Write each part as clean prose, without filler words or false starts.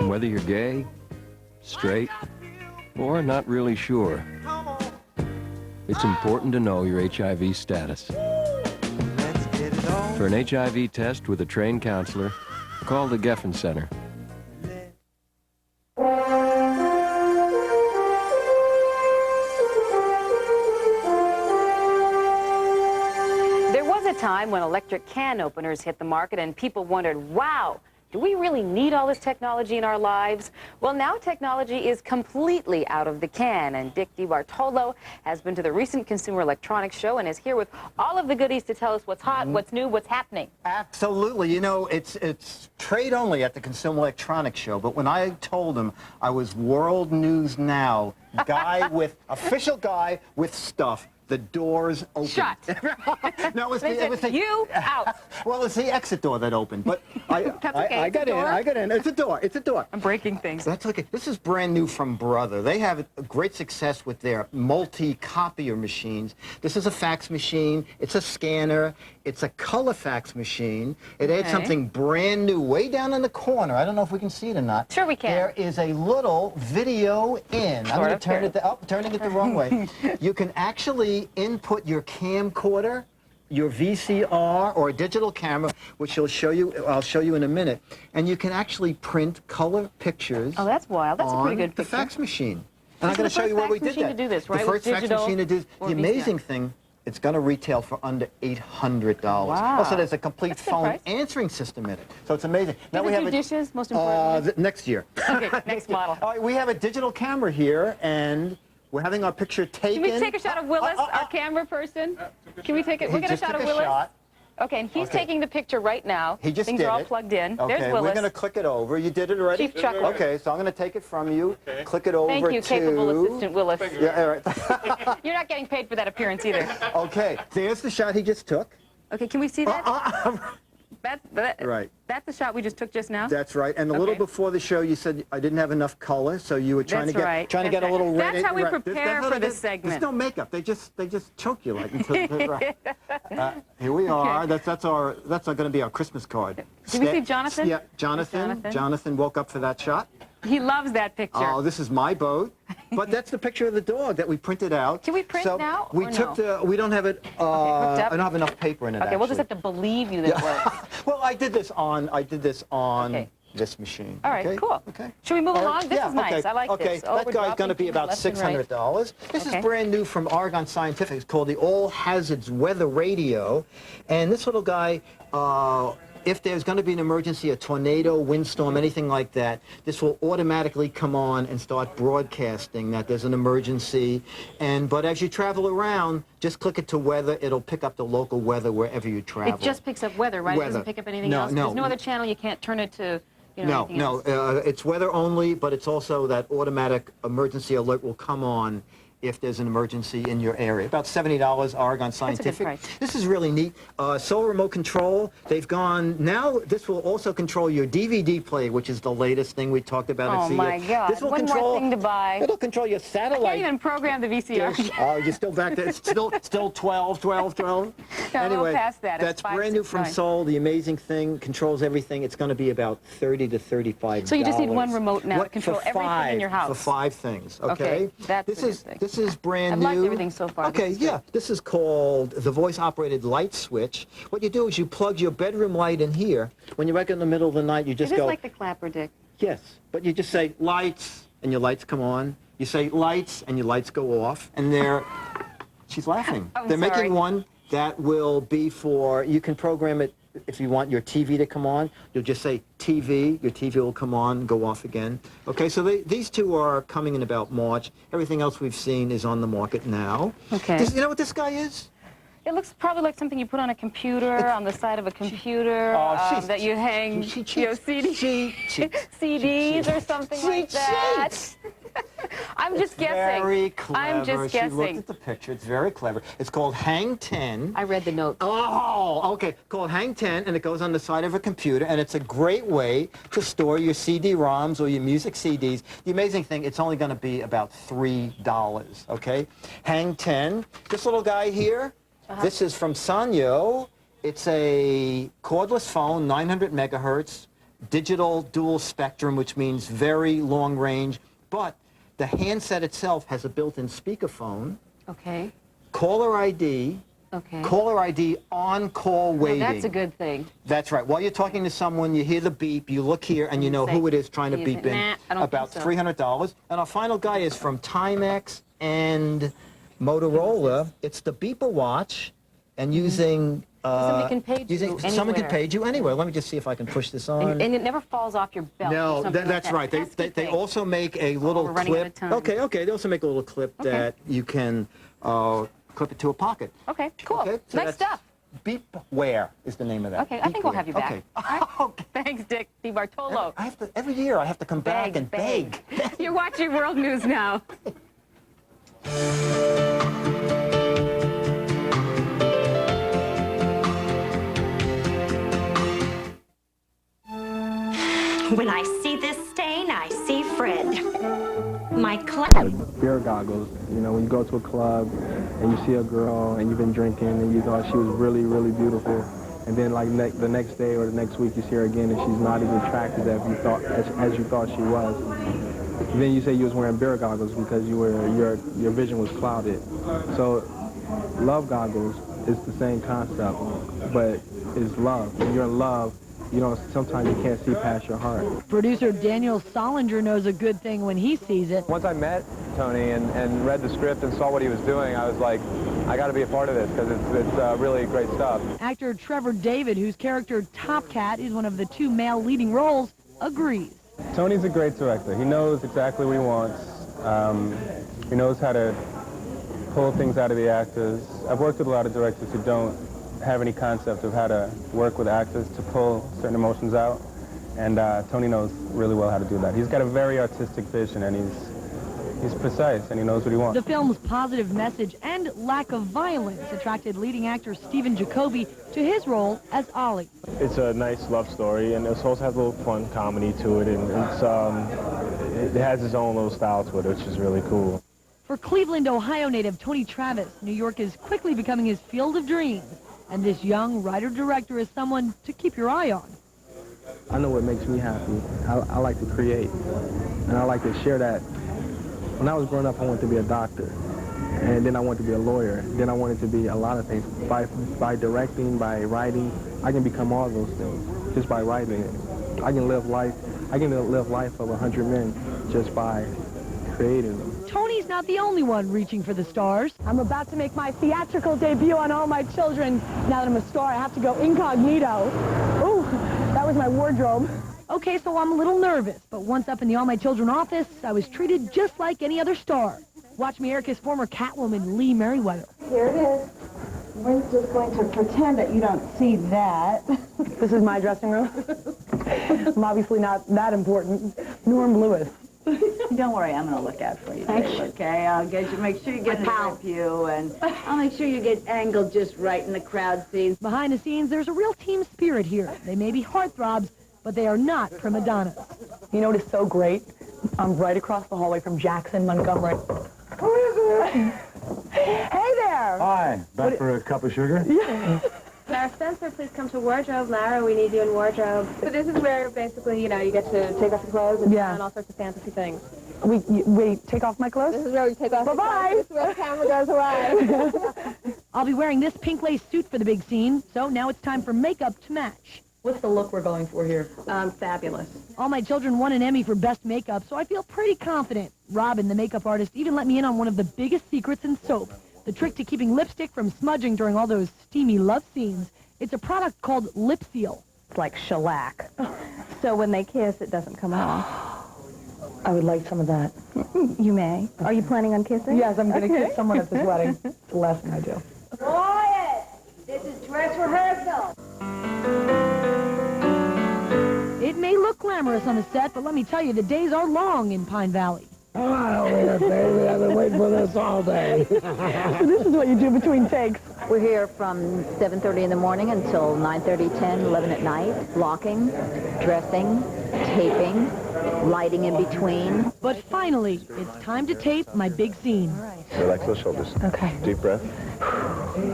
Whether you're gay, straight, or not really sure, it's important to know your HIV status. For an HIV test with a trained counselor, call the Geffen Center. There was a time when electric can openers hit the market and people wondered, wow, do we really need all this technology in our lives? Well, now technology is completely out of the can, and Dick DeBartolo has been to the recent Consumer Electronics Show and is here with all of the goodies to tell us what's hot, what's new, what's happening. Absolutely. You know, it's trade only at the Consumer Electronics Show, but when I told him I was World News Now, official guy with stuff, the doors opened. Shut. No, it was you out. Well, it's the exit door that opened, but I got in. It's a door. It's a door. I'm breaking things. That's okay. This is brand new from Brother. They have great success with their multi-copier machines. This is a fax machine. It's a scanner. It's a color fax machine. It adds something brand new way down in the corner. I don't know if we can see it or not. Sure we can. There is a little video in. I'm going to turn it. Turning it the wrong way. You can actually input your camcorder, your VCR, or a digital camera, which I'll show you in a minute, and you can actually print color pictures. Oh, that's wild. That's a pretty good picture. The fax machine. And I'm going to show you where we did that. To do this, right? The first fax machine to do this. The amazing thing, it's going to retail for under $800. Wow. Also, there's a complete phone answering system in it. So it's amazing. Now we have dishes, most importantly. Next year. Okay, next model. All right, we have a digital camera here, and we're having our picture taken. Can we take a shot of Willis, our camera person? Can we take it? We'll get a shot of Willis. Okay, and he's taking the picture right now. He just Things are all plugged in. Okay, There's Willis. we're going to click it over. You did it already? Chief Chuckler. Okay, so I'm going to take it from you. Okay. Click it over Thank you, capable assistant Willis. Yeah, all right. You're not getting paid for that appearance either. Okay, there's the shot he just took. Okay, can we see that? Right. That's the shot we just took just now? That's right. And a little before the show, you said I didn't have enough color, so you were trying to get a little red. That's how we prepare for this segment. There's no makeup. They just choke you like until right. Here we are. Okay. That's going to be our Christmas card. Did we see Jonathan? Yeah, Jonathan woke up for that shot. He loves that picture. Oh, this is my boat. But that's the picture of the dog that we printed out. Can we print now? We took the. We don't have it. I don't have enough paper in it. Okay, we'll just have to believe you that it works. Well, I did this on this machine. All right, cool. Okay. Should we move along? This is nice. I like this. Okay, that guy's going to be about $600. This is brand new from Oregon Scientific. It's called the All Hazards Weather Radio, and this little guy. If there's going to be an emergency, a tornado, windstorm, anything like that, this will automatically come on and start broadcasting that there's an emergency. But as you travel around, just click it to weather. It'll pick up the local weather wherever you travel. It just picks up weather, right? It doesn't pick up anything else? No. There's no other channel. You can't turn it to, anything else. It's weather only, but it's also that automatic emergency alert will come on if there's an emergency in your area. About $70, Oregon Scientific. That's a good price. This is really neat. Solar remote control. They've gone, now this will also control your DVD player, which is the latest thing we talked about. Oh my God, this will one more thing to buy. It'll control your satellite. I can't even program the VCR. Oh, you're still back there. It's still 12. No, anyway, past that. That's brand new from Sol. The amazing thing, controls everything. It's going to be about $30 to $35. So you just need one remote now to control everything in your house. For 5 things, okay? This is brand new. I've liked everything so far. Okay, yeah. This is called the voice-operated light switch. What you do is you plug your bedroom light in here. When you're back in the middle of the night, you just go... Is this like the clapper, Dick? Yes, but you just say, lights, and your lights come on. You say, lights, and your lights go off. And she's laughing. They're making one that will be for... You can program it. If you want your TV to come on, you'll just say TV. Your TV will come on, go off again. Okay, so these two are coming in about March. Everything else we've seen is on the market now. Okay. You know what this guy is? It looks probably like something you put on a computer, on the side of a computer, that you hang, CDs or something like that. I'm just guessing. Very clever. I'm just guessing. She looked at the picture. It's very clever. It's called Hang 10. I read the note. Oh, okay. Called Hang 10, and it goes on the side of a computer, and it's a great way to store your CD-ROMs or your music CDs. The amazing thing, it's only going to be about $3, okay? Hang 10. This little guy here, this is from Sanyo. It's a cordless phone, 900 megahertz, digital dual spectrum, which means very long range, but the handset itself has a built-in speakerphone. Okay. Caller ID. Okay. Caller ID on call waiting. Well, that's a good thing. That's right. While you're talking to someone, you hear the beep, you look here, and you know who it is trying to beep in. Nah, I don't about think so. $300. And our final guy is from Timex and Motorola. It's the beeper watch, and using somebody can page you someone can anywhere. page you anywhere. Let me just see if I can push this on. And it never falls off your belt. No, or something like that's that. right. Pesky They thing. also make a little we're running out of clip. time. Okay. They also make a little clip that you can clip it to a pocket. Okay, cool. Okay, so Nice stuff. Beepware is the name of that. Okay, I think we'll have you back. Okay. All right. Okay. Thanks, Dick DeBartolo. I have to, every year I have to come back and beg. You're watching World News Now. When I see this stain, I see Fred. My Beer goggles. You know, when you go to a club and you see a girl and you've been drinking and you thought she was really, really beautiful, and then like the next day or the next week you see her again and she's not even attractive as you thought she was. And then you say you was wearing beer goggles because your vision was clouded. So love goggles is the same concept, but it's love. When you're in love, you know, sometimes you can't see past your heart. Producer Daniel Solinger knows a good thing when he sees it. Once I met Tony and read the script and saw what he was doing, I was like, I got to be a part of this because it's really great stuff. Actor Trevor David, whose character Top Cat is one of the 2 male leading roles, agrees. Tony's a great director. He knows exactly what he wants. He knows how to pull things out of the actors. I've worked with a lot of directors who don't have any concept of how to work with actors to pull certain emotions out, and Tony knows really well how to do that. He's got a very artistic vision, and he's precise, and he knows what he wants. The film's positive message and lack of violence attracted leading actor Stephen Jacoby to his role as Ollie. It's a nice love story, and it also has a little fun comedy to it, and it has its own little style to it, which is really cool. For Cleveland, Ohio native Tony Travis, New York is quickly becoming his field of dreams. And this young writer-director is someone to keep your eye on. I know what makes me happy. I like to create, and I like to share that. When I was growing up, I wanted to be a doctor, and then I wanted to be a lawyer. Then I wanted to be a lot of things. By directing, by writing, I can become all those things just by writing it. I can live life of 100 men just by creating them. Tony's not the only one reaching for the stars. I'm about to make my theatrical debut on All My Children. Now that I'm a star, I have to go incognito. Ooh, that was my wardrobe. Okay, so I'm a little nervous, but once up in the All My Children office, I was treated just like any other star. Watch me, Erica's former Catwoman, Lee Merriweather. Here it is. We're just going to pretend that you don't see that. This is my dressing room. I'm obviously not that important. Norm Lewis. Don't worry, I'm going to look out for you. Thank you. Okay, I'll get you, make sure you get in the view, and I'll make sure you get angled just right in the crowd scenes. Behind the scenes, there's a real team spirit here. They may be heartthrobs, but they are not prima donnas. You know what is so great? I'm right across the hallway from Jackson Montgomery. Who is it? Hey there! Hi, back for a cup of sugar? Yeah. Lara Spencer, please come to wardrobe. Lara, we need you in wardrobe. So this is where basically, you know, you get to take off your clothes and and all sorts of fantasy things. We take off my clothes? This is where we take off Bye-bye. This is where the camera goes away. I'll be wearing this pink lace suit for the big scene, so now it's time for makeup to match. What's the look we're going for here? Fabulous. All My Children won an Emmy for Best Makeup, so I feel pretty confident. Robin, the makeup artist, even let me in on one of the biggest secrets in soap. The trick to keeping lipstick from smudging during all those steamy love scenes. It's a product called Lip Seal. It's like shellac. So when they kiss, it doesn't come off. I would like some of that. You may. Are you planning on kissing? Yes, I'm going to kiss someone at this wedding. It's the last thing I do. Quiet! This is dress rehearsal. It may look glamorous on the set, but let me tell you, the days are long in Pine Valley. Hello there, baby. I've been waiting for this all day. So this is what you do between takes. We're here from 7:30 in the morning until 9:30, 10, 11 at night. Blocking, dressing, taping, lighting in between. But finally, it's time to tape my big scene. Relax those shoulders. Okay. Deep breath.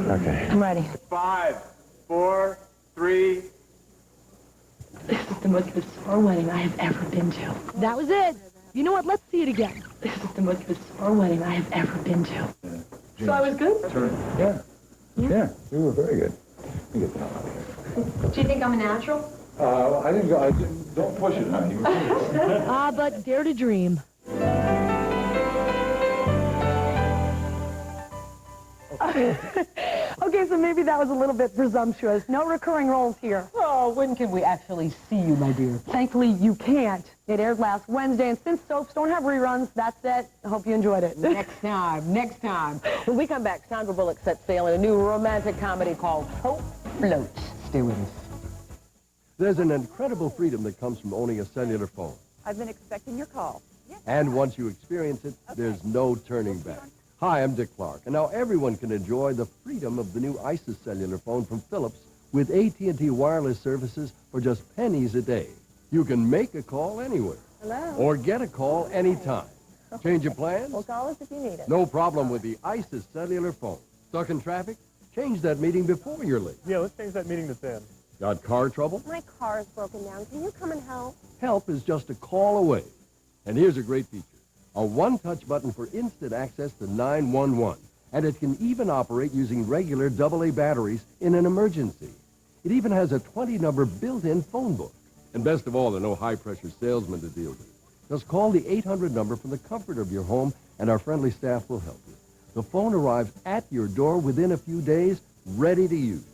Okay. I'm ready. 5, 4, 3. This is the most bizarre wedding I have ever been to. That was it. You know what? Let's see it again. This is the most bizarre wedding I have ever been to. So I was good? Yeah. Yeah, you were very good. Do you think I'm a natural? I didn't don't push it, honey. But dare to dream. Okay, so maybe that was a little bit presumptuous. No recurring roles here. Oh, when can we actually see you, my dear? Thankfully, you can't. It aired last Wednesday, and since soaps don't have reruns, that's it. I hope you enjoyed it. Next time. When we come back, Sandra Bullock sets sail in a new romantic comedy called Hope Floats. Stay with us. There's an incredible freedom that comes from owning a cellular phone. I've been expecting your call. And once you experience it, there's no turning back. Hi, I'm Dick Clark, and now everyone can enjoy the freedom of the new ISIS cellular phone from Philips with AT&T wireless services for just pennies a day. You can make a call anywhere. Hello. Or get a call anytime. Change your plans? Well, call us if you need it. No problem with the ISIS cellular phone. Stuck in traffic? Change that meeting before you're late. Yeah, let's change that meeting to 10. Got car trouble? My car is broken down. Can you come and help? Help is just a call away. And here's a great feature. A one-touch button for instant access to 911. And it can even operate using regular AA batteries in an emergency. It even has a 20-number built-in phone book. And best of all, there are no high-pressure salesmen to deal with. Just call the 800 number from the comfort of your home, and our friendly staff will help you. The phone arrives at your door within a few days, ready to use.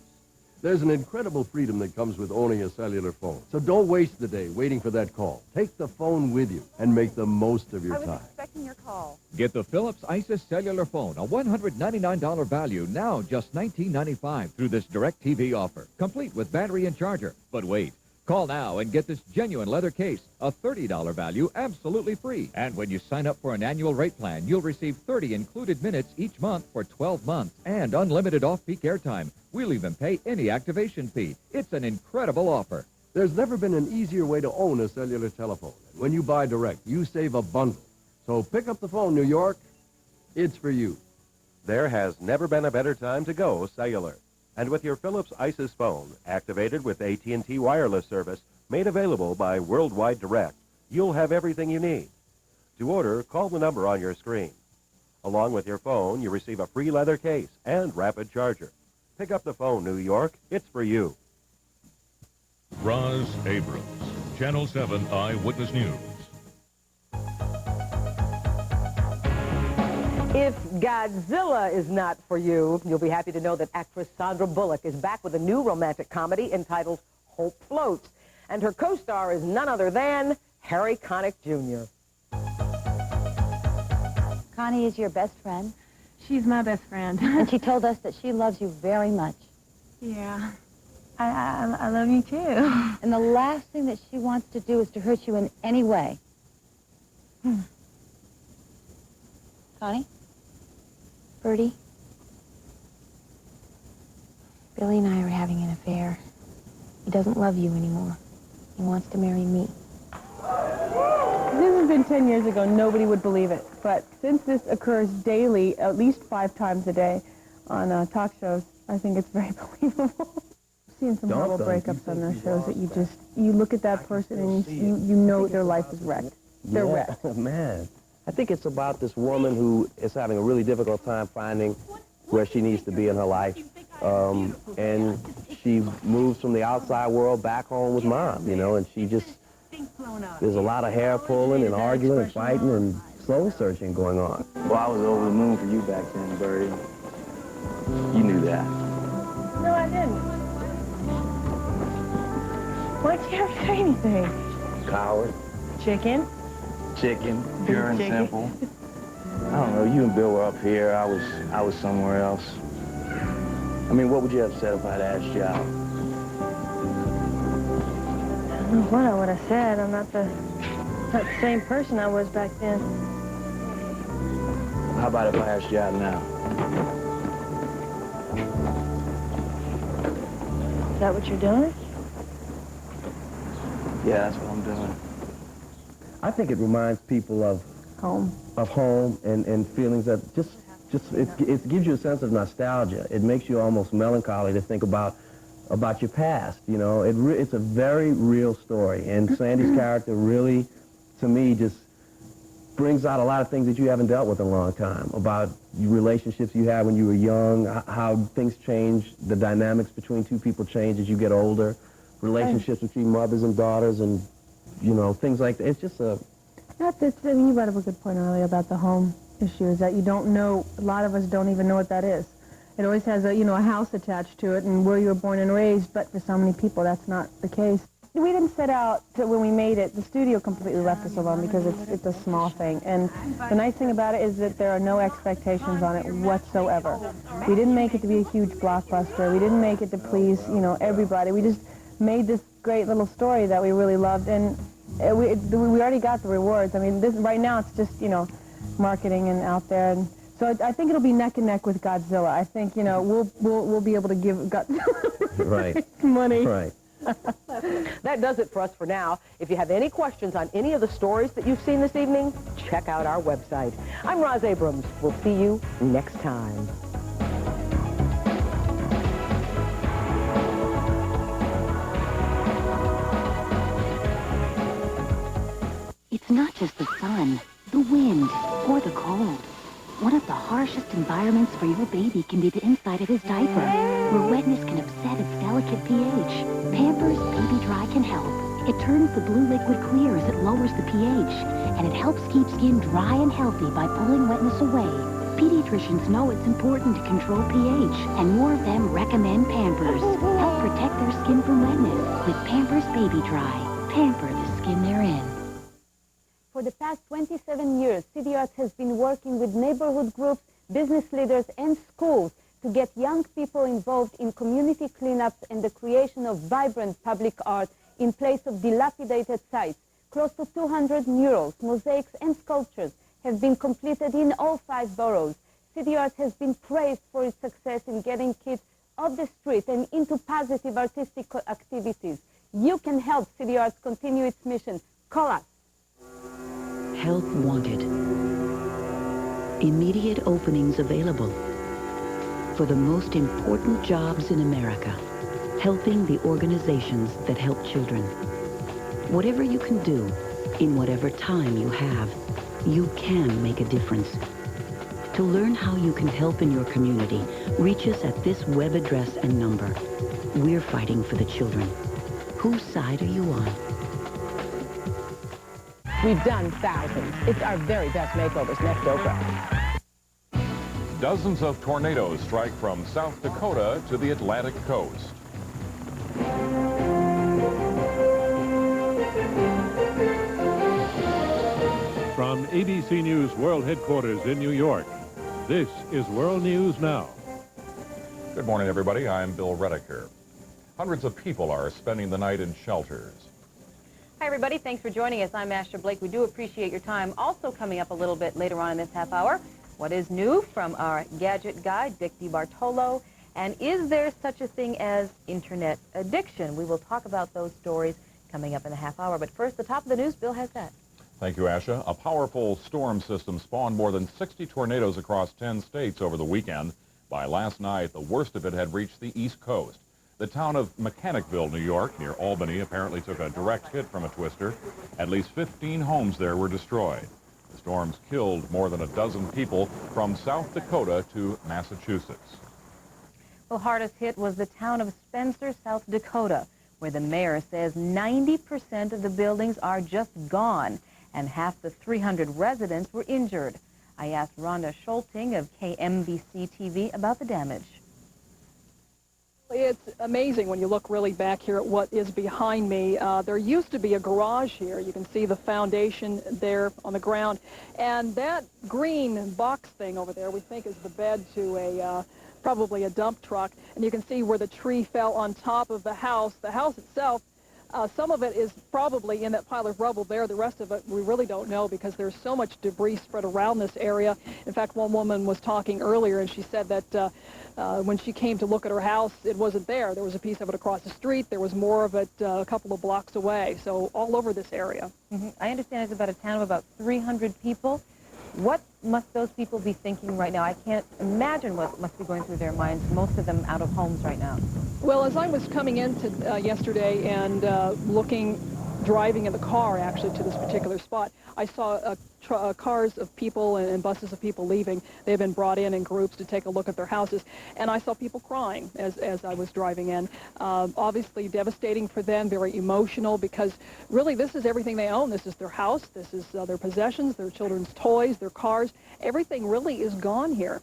There's an incredible freedom that comes with owning a cellular phone. So don't waste the day waiting for that call. Take the phone with you and make the most of your I was time. expecting your call. Get the Philips ISIS cellular phone, a $199 value, now just $19.95 through this DirecTV offer, complete with battery and charger. But wait. Call now and get this genuine leather case, a $30 value, absolutely free. And when you sign up for an annual rate plan, you'll receive 30 included minutes each month for 12 months and unlimited off-peak airtime. We'll even pay any activation fee. It's an incredible offer. There's never been an easier way to own a cellular telephone. When you buy direct, you save a bundle. So pick up the phone, New York. It's for you. There has never been a better time to go cellular. And with your Philips ISIS phone, activated with AT&T wireless service, made available by Worldwide Direct, you'll have everything you need. To order, call the number on your screen. Along with your phone, you receive a free leather case and rapid charger. Pick up the phone, New York. It's for you. Roz Abrams, Channel 7 Eyewitness News. If Godzilla is not for you, you'll be happy to know that actress Sandra Bullock is back with a new romantic comedy entitled Hope Floats. And her co-star is none other than Harry Connick Jr. Connie is your best friend. She's my best friend. And she told us that she loves you very much. Yeah. I love you, too. And the last thing that she wants to do is to hurt you in any way. Connie? Bertie? Billy and I are having an affair. He doesn't love you anymore. He wants to marry me. This has been 10 years ago. Nobody would believe it. But since this occurs daily, at least 5 times a day on talk shows, I think it's very believable. I've seen some horrible breakups on those shows that you look at that person and you know their life is wrecked. They're wrecked. Man. I think it's about this woman who is having a really difficult time finding where she needs to be in her life. And she moves from the outside world back home with Mom, you know, and she just, there's a lot of hair pulling and arguing and fighting and soul searching going on. Well, I was over the moon for you back then, Bertie. You knew that. No, I didn't. Why'd you ever say anything? Coward. Chicken? Chicken, pure and simple. I don't know, you and Bill were up here, I was somewhere else. I mean, what would you have said if I'd asked you out? I don't know what I would have said. I'm not the same person I was back then. How about if I asked you out now? Is that what you're doing? Yeah, that's what I'm doing. I think it reminds people of home, and feelings that it gives you a sense of nostalgia. It makes you almost melancholy to think about about your past. You know, it's a very real story, and Sandy's character really, to me, just brings out a lot of things that you haven't dealt with in a long time, about relationships you had when you were young, how things change, the dynamics between two people change as you get older, relationships between mothers and daughters, and, you know, things like that. It's just a... You brought up a good point earlier about the home issue, is that you don't know, a lot of us don't even know what that is. It always has a, you know, a house attached to it and where you were born and raised, but for so many people that's not the case. We didn't set out to, when we made it, the studio completely left us alone because it's a small thing. And the nice thing about it is that there are no expectations on it whatsoever. We didn't make it to be a huge blockbuster. We didn't make it to please, you know, everybody. We just made this great little story that we really loved, and we already got the rewards. I mean, right now it's just, you know, marketing and out there. And so I think it'll be neck and neck with Godzilla. I think, you know, we'll be able to give right. money. Right. That does it for us for now. If you have any questions on any of the stories that you've seen this evening, check out our website. I'm Roz Abrams. We'll see you next time. It's not just the sun, the wind, or the cold. One of the harshest environments for your baby can be the inside of his diaper, where wetness can upset its delicate pH. Pampers Baby Dry can help. It turns the blue liquid clear as it lowers the pH, and it helps keep skin dry and healthy by pulling wetness away. Pediatricians know it's important to control pH, and more of them recommend Pampers. Help protect their skin from wetness with Pampers Baby Dry. Pamper the skin they're in. For the past 27 years, City Arts has been working with neighborhood groups, business leaders, and schools to get young people involved in community cleanups and the creation of vibrant public art in place of dilapidated sites. Close to 200 murals, mosaics, and sculptures have been completed in all 5 boroughs. City Arts has been praised for its success in getting kids off the street and into positive artistic activities. You can help City Arts continue its mission. Call us. Help wanted. Immediate openings available for the most important jobs in America, helping the organizations that help children. Whatever you can do, in whatever time you have, you can make a difference. To learn how you can help in your community, reach us at this web address and number. We're fighting for the children. Whose side are you on? We've done thousands. It's our very best makeovers. Next, Oprah. Dozens of tornadoes strike from South Dakota to the Atlantic coast. From ABC News World Headquarters in New York, this is World News Now. Good morning, everybody. I'm Bill Reddick here. Hundreds of people are spending the night in shelters. Hi, everybody. Thanks for joining us. I'm Asher Blake. We do appreciate your time. Also coming up a little bit later on in this half hour, what is new from our gadget guy, Dick DeBartolo, and is there such a thing as internet addiction? We will talk about those stories coming up in the half hour. But first, the top of the news, Bill has that. Thank you, Asha. A powerful storm system spawned more than 60 tornadoes across 10 states over the weekend. By last night, the worst of it had reached the East Coast. The town of Mechanicville, New York, near Albany, apparently took a direct hit from a twister. At least 15 homes there were destroyed. The storms killed more than a dozen people from South Dakota to Massachusetts. Well, hardest hit was the town of Spencer, South Dakota, where the mayor says 90% of the buildings are just gone, and half the 300 residents were injured. I asked Rhonda Scholting of KMBC TV about the damage. It's amazing when you look really back here at what is behind me. There used to be a garage here. You can see the foundation there on the ground. And that green box thing over there we think is the bed to a probably a dump truck. And you can see where the tree fell on top of the house. The house itself, some of it is probably in that pile of rubble there. The rest of it we really don't know because there's so much debris spread around this area. In fact, one woman was talking earlier and she said that when she came to look at her house, it wasn't there. There was a piece of it across the street. There was more of it a couple of blocks away, so all over this area. I understand it's about a town of about 300 people. What must those people be thinking right now? I can't imagine what must be going through their minds, most of them out of homes right now. Well, as I was coming into yesterday and driving in the car, actually, to this particular spot, I saw cars of people and buses of people leaving. They had been brought in groups to take a look at their houses, and I saw people crying as I was driving in. Obviously devastating for them, very emotional, because really this is everything they own. This is their house, this is their possessions, their children's toys, their cars. Everything really is gone here.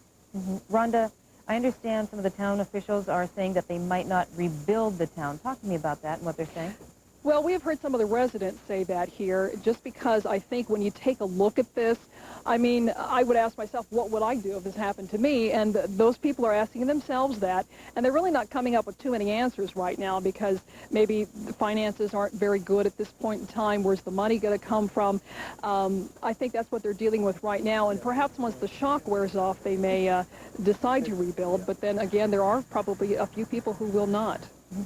Rhonda, I understand some of the town officials are saying that they might not rebuild the town. Talk to me about that and what they're saying. Well, we have heard some of the residents say that here, just because I think when you take a look at this, I mean, I would ask myself, what would I do if this happened to me? And those people are asking themselves that, and they're really not coming up with too many answers right now, because maybe the finances aren't very good at this point in time. Where's the money going to come from? I think that's what they're dealing with right now, and perhaps once the shock wears off, they may decide to rebuild, but then again, there are probably a few people who will not.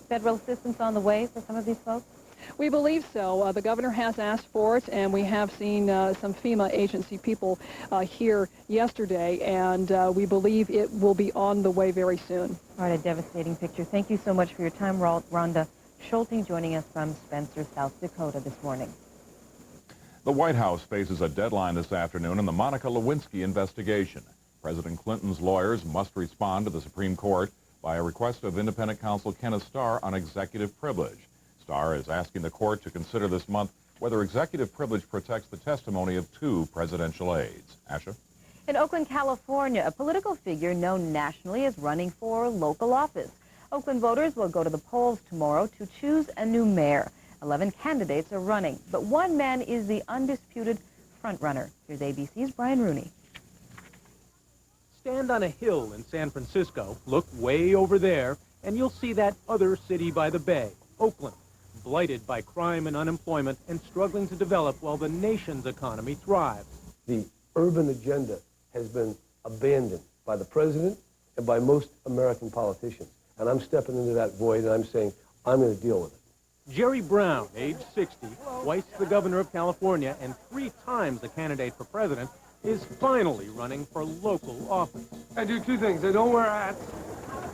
Federal assistance on the way for some of these folks? We believe so. The governor has asked for it, and we have seen some FEMA agency people here yesterday, and we believe it will be on the way very soon. All right, a devastating picture. Thank you so much for your time, Rhonda Schulte, joining us from Spencer, South Dakota this morning. The White House faces a deadline this afternoon in the Monica Lewinsky investigation. President Clinton's lawyers must respond to the Supreme Court by a request of independent counsel Kenneth Starr on executive privilege. Starr is asking the court to consider this month whether executive privilege protects the testimony of 2 presidential aides. Asha? In Oakland, California, a political figure known nationally is running for local office. Oakland voters will go to the polls tomorrow to choose a new mayor. 11 candidates are running, but one man is the undisputed frontrunner. Here's ABC's Brian Rooney. Stand on a hill in San Francisco, look way over there, and you'll see that other city by the bay, Oakland, blighted by crime and unemployment and struggling to develop while the nation's economy thrives. The urban agenda has been abandoned by the president and by most American politicians. And I'm stepping into that void, and I'm saying, I'm going to deal with it. Jerry Brown, age 60, twice the governor of California and 3 times the candidate for president, is finally running for local office. I do 2 things. I don't wear hats.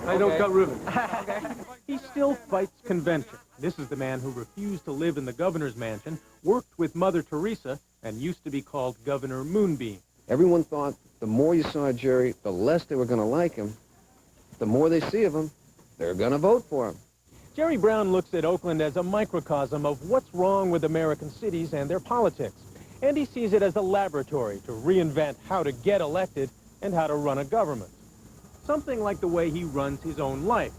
I don't cut ribbons. He still fights convention. This is the man who refused to live in the governor's mansion, worked with Mother Teresa, and used to be called Governor Moonbeam. Everyone thought the more you saw Jerry, the less they were going to like him. The more they see of him, they're going to vote for him. Jerry Brown looks at Oakland as a microcosm of what's wrong with American cities and their politics. And he sees it as a laboratory to reinvent how to get elected and how to run a government. Something like the way he runs his own life.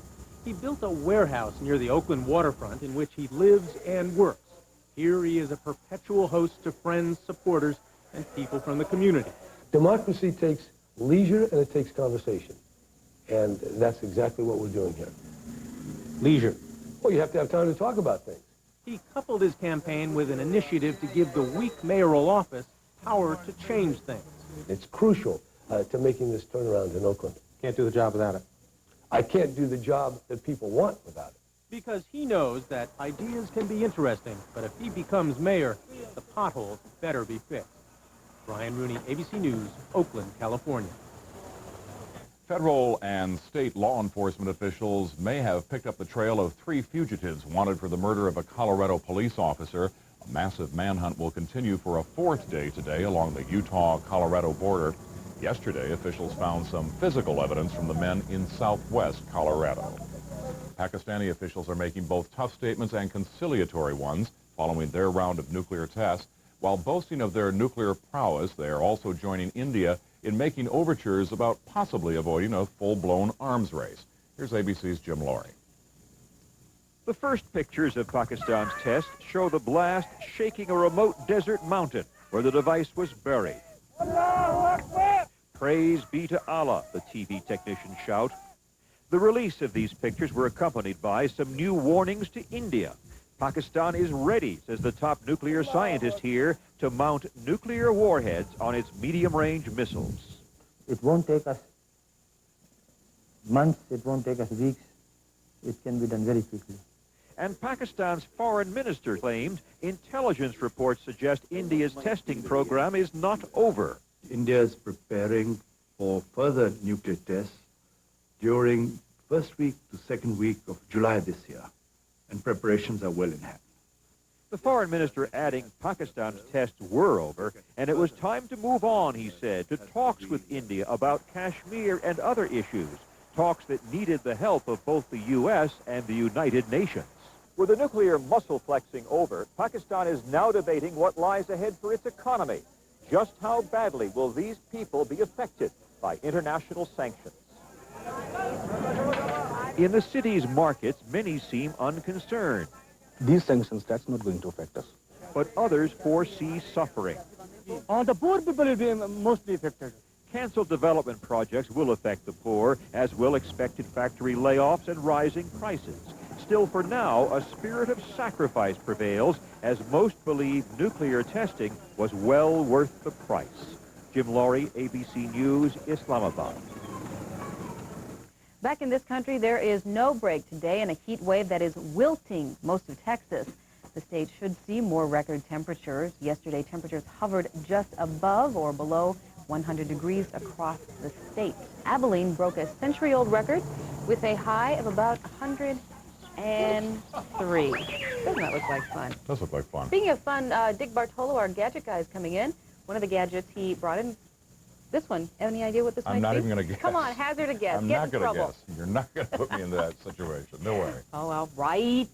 He built a warehouse near the Oakland waterfront in which he lives and works. Here he is a perpetual host to friends, supporters, and people from the community. Democracy takes leisure and it takes conversation. And that's exactly what we're doing here. Leisure. Well, you have to have time to talk about things. He coupled his campaign with an initiative to give the weak mayoral office power to change things. It's crucial to making this turnaround in Oakland. Can't do the job without it. I can't do the job that people want without it. Because he knows that ideas can be interesting, but if he becomes mayor, the potholes better be fixed. Brian Rooney, ABC News, Oakland, California. Federal and state law enforcement officials may have picked up the trail of 3 fugitives wanted for the murder of a Colorado police officer. A massive manhunt will continue for a 4th day today along the Utah-Colorado border. Yesterday, officials found some physical evidence from the men in southwest Colorado. Pakistani officials are making both tough statements and conciliatory ones following their round of nuclear tests. While boasting of their nuclear prowess, they are also joining India in making overtures about possibly avoiding a full-blown arms race. Here's ABC's Jim Laurie. The first pictures of Pakistan's test show the blast shaking a remote desert mountain where the device was buried. Praise be to Allah, the TV technicians shout. The release of these pictures were accompanied by some new warnings to India. Pakistan is ready, says the top nuclear scientist here, to mount nuclear warheads on its medium-range missiles. It won't take us months, it won't take us weeks. It can be done very quickly. And Pakistan's foreign minister claimed intelligence reports suggest India's testing program is not over. India is preparing for further nuclear tests during first week to second week of July this year, and preparations are well in hand. The foreign minister adding Pakistan's tests were over, and it was time to move on, he said, to talks with India about Kashmir and other issues, talks that needed the help of both the U.S. and the United Nations. With the nuclear muscle flexing over, Pakistan is now debating what lies ahead for its economy. Just how badly will these people be affected by international sanctions? In the city's markets, many seem unconcerned. These sanctions, that's not going to affect us. But others foresee suffering. The poor people will be mostly affected. Canceled development projects will affect the poor, as will expected factory layoffs and rising prices. Still, for now, a spirit of sacrifice prevails, as most believe nuclear testing was well worth the price. Jim Laurie, ABC News, Islamabad. Back in this country, there is no break today in a heat wave that is wilting most of Texas. The state should see more record temperatures. Yesterday, temperatures hovered just above or below 100 degrees across the state. Abilene broke a century-old record with a high of about 103. Doesn't that look like fun? Does look like fun. Speaking of fun, DeBartolo, our gadget guy, is coming in. One of the gadgets he brought in, this one. Any idea what this might be? I'm not even going to guess. Come on, hazard a guess. I'm Get not in going to trouble. guess. You're not going to put me in that situation. No way. Oh, all right.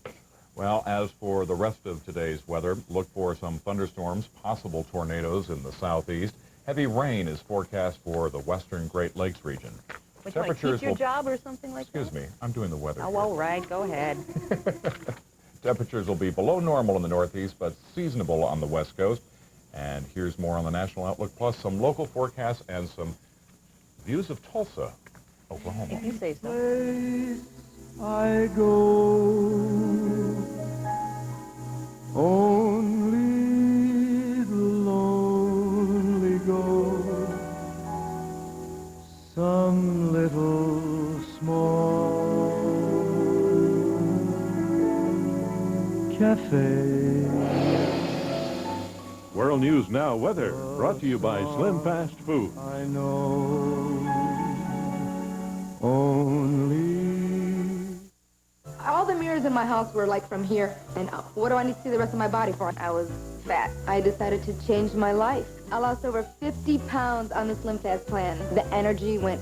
Well, as for the rest of today's weather, look for some thunderstorms, possible tornadoes in the southeast. Heavy rain is forecast for the western Great Lakes region. Would you want to keep your job or something like that? Excuse me, I'm doing the weather. Oh, all right, go ahead. Temperatures will be below normal in the northeast, but seasonable on the west coast. And here's more on the National Outlook, plus some local forecasts and some views of Tulsa, Oklahoma. If you say so. I go, only the lonely go, some little small cafe. World News Now weather brought to you by Slim Fast Food. I know only. All the mirrors in my house were like from here and up. What do I need to see the rest of my body for? I was fat. I decided to change my life. I lost over 50 pounds on the Slim Fast plan. The energy went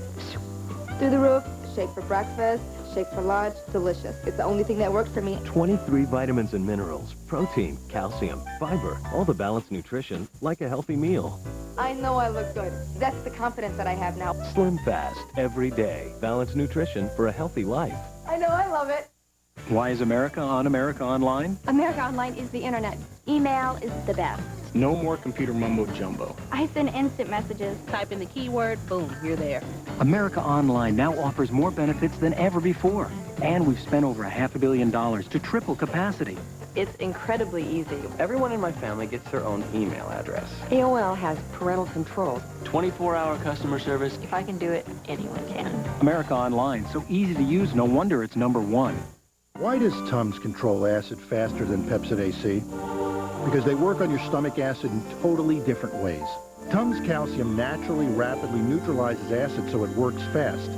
through the roof. Shake for breakfast, shake for lunch, delicious. It's the only thing that works for me. 23 vitamins and minerals, protein, calcium, fiber, all the balanced nutrition like a healthy meal. I know I look good. That's the confidence that I have now. Slim Fast, every day. Balanced nutrition for a healthy life. I know I love it. Why is America on America Online? America Online is the internet. Email is the best. No more computer mumbo jumbo. I send instant messages. Type in the keyword, boom, you're there. America Online now offers more benefits than ever before. And we've spent over $500 million to triple capacity. It's incredibly easy. Everyone in my family gets their own email address. AOL has parental controls. 24-hour customer service. If I can do it, anyone can. America Online, so easy to use, no wonder it's #1. Why does Tums control acid faster than Pepsid AC? Because they work on your stomach acid in totally different ways. Tums Calcium naturally, rapidly neutralizes acid so it works fast.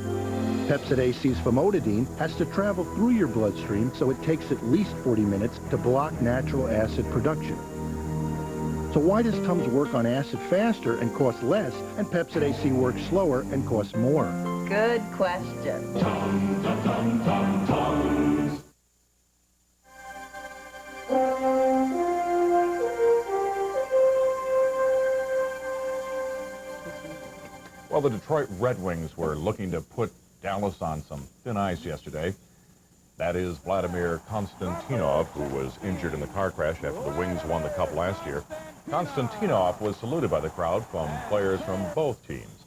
Pepsid AC's famotidine has to travel through your bloodstream, so it takes at least 40 minutes to block natural acid production. So why does Tums work on acid faster and cost less, and Pepsid AC works slower and costs more? Good question. Tums. Well, the Detroit Red Wings were looking to put Dallas on some thin ice yesterday. That is Vladimir Konstantinov, who was injured in the car crash after the Wings won the Cup last year. Konstantinov was saluted by the crowd from players from both teams.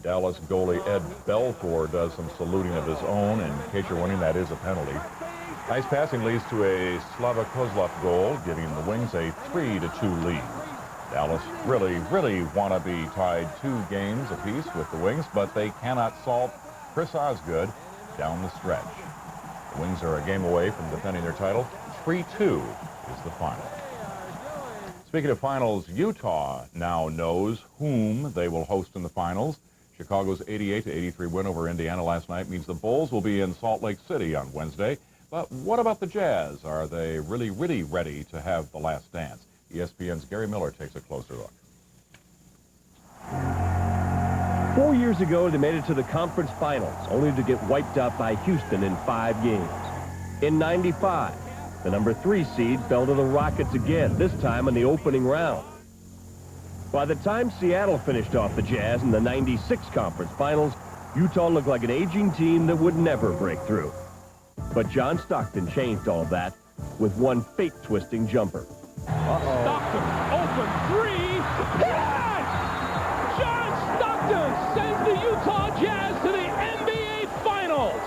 Dallas goalie Ed Belfour does some saluting of his own, and in case you're wondering, that is a penalty. Nice passing leads to a Slava Kozlov goal, giving the Wings a 3-2 lead. Dallas really want to be tied 2 games apiece with the Wings, but they cannot salt Chris Osgood down the stretch. The Wings are a game away from defending their title. 3-2 is the final. Speaking of finals, Utah now knows whom they will host in the finals. Chicago's 88-83 win over Indiana last night means the Bulls will be in Salt Lake City on Wednesday. But what about the Jazz? Are they really ready to have the last dance? ESPN's Gary Miller takes a closer look. 4 years ago, they made it to the conference finals, only to get wiped out by Houston in 5 games. In '95, the #3 seed fell to the Rockets again, this time in the opening round. By the time Seattle finished off the Jazz in the '96 conference finals, Utah looked like an aging team that would never break through. But John Stockton changed all of that with one fate-twisting jumper. Stockton, open three. Yes! John Stockton sends the Utah Jazz to the NBA Finals.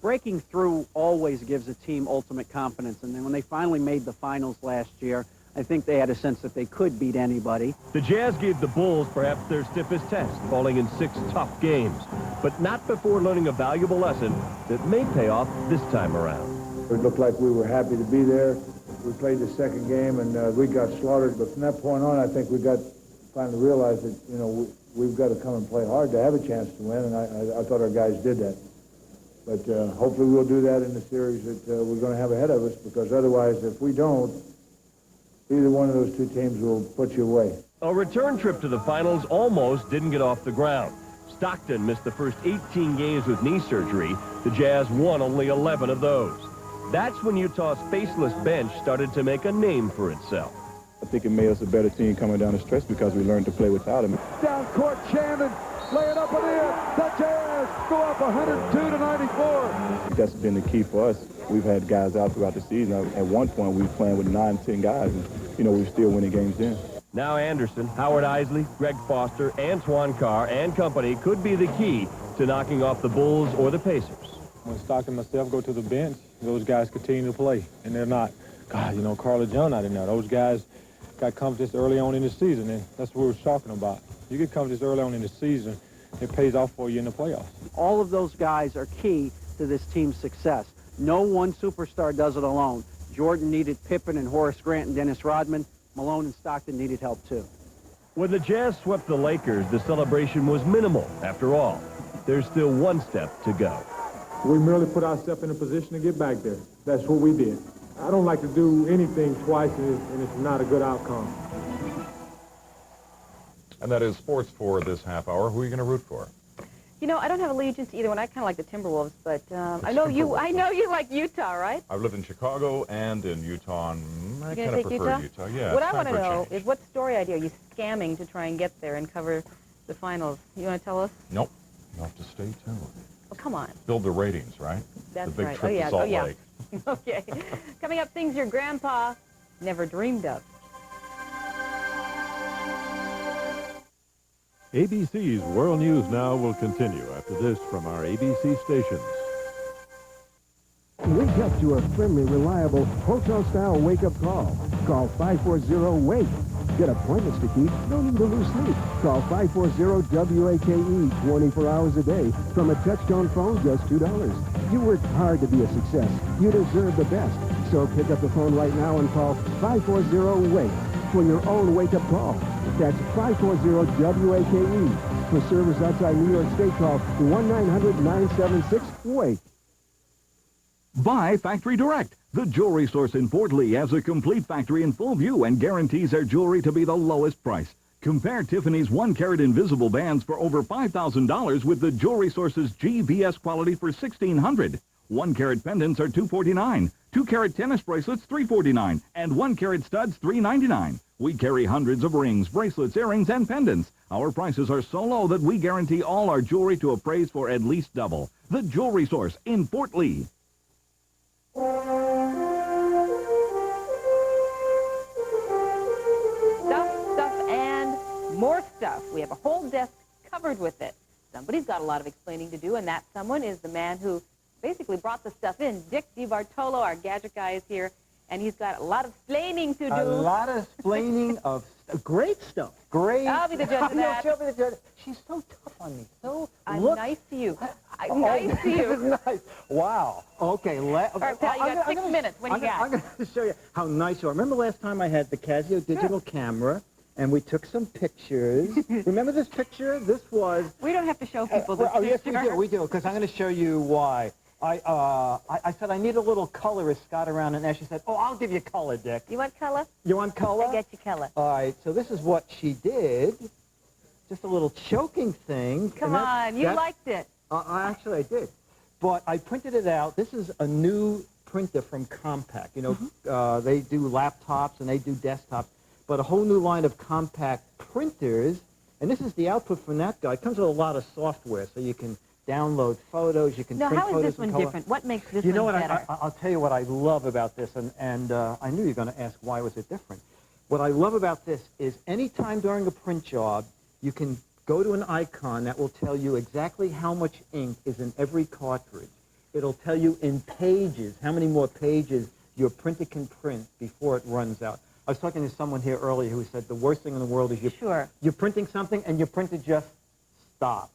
Breaking through always gives a team ultimate confidence, and then when they finally made the finals last year, I think they had a sense that they could beat anybody. The Jazz gave the Bulls perhaps their stiffest test, falling in 6 tough games, but not before learning a valuable lesson that may pay off this time around. It looked like we were happy to be there. We played the second game, and we got slaughtered. But from that point on, I think we finally realized that, you know, we've got to come and play hard to have a chance to win, and I thought our guys did that. But hopefully we'll do that in the series that we're going to have ahead of us, because otherwise, if we don't, either one of those two teams will put you away. A return trip to the finals almost didn't get off the ground. Stockton missed the first 18 games with knee surgery. The Jazz won only 11 of those. That's when Utah's faceless bench started to make a name for itself. I think it made us a better team coming down the stretch because we learned to play without him. Down court, Shannon, lay it up and in. The Jazz go up 102-94. That's been the key for us. We've had guys out throughout the season. At one point, we were playing with 9, 10 guys, and, you know, we were still winning games then. Now Anderson, Howard Isley, Greg Foster, Antoine Carr, and company could be the key to knocking off the Bulls or the Pacers. When Stockton and myself go to the bench, those guys continue to play, and they're not, God, you know, Carla John out in there. Those guys got confidence early on in the season, and that's what we're talking about. You get confidence early on in the season, it pays off for you in the playoffs. All of those guys are key to this team's success. No one superstar does it alone. Jordan needed Pippen and Horace Grant and Dennis Rodman. Malone and Stockton needed help, too. When the Jazz swept the Lakers, the celebration was minimal. After all, there's still one step to go. We merely put ourselves in a position to get back there. That's what we did. I don't like to do anything twice, and it's not a good outcome. And that is sports for this half hour. Who are you going to root for? You know, I don't have allegiance to either one. I kind of like the Timberwolves, but I know you like Utah, right? I've lived in Chicago and in Utah, and I kind of prefer Utah. Yeah. What I want to know is what story idea are you scamming to try and get there and cover the finals? You want to tell us? Nope. You'll have to stay tuned. Oh, come on. Build the ratings, right? That's the big right. trip to Salt Lake. Okay. Coming up, things your grandpa never dreamed of. ABC's World News Now will continue after this from our ABC stations. Wake up to a friendly, reliable, hotel-style wake-up call. Call 540-WAKE. Get appointments to keep, no need to lose sleep. Call 540-WAKE 24 hours a day. From a touch-tone phone, just $2. You worked hard to be a success. You deserve the best. So pick up the phone right now and call 540-WAKE for your own wake-up call. That's 540-WAKE. For service outside New York State, call 1-900-976-WAKE. Buy Factory Direct. The jewelry source in Fort Lee has a complete factory in full view and guarantees their jewelry to be the lowest price. Compare Tiffany's 1-carat invisible bands for over $5,000 with the jewelry source's GVS quality for $1,600. 1-carat pendants are $249. 2-carat tennis bracelets $349, and 1-carat studs $399. We carry hundreds of rings, bracelets, earrings, and pendants. Our prices are so low that we guarantee all our jewelry to appraise for at least double. The Jewelry Source in Fort Lee. Stuff, and more stuff. We have a whole desk covered with it. Somebody's got a lot of explaining to do, and that someone is the man who basically brought the stuff in. Dick DeBartolo, our gadget guy, is here, and he's got a lot of explaining to do. A lot of explaining of great stuff. Great. I'll be the judge of that. She'll be the judge. She's so tough on me. I'm nice to you. I'm nice to you. Nice. Wow. Okay. All right, pal, you got 6 minutes. What do you got? I'm going to show you how nice you are. Remember last time I had the Casio digital camera, and we took some pictures. Remember this picture? This was... We don't have to show people this yes, picture. we do, because I'm going to show you why. I said, I need a little colorist, Scott, around, and Ashley said, oh, I'll give you color, Dick. You want color? You want color? I get you color. All right, so this is what she did. Just a little choking thing. Come on, you liked it. Actually, I did. But I printed it out. This is a new printer from Compaq. You know, they do laptops and they do desktops, but a whole new line of Compaq printers. And this is the output from that guy. It comes with a lot of software, so you can download photos, you can print how photos is this one different? What makes this one better? I'll tell you what I love about this, and I knew you were going to ask why was it different. What I love about this is anytime during a print job, you can go to an icon that will tell you exactly how much ink is in every cartridge. It'll tell you in pages how many more pages your printer can print before it runs out. I was talking to someone here earlier who said the worst thing in the world is you're printing something and your printer just stops.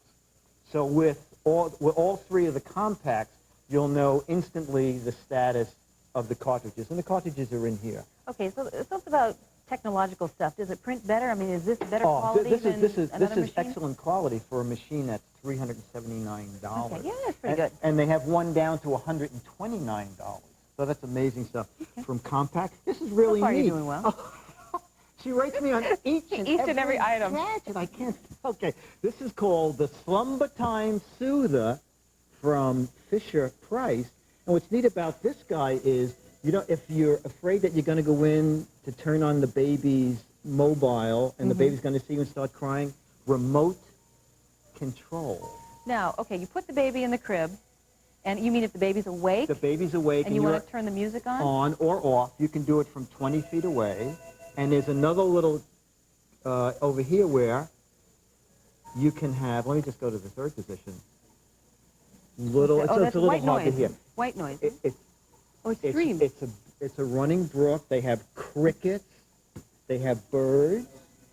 So with all three of the Compaqs, you'll know instantly the status of the cartridges, and the cartridges are in here. Okay, so it's about technological stuff. Does it print better? I mean, is this better quality than this is machine? excellent quality for a machine that's $379. Okay, yeah, that's pretty good. And they have one down to $129. So that's amazing stuff from Compaq. This is really so far neat. You're doing well. She rates me on each and every item. gadget. I can't. Okay, this is called the Slumber Time Soother from Fisher-Price. And what's neat about this guy is, you know, if you're afraid that you're going to go in to turn on the baby's mobile and the baby's going to see you and start crying, remote control. Now, okay, you put the baby in the crib, and you mean if the baby's awake? The baby's awake. And you want to turn the music on? On or off. You can do it from 20 feet away. And there's another little over here where you can have, let me just go to the third position. Little, okay. it's a little hard to hear. White noise. It streams. It's a running brook. They have crickets. They have birds.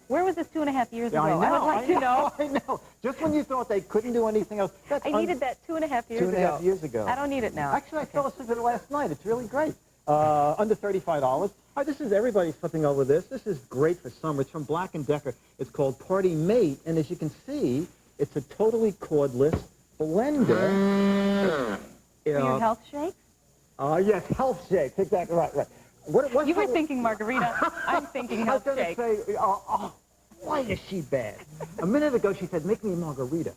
Where was this 2.5 years ago? I know, I would like to know. I know. Just when you thought they couldn't do anything else. I needed that 2.5 years ago. 2.5 years ago. I don't need it now. Actually, I fell asleep with it last night. It's really great. Under $35. Oh, this is everybody flipping over this. This is great for summer. It's from Black & Decker. It's called Party Mate, and as you can see, it's a totally cordless blender. For your health shakes? Yes, health shakes. Exactly right. You were thinking margarita. I'm thinking health shakes. I was going to say, why is she bad? A minute ago, she said, make me a margarita.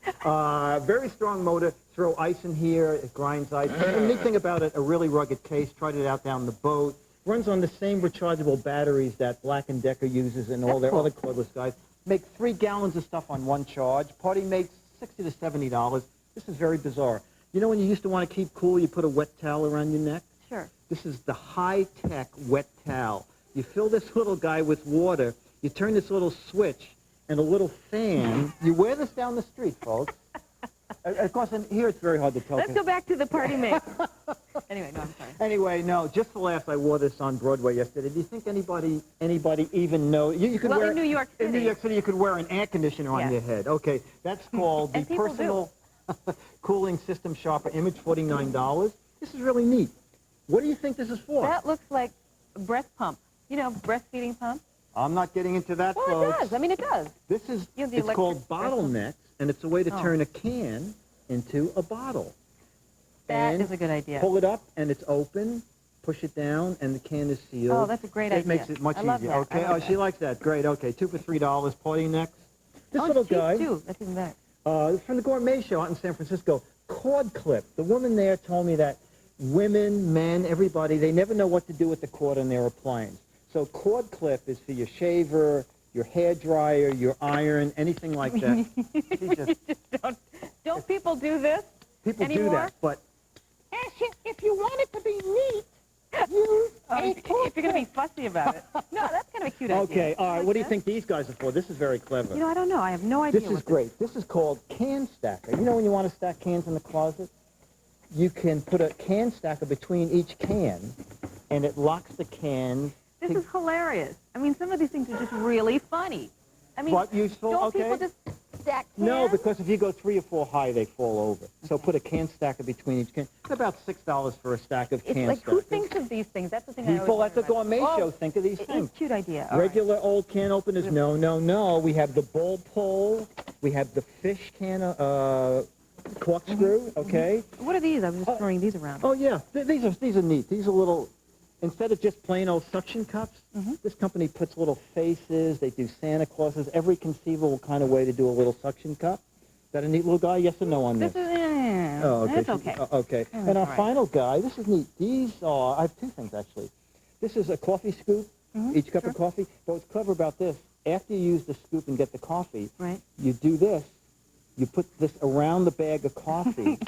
Very strong motor. Throw ice in here. It grinds ice. And the neat thing about it, a really rugged case. Tried it out down the boat. Runs on the same rechargeable batteries that Black & Decker uses and all their other cordless guys. Make 3 gallons of stuff on one charge. Party makes $60 to $70. This is very bizarre. You know when you used to want to keep cool, you put a wet towel around your neck? Sure. This is the high-tech wet towel. You fill this little guy with water. You turn this little switch and a little fan. You wear this down the street, folks. Of course, in here it's very hard to tell. Let's go back to the Party Mate. Anyway, no, I'm sorry. Anyway, no, just for laughs, I wore this on Broadway yesterday. Do you think anybody even know? You could wear in New York City. In New York City, you could wear an air conditioner on your head. Okay, that's called the Personal Cooling System Sharper Image, $49. This is really neat. What do you think this is for? That looks like a breast pump. You know, breastfeeding pump. I'm not getting into that, well, folks. It does. I mean, it does. This is, it's called bottlenecks, and it's a way to turn a can into a bottle. That is a good idea. Pull it up, and it's open. Push it down, and the can is sealed. Oh, that's a great idea. It makes it much easier. Love that. Okay. Oh, she likes that. Great. Okay. 2 for $3. Party necks. This little guy. Too. That's even better. From the Gourmet Show out in San Francisco. Cord clip. The woman there told me that women, men, everybody, they never know what to do with the cord on their appliance. So cord clip is for your shaver, your hair dryer, your iron, anything like that. Don't people do this People anymore? do that, but if you want it to be neat, use if you're going to be fussy about it. No, that's kind of a cute idea. Okay, all right, what do you think these guys are for? This is very clever. You know, I don't know. I have no idea. This is great. This is called can stacker. You know when you want to stack cans in the closet? You can put a can stacker between each can, and it locks the cans. This is hilarious. I mean, some of these things are just really funny. I mean, But useful, don't okay. people just stack cans? No, because if you go 3 or 4 high, they fall over. So put a can stacker between each can. It's about $6 for a stack of can Like, stackers. who thinks of these things? That's the thing I always People at the wonder about. gourmet show think of these things. It's a cute idea. All Regular old can openers, no, no, no. We have the bowl pull. We have the fish can corkscrew, okay? What are these? I was just throwing these around. Oh, yeah. These are neat. These are little, instead of just plain old suction cups, this company puts little faces. They do Santa Clauses, every conceivable kind of way to do a little suction cup. Is that a neat little guy? Yes or no on this? Oh, okay. That's okay. Okay. And our final guy, this is neat. These are, I have 2 things, actually. This is a coffee scoop, each cup of coffee. But what's clever about this, after you use the scoop and get the coffee, you do this. You put this around the bag of coffee.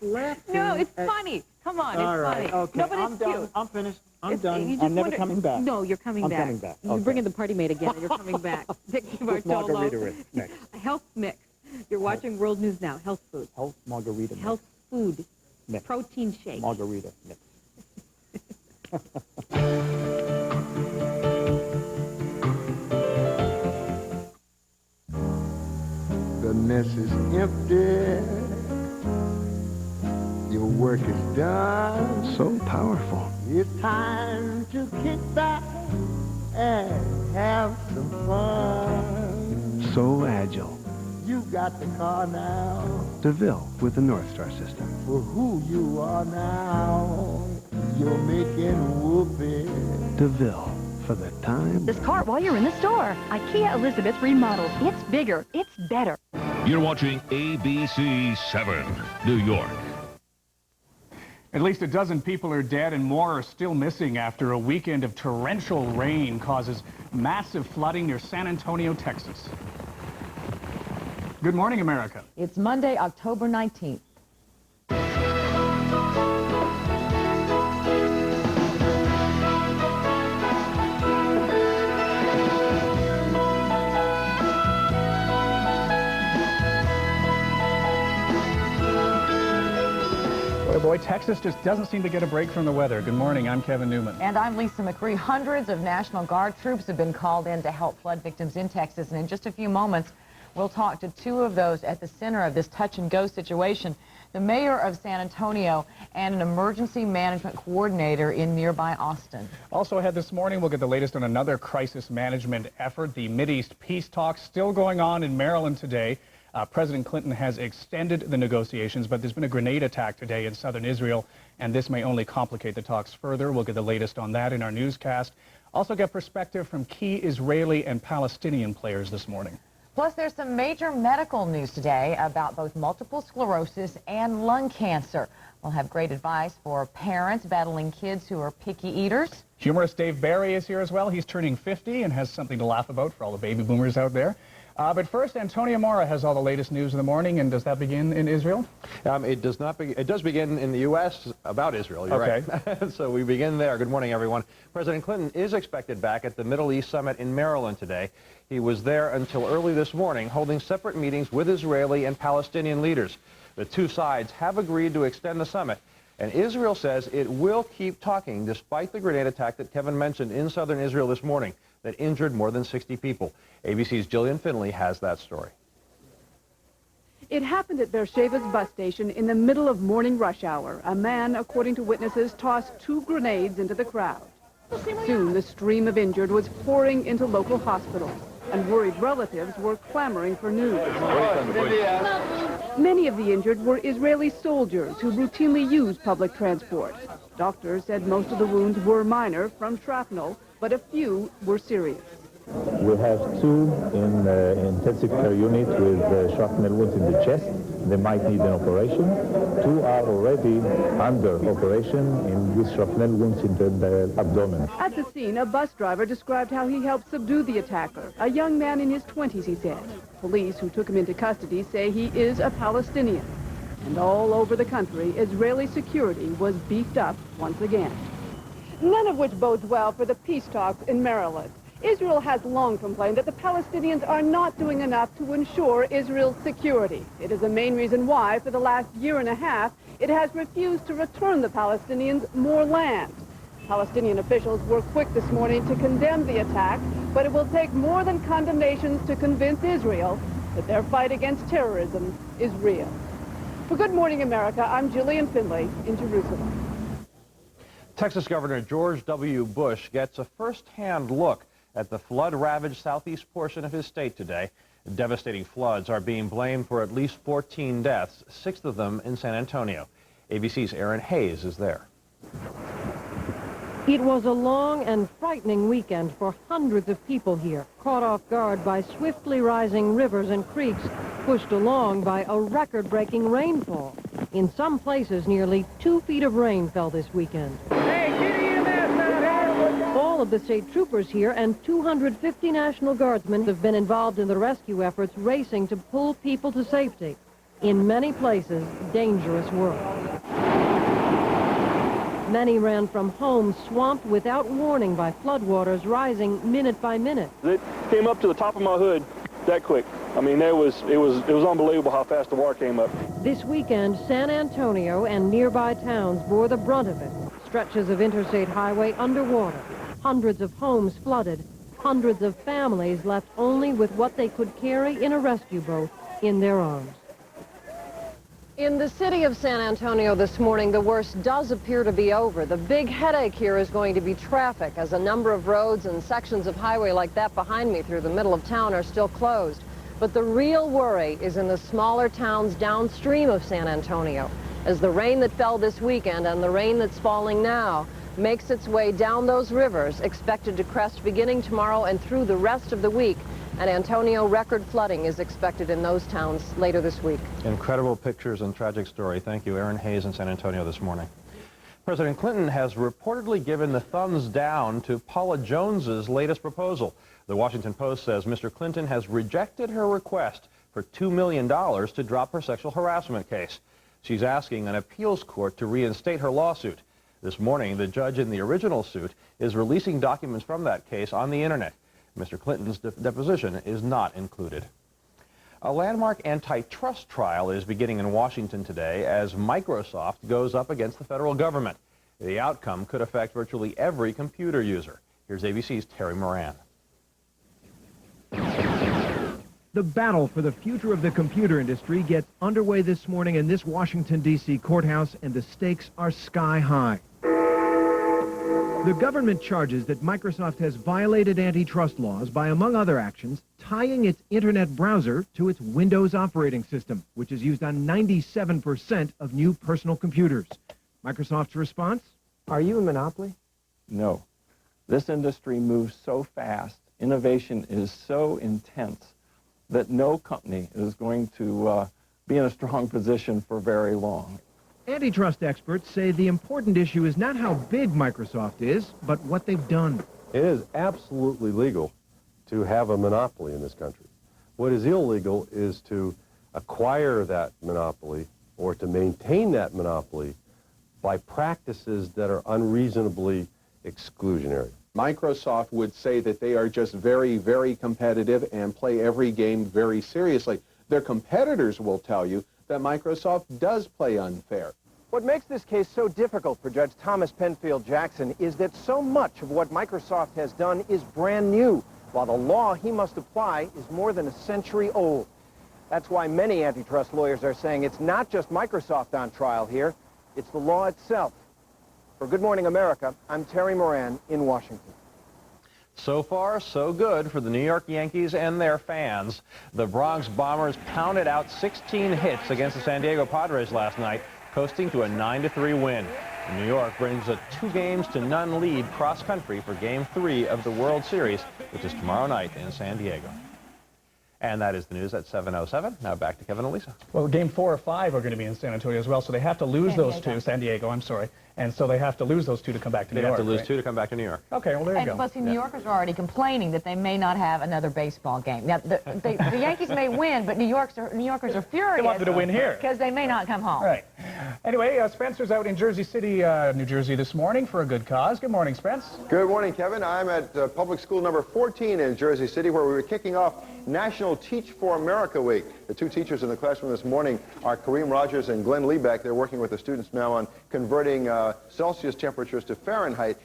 No, it's funny. Come on, All it's right, funny. okay. No, but I'm it's done. cute. I'm finished. I'm You done. just I'm never wonder- coming back. No, you're coming I'm back. coming back. You're Okay. bringing the party mate again. You're coming back. Dick With margarita DeBartolo. mix. Health mix. You're watching World News Now. Health food. Health margarita mix. Health food. Mix. Protein shake. Margarita mix. The nest is empty. Your work is done. So powerful. It's time to kick back and have some fun. So agile. You got the car now. DeVille with the North Star system. For who you are now, you're making whoopee. DeVille for the time. This cart while you're in the store. IKEA Elizabeth remodeled. It's bigger. It's better. You're watching ABC 7, New York. At least a dozen people are dead and more are still missing after a weekend of torrential rain causes massive flooding near San Antonio, Texas. Good morning, America. It's Monday, October 19th. Boy, Texas just doesn't seem to get a break from the weather. Good morning, I'm Kevin Newman. And I'm Lisa McCree. Hundreds of National Guard troops have been called in to help flood victims in Texas. And in just a few moments, we'll talk to 2 of those at the center of this touch-and-go situation. The mayor of San Antonio and an emergency management coordinator in nearby Austin. Also ahead this morning, we'll get the latest on another crisis management effort. The Mideast peace talks still going on in Maryland today. President Clinton has extended the negotiations, but there's been a grenade attack today in southern Israel, and this may only complicate the talks further. We'll get the latest on that in our newscast. Also get perspective from key Israeli and Palestinian players this morning. Plus, there's some major medical news today about both multiple sclerosis and lung cancer. We'll have great advice for parents battling kids who are picky eaters. Humorist Dave Barry is here as well. He's turning 50 and has something to laugh about for all the baby boomers out there. But first, Antonia Mora has all the latest news in the morning, and does that begin in Israel? It does not. It does begin in the U.S. about Israel. You're right. So we begin there. Good morning, everyone. President Clinton is expected back at the Middle East Summit in Maryland today. He was there until early this morning, holding separate meetings with Israeli and Palestinian leaders. The 2 sides have agreed to extend the summit, and Israel says it will keep talking despite the grenade attack that Kevin mentioned in southern Israel this morning that injured more than 60 people. ABC's Jillian Finley has that story. It happened at Beersheva's bus station in the middle of morning rush hour. A man, according to witnesses, tossed 2 grenades into the crowd. Soon, the stream of injured was pouring into local hospitals, and worried relatives were clamoring for news. Many of the injured were Israeli soldiers who routinely use public transport. Doctors said most of the wounds were minor from shrapnel, but a few were serious. We have 2 in intensive care unit with shrapnel wounds in the chest. They might need an operation. 2 are already under operation with shrapnel wounds in the abdomen. At the scene, a bus driver described how he helped subdue the attacker, a young man in his 20s, he said. Police who took him into custody say he is a Palestinian. And all over the country, Israeli security was beefed up once again. None of which bodes well for the peace talks in Maryland. Israel has long complained that the Palestinians are not doing enough to ensure Israel's security. It is the main reason why, for the last year and a half, it has refused to return the Palestinians more land. Palestinian officials were quick this morning to condemn the attack, but it will take more than condemnations to convince Israel that their fight against terrorism is real. For Good Morning America, I'm Gillian Finley in Jerusalem. Texas Governor George W. Bush gets a first-hand look at the flood-ravaged southeast portion of his state today. Devastating floods are being blamed for at least 14 deaths, 6 of them in San Antonio. ABC's Aaron Hayes is there. It was a long and frightening weekend for hundreds of people here, caught off guard by swiftly rising rivers and creeks, pushed along by a record-breaking rainfall. In some places, nearly 2 feet of rain fell this weekend. All of the state troopers here and 250 National Guardsmen have been involved in the rescue efforts, racing to pull people to safety. In many places, dangerous work. Many ran from homes swamped without warning by floodwaters rising minute by minute. It came up to the top of my hood that quick. I mean, it was unbelievable how fast the water came up. This weekend, San Antonio and nearby towns bore the brunt of it. Stretches of interstate highway underwater, hundreds of homes flooded, hundreds of families left only with what they could carry in a rescue boat in their arms. In the city of San Antonio this morning, the worst does appear to be over. The big headache here is going to be traffic, as a number of roads and sections of highway like that behind me through the middle of town are still closed. But the real worry is in the smaller towns downstream of San Antonio, as the rain that fell this weekend and the rain that's falling now makes its way down those rivers, expected to crest beginning tomorrow and through the rest of the week. And Antonio, record flooding is expected in those towns later this week. Incredible pictures and tragic story. Thank you, Aaron Hayes in San Antonio this morning. President Clinton has reportedly given the thumbs down to Paula Jones's latest proposal. The Washington Post says Mr. Clinton has rejected her request for $2 million to drop her sexual harassment case. She's asking an appeals court to reinstate her lawsuit. This morning, the judge in the original suit is releasing documents from that case on the internet. Mr. Clinton's deposition is not included. A landmark antitrust trial is beginning in Washington today as Microsoft goes up against the federal government. The outcome could affect virtually every computer user. Here's ABC's Terry Moran. The battle for the future of the computer industry gets underway this morning in this Washington, D.C. courthouse, and the stakes are sky high. The government charges that Microsoft has violated antitrust laws by, among other actions, tying its internet browser to its Windows operating system, which is used on 97% of new personal computers. Microsoft's response? Are you a monopoly? No. This industry moves so fast, innovation is so intense, that no company is going to be in a strong position for very long. Antitrust experts say the important issue is not how big Microsoft is, but what they've done. It is absolutely legal to have a monopoly in this country. What is illegal is to acquire that monopoly or to maintain that monopoly by practices that are unreasonably exclusionary. Microsoft would say that they are just very, very competitive and play every game very seriously. Their competitors will tell you that Microsoft does play unfair. What makes this case so difficult for Judge Thomas Penfield Jackson is that so much of what Microsoft has done is brand new, while the law he must apply is more than a century old. That's why many antitrust lawyers are saying it's not just Microsoft on trial here, it's the law itself. For Good Morning America, I'm Terry Moran in Washington. So far, so good for the New York Yankees and their fans. The Bronx Bombers pounded out 16 hits against the San Diego Padres last night, coasting to a 9-3 win. New York brings a 2-0 lead cross-country for Game 3 of the World Series, which is tomorrow night in San Diego. And that is the news at 7:07. Now back to Kevin and Lisa. Well, Game 4 or 5 are going to be in San Antonio as well, so they have to lose those two. San Diego, I'm sorry. And so they have to lose those two to come back to New York. They have to lose two to come back to New York. Okay, well, there you go. Plus, the New Yorkers are already complaining that they may not have another baseball game. Now, the Yankees may win, but New Yorkers are furious. They want them to win here. Because they may not come home. Right. Anyway, Spencer's out in Jersey City, New Jersey this morning for a good cause. Good morning, Spence. Good morning, Kevin. I'm at public school number 14 in Jersey City, where we were kicking off National Teach for America Week. The two teachers in the classroom this morning are Kareem Rogers and Glenn Liebeck. They're working with the students now on converting Celsius temperatures to Fahrenheit.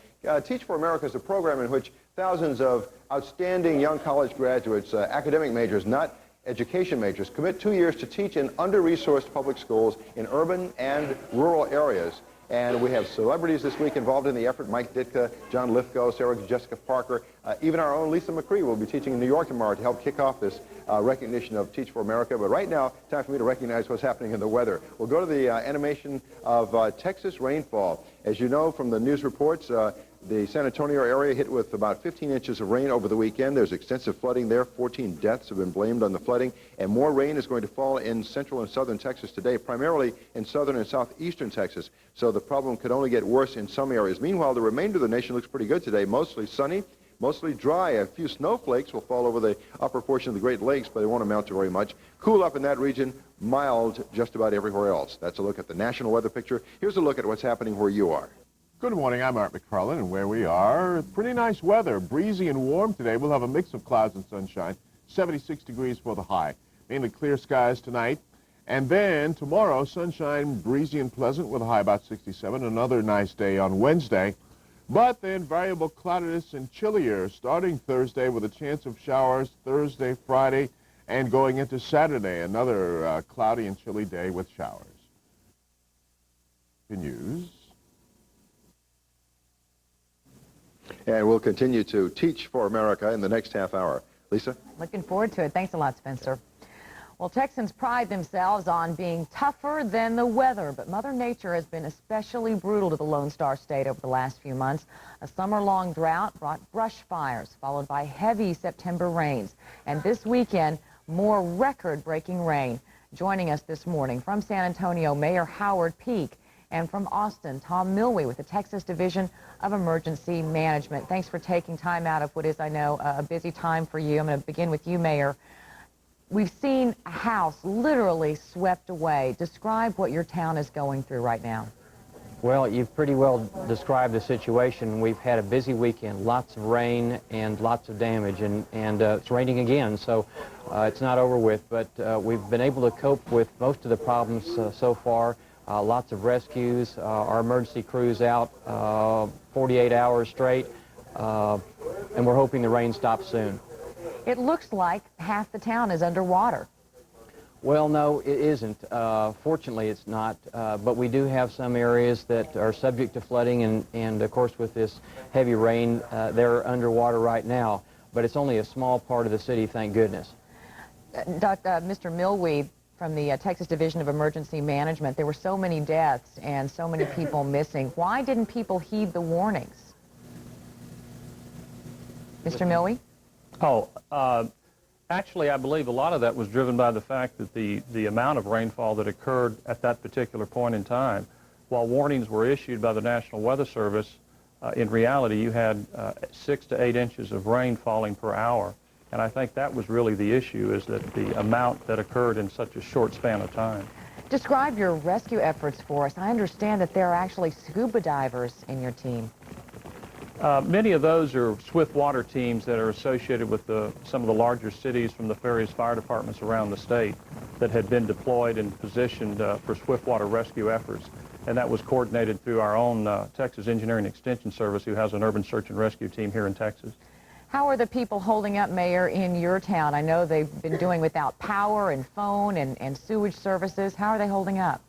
Teach for America is a program in which thousands of outstanding young college graduates, academic majors, not education majors, commit 2 years to teach in under-resourced public schools in urban and rural areas. And we have celebrities this week involved in the effort: Mike Ditka, John Lithgow, Sarah Jessica Parker. Even our own Lisa McCree will be teaching in New York tomorrow to help kick off this recognition of Teach for America. But right now, time for me to recognize what's happening in the weather. We'll go to the animation of Texas rainfall. As you know from the news reports, the San Antonio area hit with about 15 inches of rain over the weekend. There's extensive flooding there. 14 deaths have been blamed on the flooding. And more rain is going to fall in central and southern Texas today, primarily in southern and southeastern Texas. So the problem could only get worse in some areas. Meanwhile, the remainder of the nation looks pretty good today. Mostly sunny, mostly dry. A few snowflakes will fall over the upper portion of the Great Lakes, but they won't amount to very much. Cool up in that region, mild just about everywhere else. That's a look at the national weather picture. Here's a look at what's happening where you are. Good morning, I'm Art McFarland, and where we are, pretty nice weather. Breezy and warm today. We'll have a mix of clouds and sunshine. 76 degrees for the high. Mainly clear skies tonight. And then tomorrow, sunshine, breezy and pleasant with a high about 67. Another nice day on Wednesday. But then variable cloudiness and chillier starting Thursday with a chance of showers Thursday, Friday, and going into Saturday. Another cloudy and chilly day with showers. News. And we'll continue to Teach for America in the next half hour. Lisa? Looking forward to it. Thanks a lot, Spencer. Well, Texans pride themselves on being tougher than the weather, but Mother Nature has been especially brutal to the Lone Star State over the last few months. A summer-long drought brought brush fires, followed by heavy September rains. And this weekend, more record-breaking rain. Joining us this morning from San Antonio, Mayor Howard Peak, and from Austin, Tom Milwee with the Texas Division of Emergency Management. Thanks for taking time out of what is, I know, a busy time for you. I'm going to begin with you, Mayor. We've seen a house literally swept away. Describe what your town is going through right now. Well, you've pretty well described the situation. We've had a busy weekend, lots of rain and lots of damage, and it's raining again, so it's not over with. But we've been able to cope with most of the problems so far. Lots of rescues, our emergency crews out 48 hours straight, and we're hoping the rain stops soon. It looks like half the town is underwater. Well, no, it isn't. Fortunately, it's not, but we do have some areas that are subject to flooding, and of course, with this heavy rain, they're underwater right now, but it's only a small part of the city, thank goodness. Mr. Milwee, from the Texas Division of Emergency Management, there were so many deaths and so many people missing. Why didn't people heed the warnings? Mr. Milwee? Actually, I believe a lot of that was driven by the fact that the amount of rainfall that occurred at that particular point in time, while warnings were issued by the National Weather Service, in reality you had 6 to 8 inches of rain falling per hour. And I think that was really the issue, is that the amount that occurred in such a short span of time. Describe your rescue efforts for us. I understand that there are actually scuba divers in your team. Many of those are swift water teams that are associated with some of the larger cities from the various fire departments around the state that had been deployed and positioned for swift water rescue efforts. And that was coordinated through our own Texas Engineering Extension Service, who has an urban search and rescue team here in Texas. How are the people holding up, Mayor, in your town? I know they've been doing without power and phone and sewage services. How are they holding up?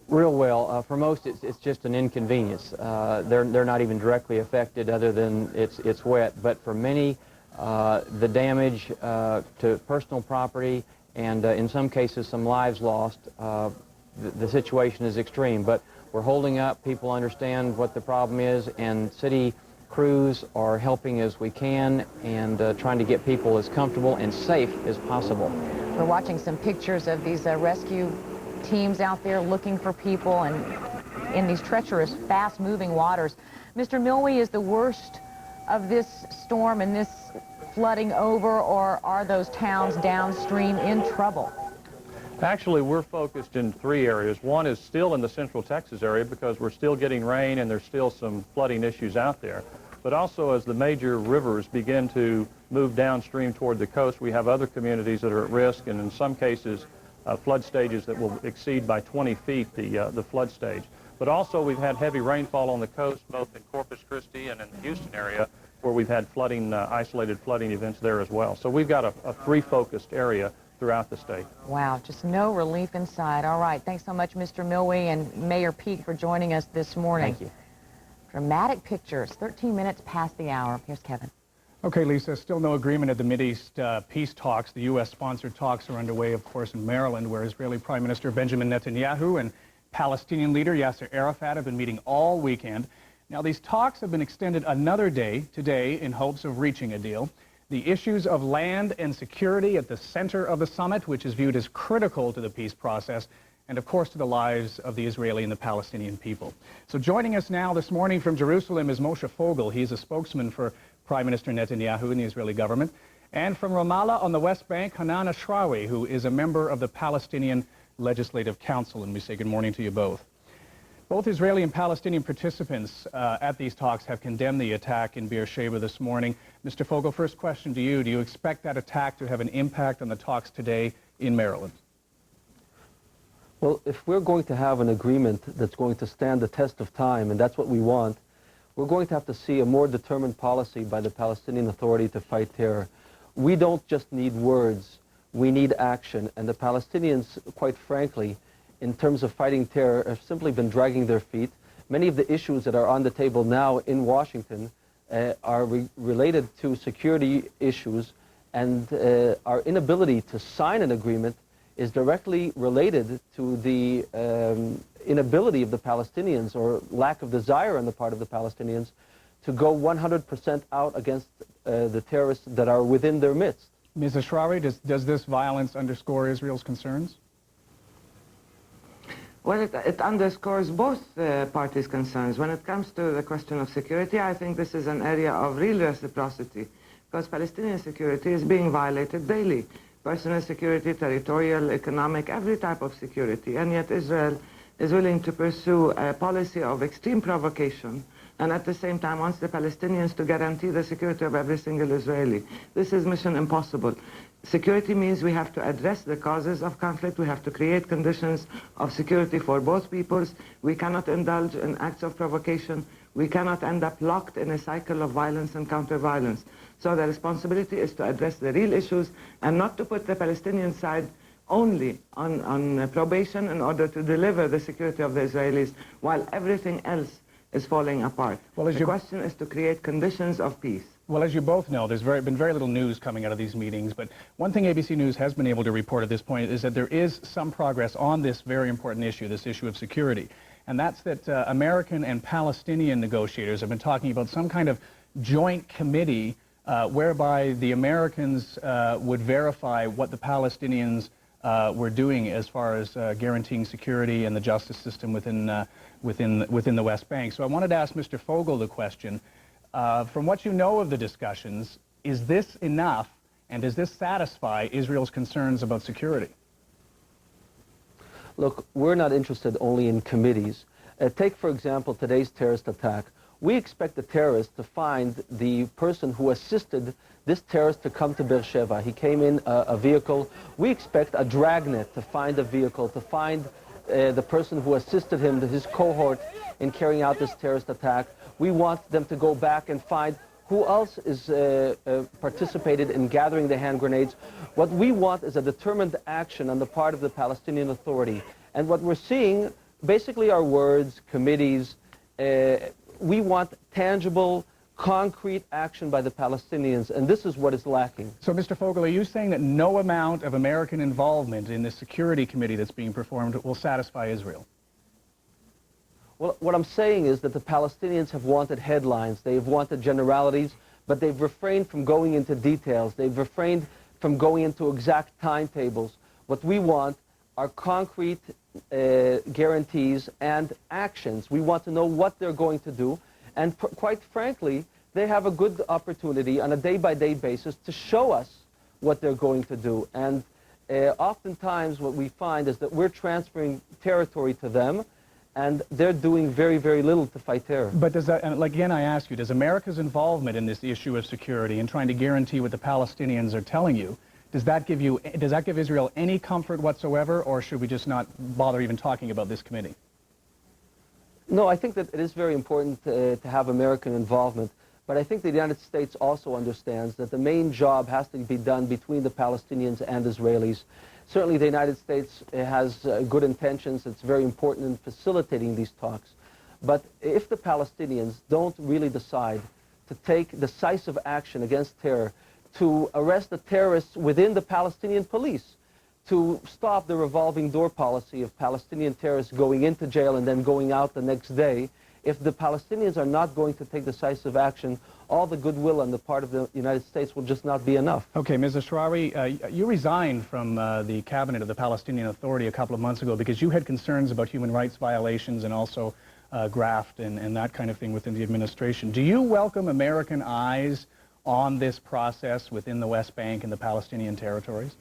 Real well. For most, it's just an inconvenience. They're not even directly affected, other than it's wet. But for many, the damage to personal property and in some cases some lives lost, the situation is extreme. But we're holding up. People understand what the problem is, and city crews are helping as we can and trying to get people as comfortable and safe as possible. We're watching some pictures of these rescue teams out there looking for people and in these treacherous, fast-moving waters. Mr. Milwee, is the worst of this storm and this flooding over, or are those towns downstream in trouble? Actually, we're focused in 3 areas. One is still in the central Texas area because we're still getting rain and there's still some flooding issues out there. But also, as the major rivers begin to move downstream toward the coast, we have other communities that are at risk, and in some cases flood stages that will exceed by 20 feet the flood stage. But also we've had heavy rainfall on the coast, both in Corpus Christi and in the Houston area, where we've had flooding, isolated flooding events there as well. So we've got a three-focused area throughout the state. Wow, just no relief in sight. All right, thanks so much, Mr. Milwee and Mayor Pete, for joining us this morning. Thank you. Dramatic pictures, 13 minutes past the hour. Here's Kevin. Okay, Lisa, still no agreement at the Mideast peace talks. The U.S.-sponsored talks are underway, of course, in Maryland, where Israeli Prime Minister Benjamin Netanyahu and Palestinian leader Yasser Arafat have been meeting all weekend. Now, these talks have been extended another day today in hopes of reaching a deal. The issues of land and security at the center of the summit, which is viewed as critical to the peace process, and of course to the lives of the Israeli and the Palestinian people. So joining us now this morning from Jerusalem is Moshe Fogel. He's a spokesman for Prime Minister Netanyahu and the Israeli government. And from Ramallah on the West Bank, Hanan Ashrawi, who is a member of the Palestinian Legislative Council. And we say good morning to you both. Both Israeli and Palestinian participants at these talks have condemned the attack in Beersheba this morning. Mr. Fogel, first question to you. Do you expect that attack to have an impact on the talks today in Maryland? Well, if we're going to have an agreement that's going to stand the test of time, and that's what we want, we're going to have to see a more determined policy by the Palestinian Authority to fight terror. We don't just need words, we need action. And the Palestinians, quite frankly, in terms of fighting terror, have simply been dragging their feet. Many of the issues that are on the table now in Washington are related to security issues, and our inability to sign an agreement is directly related to the inability of the Palestinians, or lack of desire on the part of the Palestinians, to go 100% out against the terrorists that are within their midst. Ms. Ashrawi, does this violence underscore Israel's concerns? Well, it underscores both parties' concerns. When it comes to the question of security, I think this is an area of real reciprocity, because Palestinian security is being violated daily. Personal security, territorial, economic, every type of security. And yet Israel is willing to pursue a policy of extreme provocation, and at the same time wants the Palestinians to guarantee the security of every single Israeli. This is mission impossible. Security means we have to address the causes of conflict. We have to create conditions of security for both peoples. We cannot indulge in acts of provocation. We cannot end up locked in a cycle of violence and counter-violence. So the responsibility is to address the real issues and not to put the Palestinian side only on probation in order to deliver the security of the Israelis while everything else is falling apart. Well, the question is to create conditions of peace. Well, as you both know, there's been very little news coming out of these meetings, but one thing ABC News has been able to report at this point is that there is some progress on this very important issue, this issue of security. And that's that American and Palestinian negotiators have been talking about some kind of joint committee whereby the Americans would verify what the Palestinians were doing as far as guaranteeing security and the justice system within the West Bank. So I wanted to ask Mr. Fogel the question, from what you know of the discussions, is this enough, and does this satisfy Israel's concerns about security? Look, we're not interested only in committees. Take, for example, today's terrorist attack. We expect the terrorist to find the person who assisted this terrorist to come to Beersheba. He came in a vehicle. We expect a dragnet to find a vehicle, to find the person who assisted him, his cohort, in carrying out this terrorist attack. We want them to go back and find who else is participated in gathering the hand grenades. What we want is a determined action on the part of the Palestinian Authority. And what we're seeing basically are words, committees. We want tangible, concrete action by the Palestinians, and this is what is lacking. So, Mr. Fogel, are you saying that no amount of American involvement in the security committee that's being performed will satisfy Israel? Well, what I'm saying is that the Palestinians have wanted headlines, they've wanted generalities, but they've refrained from going into details. They've refrained from going into exact timetables. What we want are concrete guarantees and actions. We want to know what they're going to do, and quite frankly, they have a good opportunity on a day-by-day basis to show us what they're going to do. And oftentimes what we find is that we're transferring territory to them, and they're doing very, very little to fight terror. But does that, and again I ask you, does America's involvement in this issue of security and trying to guarantee what the Palestinians are telling you, does that give Israel any comfort whatsoever, or should we just not bother even talking about this committee? No, I think that it is very important to have American involvement, but I think the United States also understands that the main job has to be done between the Palestinians and Israelis. Certainly the United States has good intentions. It's very important in facilitating these talks. But if the Palestinians don't really decide to take decisive action against terror, to arrest the terrorists within the Palestinian police, to stop the revolving door policy of Palestinian terrorists going into jail and then going out the next day, if the Palestinians are not going to take decisive action, all the goodwill on the part of the United States will just not be enough. Okay, Ms. Ashrawi, you resigned from the cabinet of the Palestinian Authority a couple of months ago because you had concerns about human rights violations and also graft and that kind of thing within the administration. Do you welcome American eyes on this process within the West Bank and the Palestinian territories?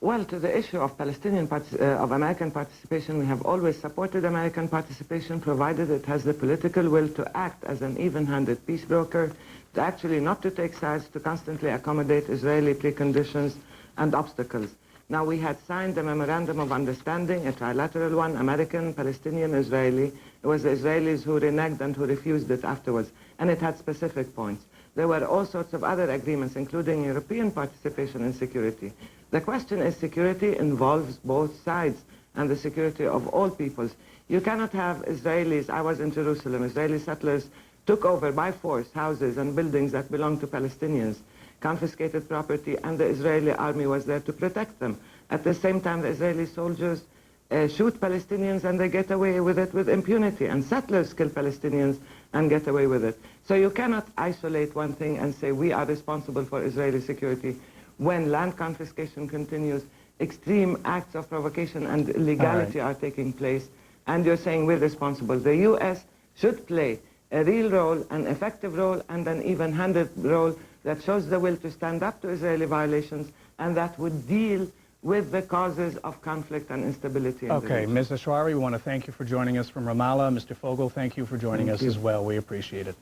Well, to the issue of American participation, we have always supported American participation, provided it has the political will to act as an even-handed peace broker, to actually not to take sides, to constantly accommodate Israeli preconditions and obstacles. Now, we had signed a memorandum of understanding, a trilateral one, American, Palestinian, Israeli. It was the Israelis who reneged and who refused it afterwards, and it had specific points. There were all sorts of other agreements, including European participation in security. The question is, security involves both sides and the security of all peoples. You cannot have Israelis. I was in Jerusalem. Israeli settlers took over by force houses and buildings that belonged to Palestinians, confiscated property, and the Israeli army was there to protect them. At the same time, the Israeli soldiers shoot Palestinians and they get away with it with impunity, and settlers kill Palestinians and get away with it. So you cannot isolate one thing and say we are responsible for Israeli security when land confiscation continues, extreme acts of provocation and illegality are taking place, and you're saying we're responsible. The U.S. should play a real role, an effective role, and an even-handed role that shows the will to stand up to Israeli violations and that would deal with the causes of conflict and instability in the region. Ms. Ashrawi, we want to thank you for joining us from Ramallah. Mr. Fogel, thank you for joining us as well. We appreciate it.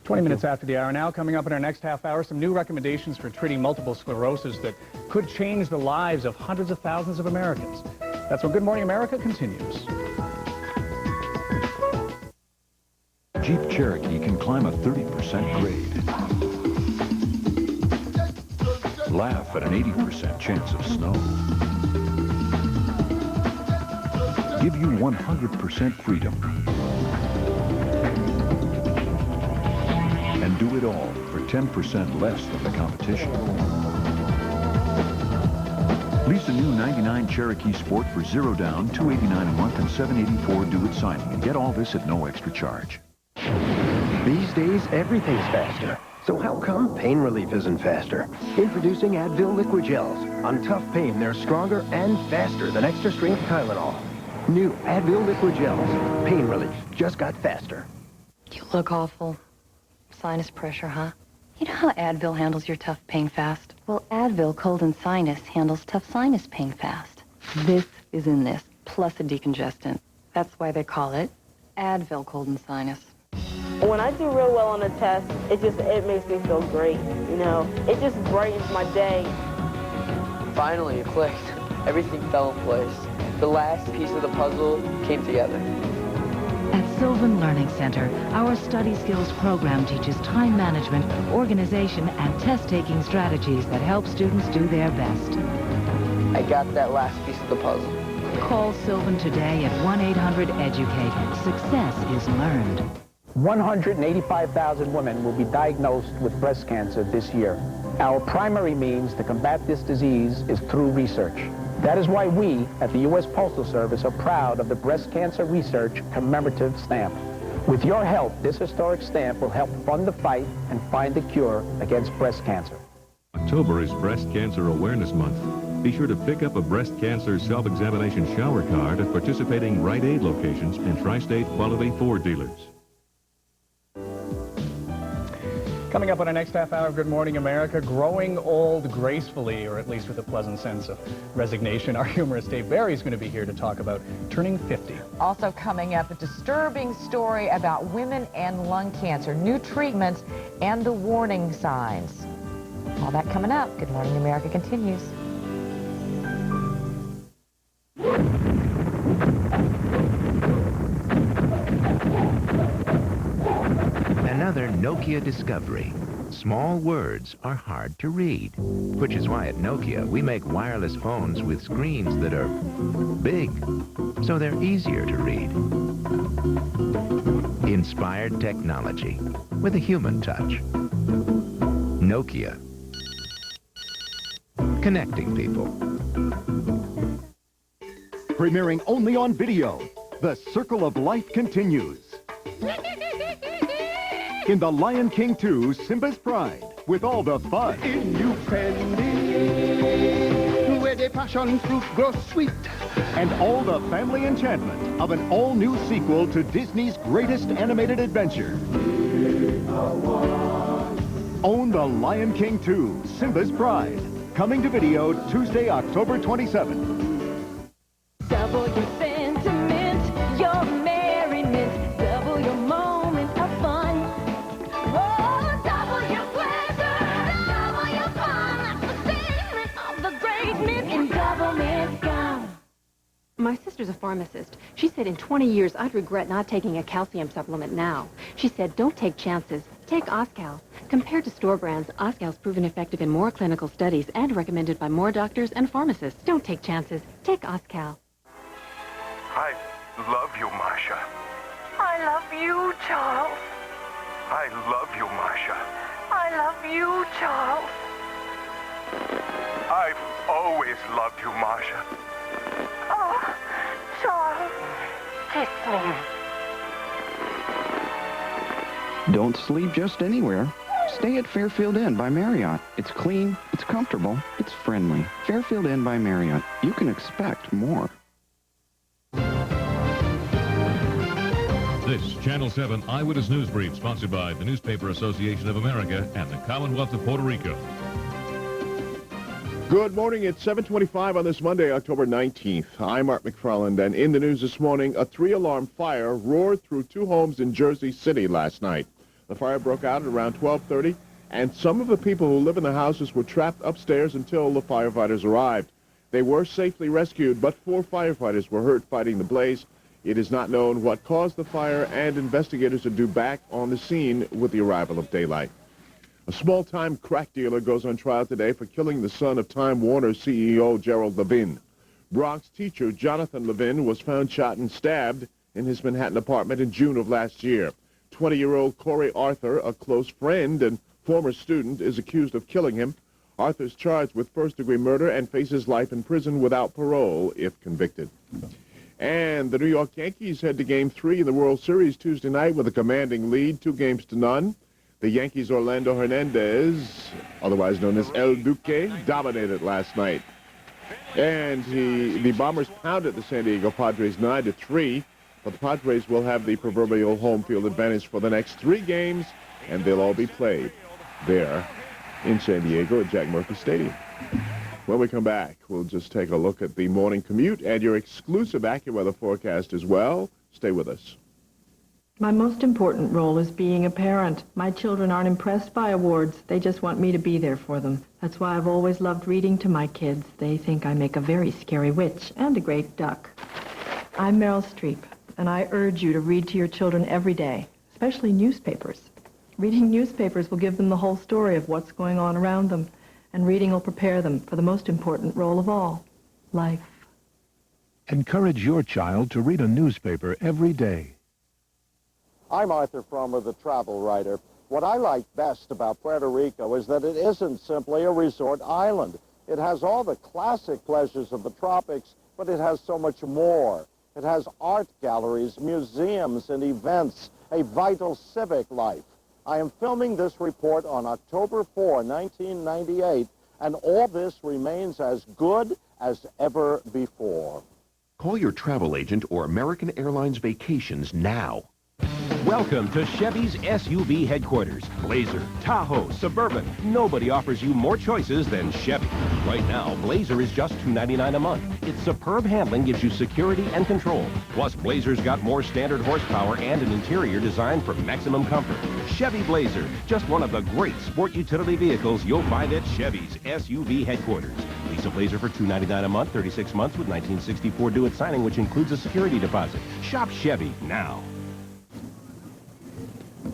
20 minutes after the hour now. Coming up in our next half hour, some new recommendations for treating multiple sclerosis that could change the lives of hundreds of thousands of Americans. That's when Good Morning America continues. Jeep Cherokee can climb a 30% grade. Laugh at an 80% chance of snow. Give you 100% freedom. And do it all for 10% less than the competition. Lease a new 99 Cherokee Sport for $0 down, $289 a month, and $784 due at signing. And get all this at no extra charge. These days, everything's faster. So how come pain relief isn't faster? Introducing Advil Liquid Gels. On tough pain, they're stronger and faster than extra strength Tylenol. New Advil Liquid Gels. Pain relief just got faster. You look awful. Sinus pressure, huh? You know how Advil handles your tough pain fast? Well, Advil Cold and Sinus handles tough sinus pain fast. This is in this, plus a decongestant. That's why they call it Advil Cold and Sinus. When I do real well on a test, it makes me feel great, you know. It just brightens my day. Finally, it clicked. Everything fell in place. The last piece of the puzzle came together. At Sylvan Learning Center, our study skills program teaches time management, organization, and test-taking strategies that help students do their best. I got that last piece of the puzzle. Call Sylvan today at 1-800-EDUCATE. Success is learned. 185,000 women will be diagnosed with breast cancer this year. Our primary means to combat this disease is through research. That is why we at the U.S. Postal Service are proud of the Breast Cancer Research Commemorative Stamp. With your help, this historic stamp will help fund the fight and find the cure against breast cancer. October is Breast Cancer Awareness Month. Be sure to pick up a breast cancer self-examination shower card at participating Rite Aid locations and Tri-State Quality Ford dealers. Coming up on our next half hour of Good Morning America, growing old gracefully, or at least with a pleasant sense of resignation. Our humorist Dave Barry is going to be here to talk about turning 50. Also coming up, a disturbing story about women and lung cancer, new treatments, and the warning signs. All that coming up. Good Morning America continues. rare Nokia discovery. Small words are hard to read, which is why at Nokia we make wireless phones with screens that are big, so they're easier to read. Inspired technology with a human touch. Nokia. Connecting people. Premiering only on video, The Circle of Life continues. In The Lion King 2, Simba's Pride, with all the fun. In New Fendi, where the passion fruit grows sweet. And all the family enchantment of an all-new sequel to Disney's greatest animated adventure. Own The Lion King 2, Simba's Pride. Coming to video Tuesday, October 27th. Double your sentiment, your merriment, double your moment of fun. Oh, double your pleasure, double your fun. That's the secret of the great mint in Double Mint Gum. My sister's a pharmacist. She said in 20 years I'd regret not taking a calcium supplement now. She said don't take chances, take Oscal. Compared to store brands, Oscal's proven effective in more clinical studies and recommended by more doctors and pharmacists. Don't take chances, take Oscal. I love you, Masha. I love you, Charles. I love you, Masha. I love you, Charles. I've always loved you, Masha. Oh, Charles, kiss me. Don't sleep just anywhere. Stay at Fairfield Inn by Marriott. It's clean, it's comfortable, it's friendly. Fairfield Inn by Marriott. You can expect more. This Channel 7 Eyewitness News Brief, sponsored by the Newspaper Association of America and the Commonwealth of Puerto Rico. Good morning. It's 7:25 on this Monday, October 19th. I'm Art McFarland, and in the news this morning, a 3-alarm fire roared through 2 homes in Jersey City last night. The fire broke out at around 12:30, and some of the people who live in the houses were trapped upstairs until the firefighters arrived. They were safely rescued, but 4 firefighters were hurt fighting the blaze. It is not known what caused the fire, and investigators are due back on the scene with the arrival of daylight. A small-time crack dealer goes on trial today for killing the son of Time Warner CEO Gerald Levin. Bronx teacher Jonathan Levin was found shot and stabbed in his Manhattan apartment in June of last year. 20-year-old Corey Arthur, a close friend and former student, is accused of killing him. Arthur's charged with first-degree murder and faces life in prison without parole if convicted. And the New York Yankees head to Game 3 in the World Series Tuesday night with a commanding lead, 2-0. The Yankees' Orlando Hernandez, otherwise known as El Duque, dominated last night. And the Bombers pounded the San Diego Padres 9-3, but the Padres will have the proverbial home field advantage for the next 3 games, and they'll all be played there in San Diego at Jack Murphy Stadium. When we come back, we'll just take a look at the morning commute and your exclusive AccuWeather forecast as well. Stay with us. My most important role is being a parent. My children aren't impressed by awards. They just want me to be there for them. That's why I've always loved reading to my kids. They think I make a very scary witch and a great duck. I'm Meryl Streep, and I urge you to read to your children every day, especially newspapers. Reading newspapers will give them the whole story of what's going on around them, and reading will prepare them for the most important role of all, life. Encourage your child to read a newspaper every day. I'm Arthur Fromer, the travel writer. What I like best about Puerto Rico is that it isn't simply a resort island. It has all the classic pleasures of the tropics, but it has so much more. It has art galleries, museums, and events, a vital civic life. I am filming this report on October 4, 1998, and all this remains as good as ever before. Call your travel agent or American Airlines Vacations now. Welcome to Chevy's SUV headquarters. Blazer, Tahoe, Suburban. Nobody offers you more choices than Chevy. Right now, Blazer is just $299 a month. Its superb handling gives you security and control. Plus, Blazer's got more standard horsepower and an interior designed for maximum comfort. Chevy Blazer, just one of the great sport utility vehicles you'll find at Chevy's SUV headquarters. Lease a Blazer for $299 a month, 36 months with 1964 due at signing, which includes a security deposit. Shop Chevy now.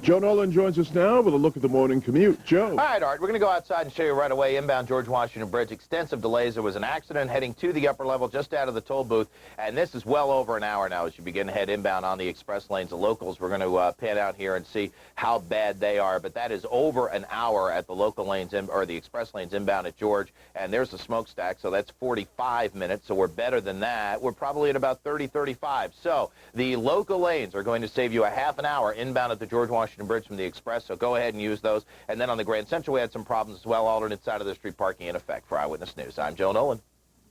Joe Nolan joins us now with a look at the morning commute. Joe. All right, Art, we're going to go outside and show you right away. Inbound George Washington Bridge, extensive delays. There was an accident heading to the upper level just out of the toll booth, and this is well over an hour now as you begin to head inbound on the express lanes. The locals, we're going to pan out here and see how bad they are, but that is over an hour at the local lanes, or the express lanes inbound at George, and there's the smokestack, so that's 45 minutes, so we're better than that. We're probably at about 30, 35. So the local lanes are going to save you a half an hour inbound at the George Washington Bridge from the express, so go ahead and use those. And then on the Grand Central, we had some problems as well. Alternate side of the street parking in effect. For Eyewitness News, I'm Joe Nolan.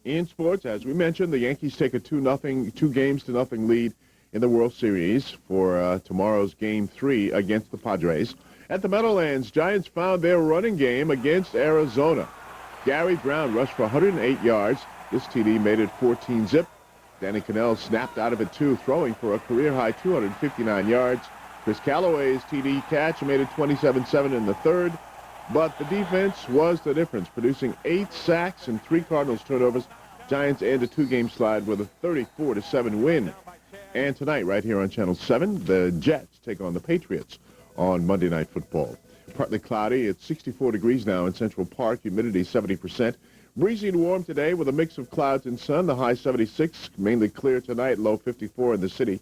In sports, as we mentioned, the Yankees take a 2-games-to-0 lead in the World Series for tomorrow's Game 3 against the Padres. At the Meadowlands, Giants found their running game against Arizona. Gary Brown rushed for 108 yards. This TD made it 14-zip. Danny Cannell snapped out of it, too, throwing for a career-high 259 yards. Chris Callaway's TD catch made it 27-7 in the third, but the defense was the difference, producing 8 sacks and 3 Cardinals turnovers. Giants end a 2-game slide with a 34-7 win. And tonight, right here on Channel 7, the Jets take on the Patriots on Monday Night Football. Partly cloudy. It's 64 degrees now in Central Park. Humidity 70%. Breezy and warm today with a mix of clouds and sun. The high 76, mainly clear tonight, low 54 in the city.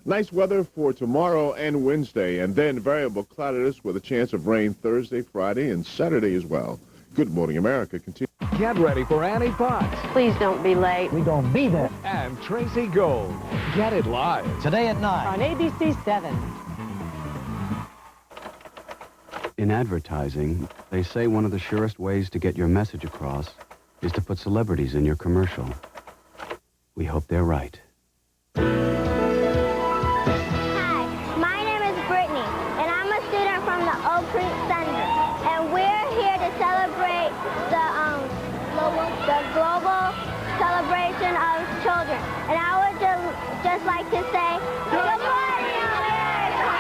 Nice weather for tomorrow and Wednesday, and then variable cloudiness with a chance of rain Thursday, Friday, and Saturday as well. Good Morning America continues. Get ready for Annie Potts. Please don't be late. We gonna be there. And Tracy Gold. Get it live. Today at 9. On ABC 7. In advertising, they say one of the surest ways to get your message across is to put celebrities in your commercial. We hope they're right. Hi, my name is Brittany, and I'm a student from the Oak Creek Center, and we're here to celebrate the global celebration of children. And I would just like to say, good morning, America!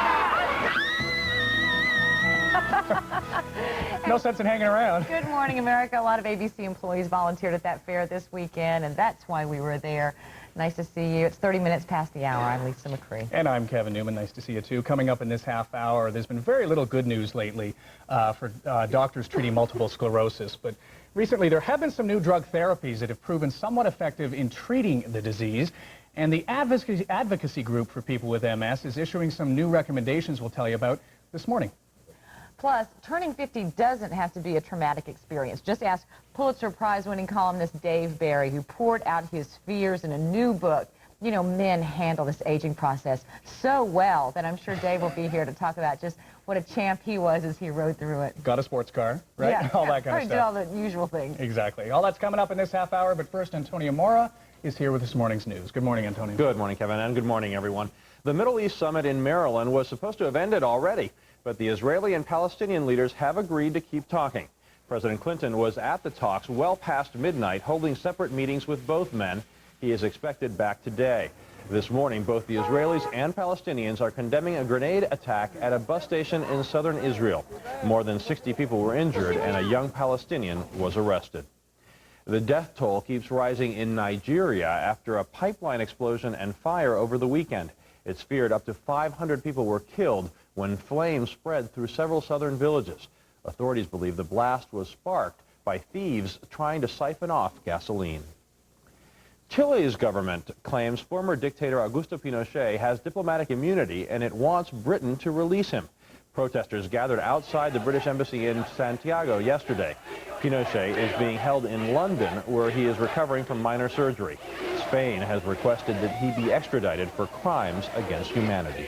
No sense in hanging around. Good morning, America. A lot of ABC employees volunteered at that fair this weekend, and that's why we were there. Nice to see you. It's 30 minutes past the hour. I'm Lisa McCree. And I'm Kevin Newman. Nice to see you, too. Coming up in this half hour, there's been very little good news lately for doctors treating multiple sclerosis. But recently, there have been some new drug therapies that have proven somewhat effective in treating the disease. And the advocacy group for people with MS is issuing some new recommendations we'll tell you about this morning. Plus, turning 50 doesn't have to be a traumatic experience. Just ask Pulitzer Prize-winning columnist Dave Barry, who poured out his fears in a new book. You know, men handle this aging process so well that I'm sure Dave will be here to talk about just what a champ he was as he rode through it. Got a sports car, right? Yeah, all that kind of stuff. Did all the usual things. Exactly. All that's coming up in this half hour, but first, Antonio Mora is here with this morning's news. Good morning, Antonio. Good morning, Kevin, and good morning, everyone. The Middle East Summit in Maryland was supposed to have ended already, but the Israeli and Palestinian leaders have agreed to keep talking. President Clinton was at the talks well past midnight, holding separate meetings with both men. He is expected back today. This morning, both the Israelis and Palestinians are condemning a grenade attack at a bus station in southern Israel. More than 60 people were injured, and a young Palestinian was arrested. The death toll keeps rising in Nigeria after a pipeline explosion and fire over the weekend. It's feared up to 500 people were killed when flames spread through several southern villages. Authorities believe the blast was sparked by thieves trying to siphon off gasoline. Chile's government claims former dictator Augusto Pinochet has diplomatic immunity, and it wants Britain to release him. Protesters gathered outside the British embassy in Santiago yesterday. Pinochet is being held in London, where he is recovering from minor surgery. Spain has requested that he be extradited for crimes against humanity.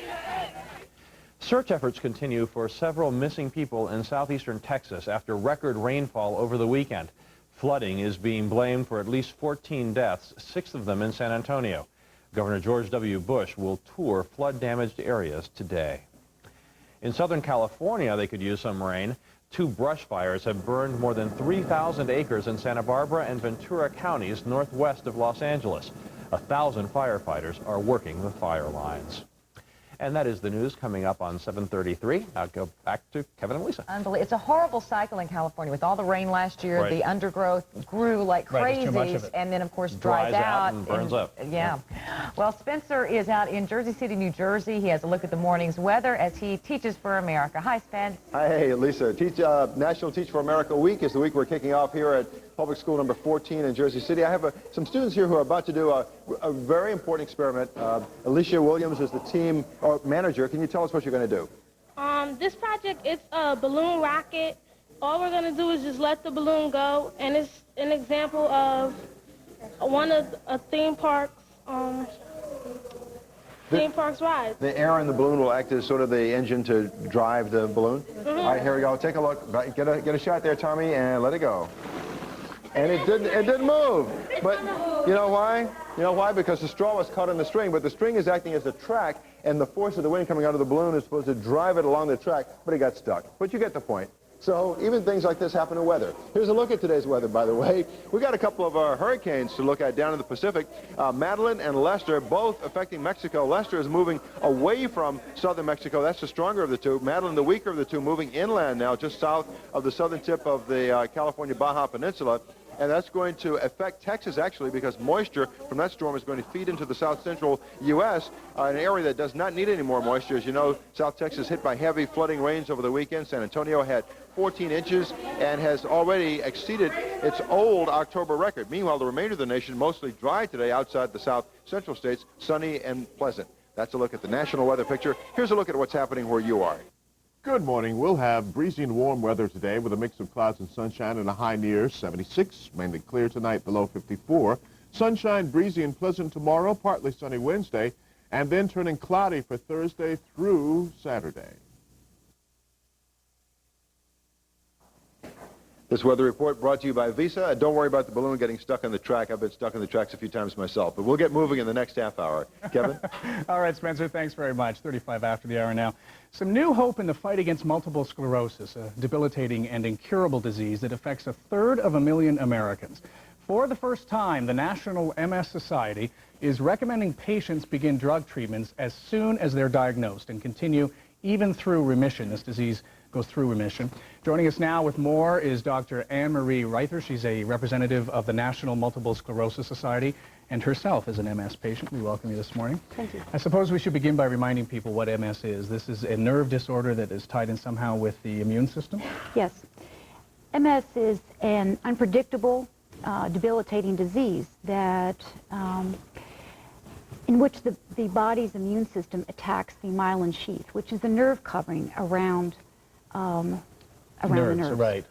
Search efforts continue for several missing people in southeastern Texas after record rainfall over the weekend. Flooding is being blamed for at least 14 deaths, 6 of them in San Antonio. Governor George W. Bush will tour flood-damaged areas today. In Southern California, they could use some rain. 2 brush fires have burned more than 3,000 acres in Santa Barbara and Ventura counties northwest of Los Angeles. 1,000 firefighters are working the fire lines. And that is the news coming up on 7:33. I'll go back to Kevin and Lisa. Unbelievable. It's a horrible cycle in California. With all the rain last year, the undergrowth grew like crazy, and then, of course, dries out and burns up. Yeah. Well, Spencer is out in Jersey City, New Jersey. He has a look at the morning's weather as he teaches for America. Hi, Spence. Hey, Lisa. National Teach for America Week is the week we're kicking off here at Public School number 14 in Jersey City. I have some students here who are about to do a very important experiment. Alicia Williams is the team manager. Can you tell us what you're going to do? This project, it's a balloon rocket. All we're going to do is just let the balloon go, and it's an example of one of a theme park's ride. The air in the balloon will act as sort of the engine to drive the balloon? All right, here we go. Take a look. Get a shot there, Tommy, and let it go. And it didn't move. But you know why? You know why? Because the straw was caught in the string, but the string is acting as a track, and the force of the wind coming out of the balloon is supposed to drive it along the track, but it got stuck. But you get the point. So even things like this happen in weather. Here's a look at today's weather, by the way. We got a couple of hurricanes to look at down in the Pacific. Madeline and Lester, both affecting Mexico. Lester is moving away from southern Mexico. That's the stronger of the two. Madeline, the weaker of the two, moving inland now, just south of the southern tip of the California Baja Peninsula. And that's going to affect Texas, actually, because moisture from that storm is going to feed into the south-central U.S., an area that does not need any more moisture. As you know, South Texas hit by heavy flooding rains over the weekend. San Antonio had 14 inches and has already exceeded its old October record. Meanwhile, the remainder of the nation mostly dry today outside the south-central states, sunny and pleasant. That's a look at the national weather picture. Here's a look at what's happening where you are. Good morning. We'll have breezy and warm weather today with a mix of clouds and sunshine and a high near 76. Mainly clear tonight, below 54. Sunshine, breezy and pleasant tomorrow, partly sunny Wednesday, and then turning cloudy for Thursday through Saturday. This weather report brought to you by Visa. Don't worry about the balloon getting stuck on the track. I've been stuck on the tracks a few times myself. But we'll get moving in the next half hour. Kevin? All right, Spencer, thanks very much. 35 after the hour now. Some new hope in the fight against multiple sclerosis, a debilitating and incurable disease that affects 1/3 of a million Americans. For the first time, the National MS Society is recommending patients begin drug treatments as soon as they're diagnosed and continue even through remission. This disease goes through remission. Joining us now with more is Dr. Anne-Marie Reither. She's a representative of the National Multiple Sclerosis Society and herself is an MS patient. We welcome you this morning. Thank you. I suppose we should begin by reminding people what MS is. This is a nerve disorder that is tied in somehow with the immune system? Yes. MS is an unpredictable, debilitating disease that in which the body's immune system attacks the myelin sheath, which is the nerve covering around the nerves. Right.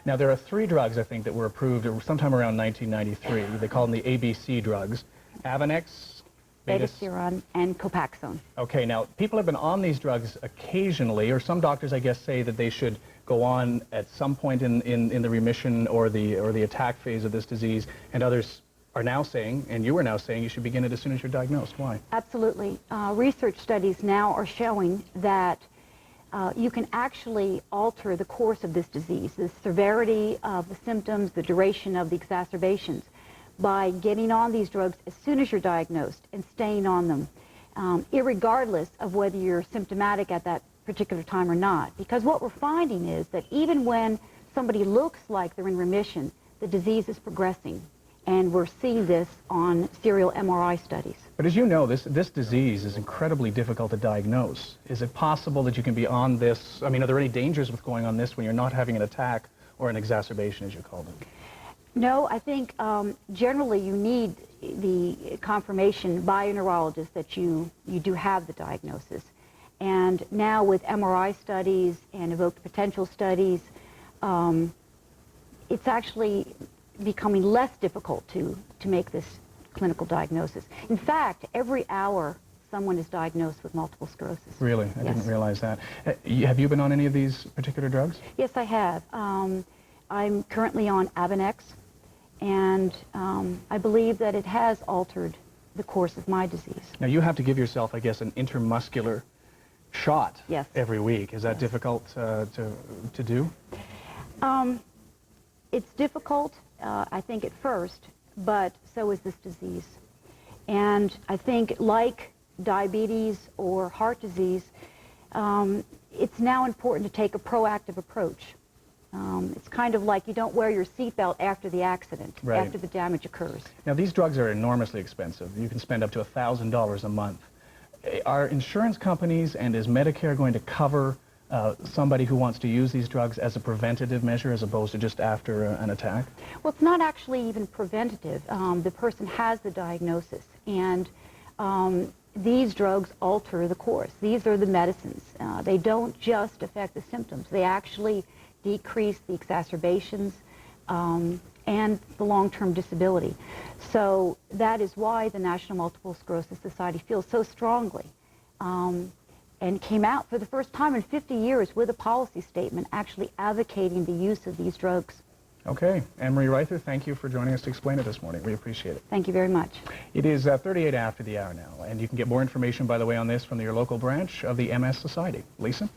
Now, there are 3 drugs, I think, that were approved sometime around 1993. They call them the ABC drugs. Avonex, Betaseron, and Copaxone. Okay, now, people have been on these drugs occasionally, or some doctors, I guess, say that they should go on at some point in the remission or the attack phase of this disease, and others are now saying, and you are now saying, you should begin it as soon as you're diagnosed. Why? Absolutely. Research studies now are showing that you can actually alter the course of this disease, the severity of the symptoms, the duration of the exacerbations, by getting on these drugs as soon as you're diagnosed and staying on them, irregardless of whether you're symptomatic at that particular time or not. Because what we're finding is that even when somebody looks like they're in remission, the disease is progressing. And we're seeing this on serial MRI studies. But as you know, this disease is incredibly difficult to diagnose. Is it possible that you can be on this? I mean, are there any dangers with going on this when you're not having an attack or an exacerbation, as you called it? No, I think generally you need the confirmation by a neurologist that you do have the diagnosis. And now with MRI studies and evoked potential studies, it's actually becoming less difficult to make this clinical diagnosis. In fact, every hour someone is diagnosed with multiple sclerosis. Really? I didn't realize that. Have you been on any of these particular drugs? Yes, I have. I'm currently on Avonex, and I believe that it has altered the course of my disease. Now, you have to give yourself, I guess, an intramuscular shot every week. Is that difficult to do? It's difficult, I think, at first, but so is this disease. And I think, like diabetes or heart disease, it's now important to take a proactive approach. It's kind of like you don't wear your seatbelt after the accident, Right. after the damage occurs. Now, these drugs are enormously expensive. You can spend up to $1,000 a month. Are insurance companies and is Medicare going to cover somebody who wants to use these drugs as a preventative measure as opposed to just after an attack? Well, it's not actually even preventative. The person has the diagnosis, and these drugs alter the course. These are the medicines. They don't just affect the symptoms. They actually decrease the exacerbations and the long-term disability. So that is why the National Multiple Sclerosis Society feels so strongly and came out for the first time in 50 years with a policy statement actually advocating the use of these drugs. Okay. Anne-Marie Reither, thank you for joining us to explain it this morning. We appreciate it. Thank you very much. It is 38 after the hour now, and you can get more information, by the way, on this from your local branch of the MS Society. Lisa?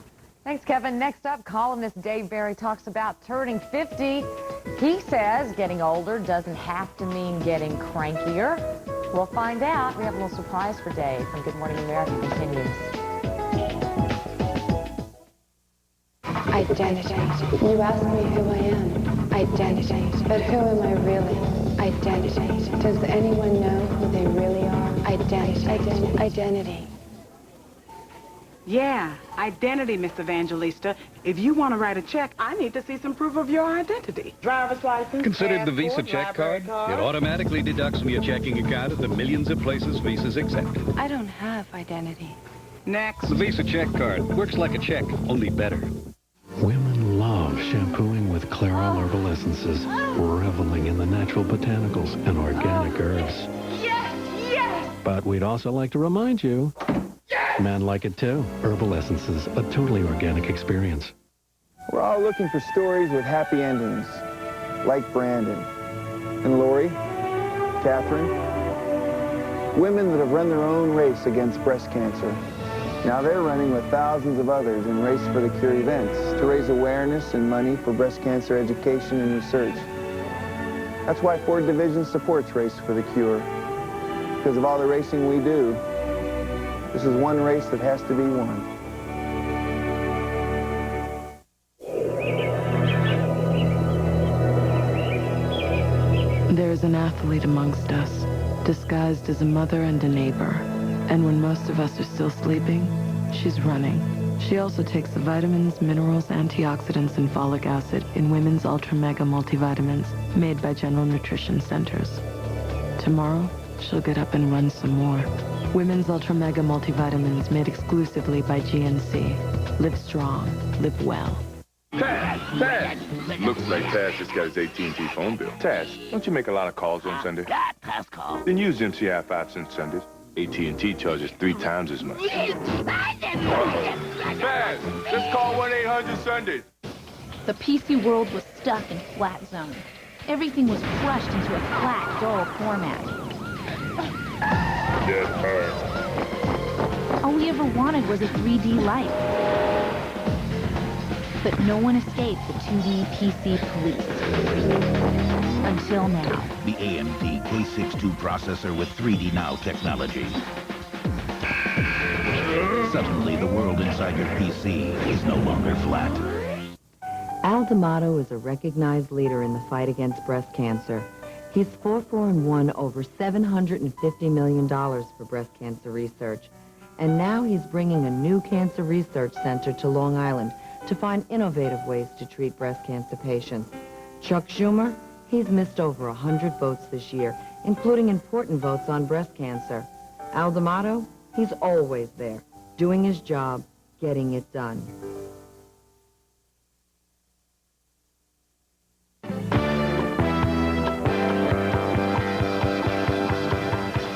Thanks, Kevin. Next up, columnist Dave Barry talks about turning 50. He says getting older doesn't have to mean getting crankier. We'll find out. We have a little surprise for Dave from Good Morning America continues. Identity. You ask me who I am. Identity. But who am I really? Identity. Does anyone know who they really are? Identity. Identity. Yeah, identity, Miss Evangelista. If you want to write a check, I need to see some proof of your identity. Driver's license, Considered the Visa passport, check card? library It automatically deducts from your checking account at the millions of places Visa's accepted. I don't have identity. Next. The Visa check card works like a check, only better. Women love shampooing with Clairol herbal essences, reveling in the natural botanicals and organic herbs. Yes, yes! But we'd also like to remind you, men like it too. Herbal essences, a totally organic experience. We're all looking for stories with happy endings, like Brandon and Lori, Catherine, women that have run their own race against breast cancer. Now they're running with thousands of others in Race for the Cure events to raise awareness and money for breast cancer education and research. That's why Ford Division supports Race for the Cure. Because of all the racing we do, this is one race that has to be won. There's an athlete amongst us, disguised as a mother and a neighbor. And when most of us are still sleeping, she's running. She also takes the vitamins, minerals, antioxidants, and folic acid in Women's Ultra Mega Multivitamins made by General Nutrition Centers. Tomorrow, she'll get up and run some more. Women's Ultra Mega Multivitamins made exclusively by GNC. Live strong, live well. Taz! Looks like Taz just got his AT&T phone bill. Taz, don't you make a lot of calls on Sunday? Pass call. Then use MCI 5 cent Sundays. AT&T charges 3 times as much. Taz, just call 1-800-Sundays. The PC world was stuck in flat zone. Everything was crushed into a flat, dull format. That hurt. All we ever wanted was a 3D life. But no one escaped the 2D PC police. Until now. The AMD K62 processor with 3D Now technology. Suddenly, the world inside your PC is no longer flat. Al D'Amato is a recognized leader in the fight against breast cancer. He's fought for and won over $750 million for breast cancer research. And now he's bringing a new cancer research center to Long Island to find innovative ways to treat breast cancer patients. Chuck Schumer, he's missed over 100 votes this year, including important votes on breast cancer. Al D'Amato, he's always there, doing his job, getting it done.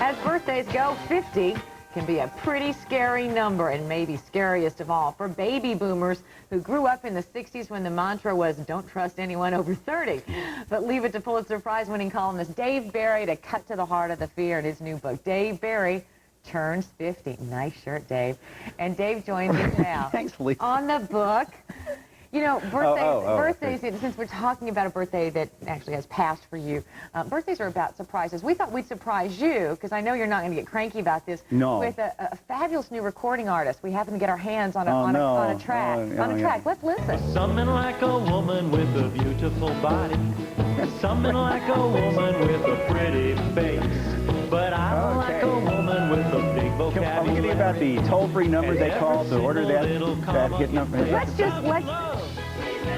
As birthdays go, 50 can be a pretty scary number, and maybe scariest of all for baby boomers who grew up in the 60s when the mantra was don't trust anyone over 30. But leave it to Pulitzer Prize-winning columnist Dave Barry to cut to the heart of the fear in his new book. Dave Barry turns 50. Nice shirt, Dave. And Dave joins us now. Thanks, Lee. On the book, You know, birthdays, since we're talking about a birthday that actually has passed for you, birthdays are about surprises. We thought we'd surprise you, because I know you're not going to get cranky about this, with a fabulous new recording artist. We happen to get our hands on a track. Let's listen. Something like a woman with a beautiful body. Something like a woman with a pretty face. But I'm like a woman with a big vocabulary. Are we getting about the toll-free number they call to order that getting up?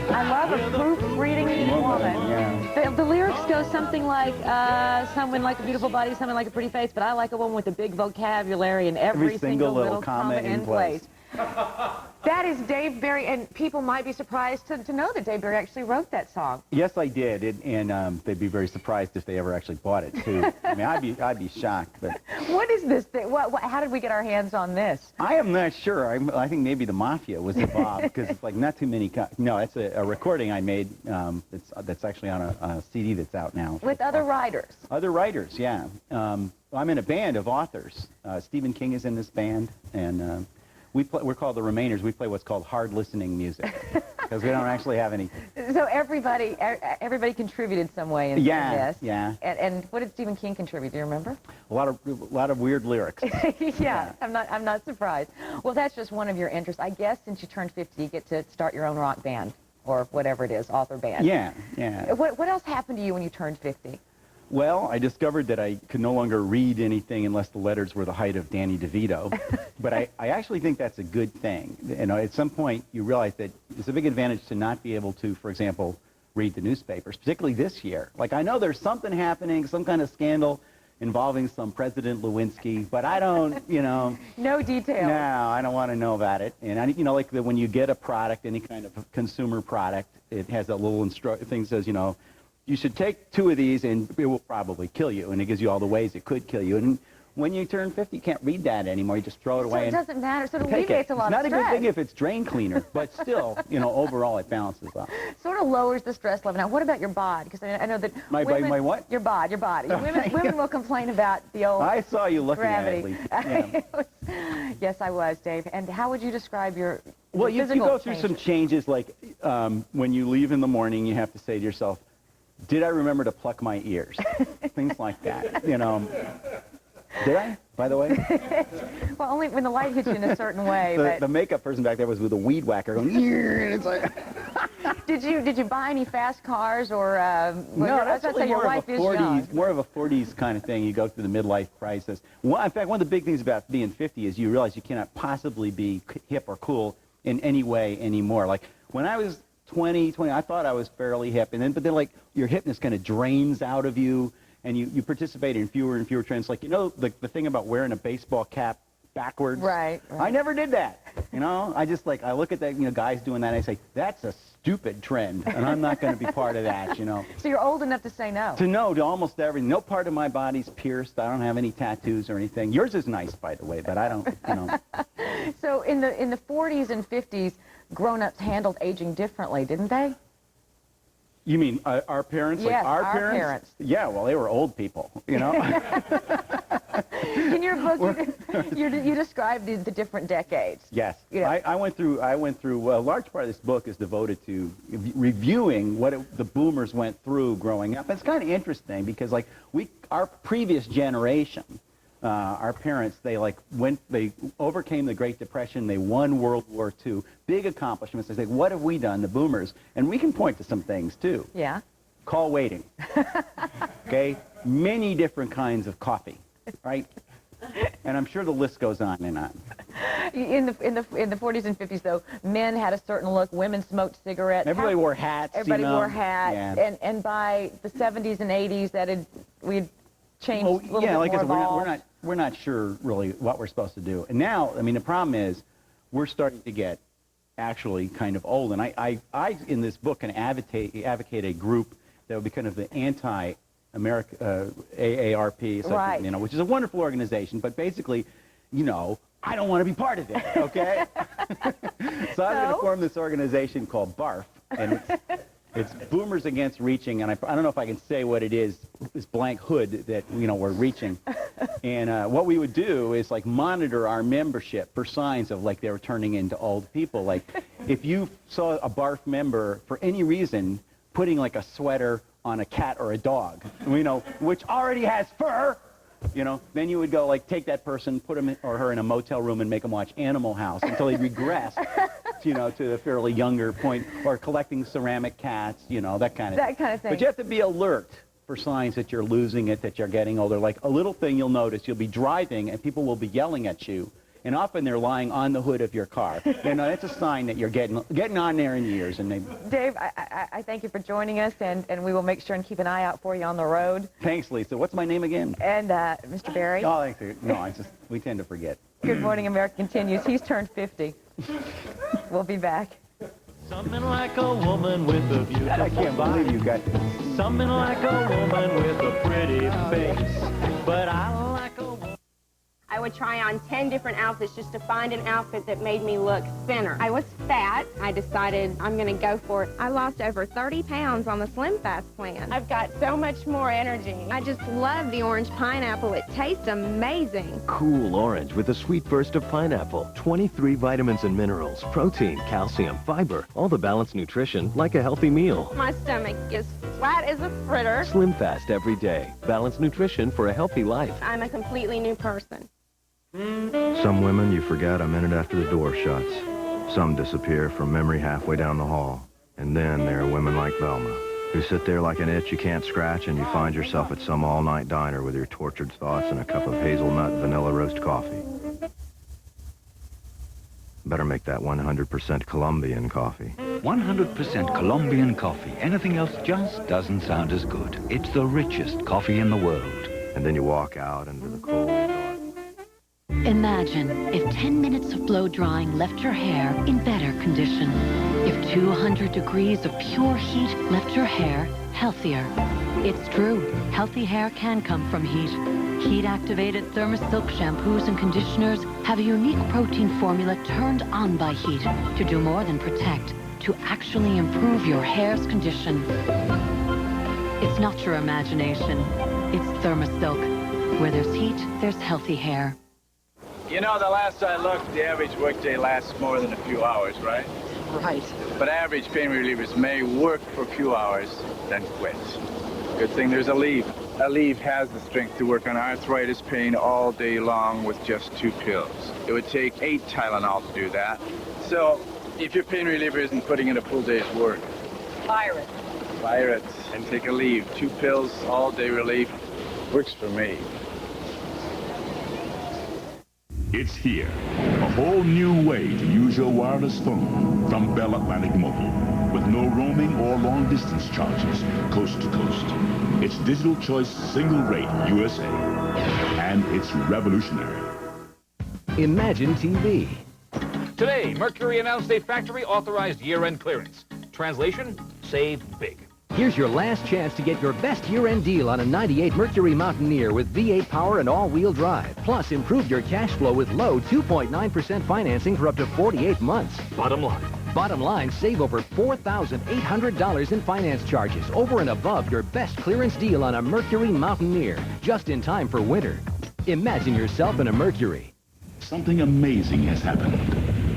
I love a proofreading woman. Yeah. The lyrics go something like, someone like a beautiful body, someone like a pretty face, but I like a woman with a big vocabulary and every single little comma in place. That is Dave Barry, and people might be surprised to know that Dave Barry actually wrote that song. Yes, I did, and they'd be very surprised if they ever actually bought it too. I mean, I'd be shocked. But what is this thing? How did we get our hands on this? I am not sure. I think maybe the Mafia was involved because it's like not too many. No, it's a recording I made. That's actually on a CD that's out now. With other writers. Other writers, yeah. I'm in a band of authors. Stephen King is in this band, and we're called the Remainers. We play what's called hard listening music because we don't actually have any. So everybody contributed some way in this. Yeah. And what did Stephen King contribute? Do you remember? A lot of weird lyrics. Yeah, I'm not surprised. Well, that's just one of your interests. I guess since you turned 50, you get to start your own rock band or whatever it is, author band. Yeah. What else happened to you when you turned 50? Well, I discovered that I could no longer read anything unless the letters were the height of Danny DeVito. But I actually think that's a good thing. You know, at some point you realize that it's a big advantage to not be able to, for example, read the newspapers, particularly this year. Like, I know there's something happening, some kind of scandal involving some President Lewinsky, but I don't, No details. No, I don't want to know about it. And, like when you get a product, any kind of consumer product, it has a little thing that says, you should take 2 of these and it will probably kill you. And it gives you all the ways it could kill you. And when you turn 50, you can't read that anymore. You just throw it away. So it doesn't matter. So it alleviates a lot of stress. It's not a good thing if it's drain cleaner, but still, overall it balances out. Sort of lowers the stress level. Now, what about your bod? Because I know that my what? Your body. Women will complain about the old I saw you looking gravity. at it. Yeah. Yes, I was, Dave. And how would you describe your Well, you go through changes? some changes, like when you leave in the morning, you have to say to yourself, did I remember to pluck my ears? Things like that, Did I, by the way? Well, only when the light hits you in a certain way. The makeup person back there was with a weed whacker going, and it's like... Did you buy any fast cars or... no, that's actually your wife is young. More of a 40s kind of thing. You go through the midlife crisis. In fact, one of the big things about being 50 is you realize you cannot possibly be hip or cool in any way anymore. Like, when I was 20, I thought I was fairly hip, but then like your hipness kind of drains out of you, and you participate in fewer and fewer trends. Like, the thing about wearing a baseball cap backwards. Right. I never did that. I just I look at that, guys doing that, and I say, that's a stupid trend, and I'm not going to be part of that, So you're old enough to say no. To almost everything. No part of my body's pierced. I don't have any tattoos or anything. Yours is nice, by the way, but I don't, So in the 40s and 50s, grown-ups handled aging differently, didn't they? You mean our parents? Yes, our parents. Yeah, well, they were old people, In your book, you describe the different decades. Yes. I went through, a large part of this book is devoted to reviewing what the boomers went through growing up. It's kind of interesting because, our previous generation, our parents, they overcame the Great Depression, they won World War II, big accomplishments. They say, what have we done, the boomers? And we can point to some things, too. Yeah. Call waiting. Okay? Many different kinds of coffee, right? And I'm sure the list goes on and on. In the 40s and 50s, though, men had a certain look. Women smoked cigarettes. Everybody wore hats. Everybody wore hats. Yeah. And by the 70s and 80s, we'd changed a little bit more evolved. We're not sure really what we're supposed to do. And now, the problem is we're starting to get actually kind of old. And I in this book, can advocate a group that would be kind of the anti-America AARP, right. Which is a wonderful organization. But basically, I don't want to be part of it, okay? So I'm going to form this organization called BARF, and it's Boomers Against Reaching, and I don't know if I can say what it is, this blank hood that, we're reaching. And what we would do is, monitor our membership for signs of, they were turning into old people. if you saw a BARF member, for any reason, putting like a sweater on a cat or a dog, you know, which already has fur, you know, then you would go, like, take that person, put him or her in a motel room and make them watch Animal House until they regress, you know, to a fairly younger point, or collecting ceramic cats, you know, that kind of thing. That kind of thing. But you have to be alert for signs that you're losing it, that you're getting older. Like a little thing you'll notice, you'll be driving and people will be yelling at you, and often they're lying on the hood of your car. You know, that's a sign that you're getting on there in years. And Dave, I thank you for joining us, and we will make sure and keep an eye out for you on the road. Thanks, Lisa. What's my name again? And Mr. Barry. Oh, thank you. No, we tend to forget. Good Morning America continues. He's turned 50. We'll be back. Something like a woman with a beautiful I can't believe you got this. Something like a woman with a pretty face. But I like a woman. I would try on 10 different outfits just to find an outfit that made me look thinner. I was fat. I decided I'm going to go for it. I lost over 30 pounds on the Slim Fast plan. I've got so much more energy. I just love the orange pineapple. It tastes amazing. Cool orange with a sweet burst of pineapple. 23 vitamins and minerals, protein, calcium, fiber, all the balanced nutrition like a healthy meal. My stomach is flat as a fritter. Slim Fast every day. Balanced nutrition for a healthy life. I'm a completely new person. Some women you forget a minute after the door shuts. Some disappear from memory halfway down the hall. And then there are women like Velma, who sit there like an itch you can't scratch, and you find yourself at some all-night diner with your tortured thoughts and a cup of hazelnut vanilla roast coffee. Better make that 100% Colombian coffee. 100% Colombian coffee. Anything else just doesn't sound as good. It's the richest coffee in the world. And then you walk out into the cold dark. Imagine if 10 minutes of blow drying left your hair in better condition. If 200 degrees of pure heat left your hair healthier. It's true, healthy hair can come from heat. Heat-activated Thermosilk shampoos and conditioners have a unique protein formula turned on by heat to do more than protect, to actually improve your hair's condition. It's not your imagination. It's Thermosilk. Where there's heat, there's healthy hair. You know, the last I looked, the average workday lasts more than a few hours, right? Right. But average pain relievers may work for a few hours, then quit. Good thing there's Aleve. Aleve has the strength to work on arthritis pain all day long with just 2 pills. It would take 8 Tylenol to do that. So, if your pain reliever isn't putting in a full day's work, Fire it. fire it and take Aleve. 2 pills, all day relief. Works for me. It's here. A whole new way to use your wireless phone from Bell Atlantic Mobile. With no roaming or long distance charges, coast to coast. It's Digital Choice Single Rate USA. And it's revolutionary. Imagine TV. Today, Mercury announced a factory-authorized year-end clearance. Translation, save big. Here's your last chance to get your best year-end deal on a 98 Mercury Mountaineer with V8 power and all-wheel drive. Plus, improve your cash flow with low 2.9% financing for up to 48 months. Bottom line, save over $4,800 in finance charges over and above your best clearance deal on a Mercury Mountaineer, just in time for winter. Imagine yourself in a Mercury. Something amazing has happened.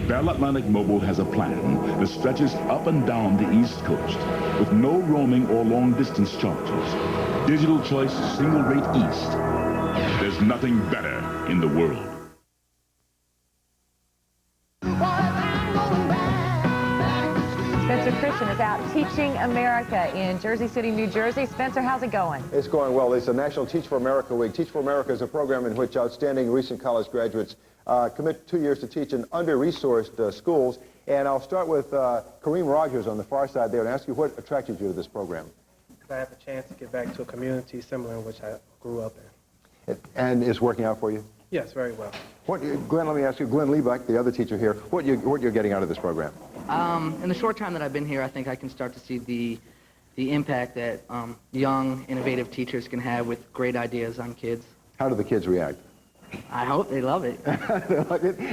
Bell Atlantic Mobile has a plan that stretches up and down the East Coast with no roaming or long-distance charges. Digital Choice Single Rate East. There's nothing better in the world. Spencer Christian is out teaching America in Jersey City, New Jersey. Spencer, how's it going? It's going well. It's a National Teach for America Week. Teach for America is a program in which outstanding recent college graduates commit 2 years to teach in under-resourced schools. And I'll start with Kareem Rogers on the far side there and ask you what attracted you to this program. I have a chance to get back to a community similar in which I grew up in. And it's working out for you? Yes, very well. Glenn, let me ask you, Glenn Liebeck, the other teacher here, what you're getting out of this program? In the short time that I've been here, I think I can start to see the impact that young, innovative teachers can have with great ideas on kids. How do the kids react? I hope they love it.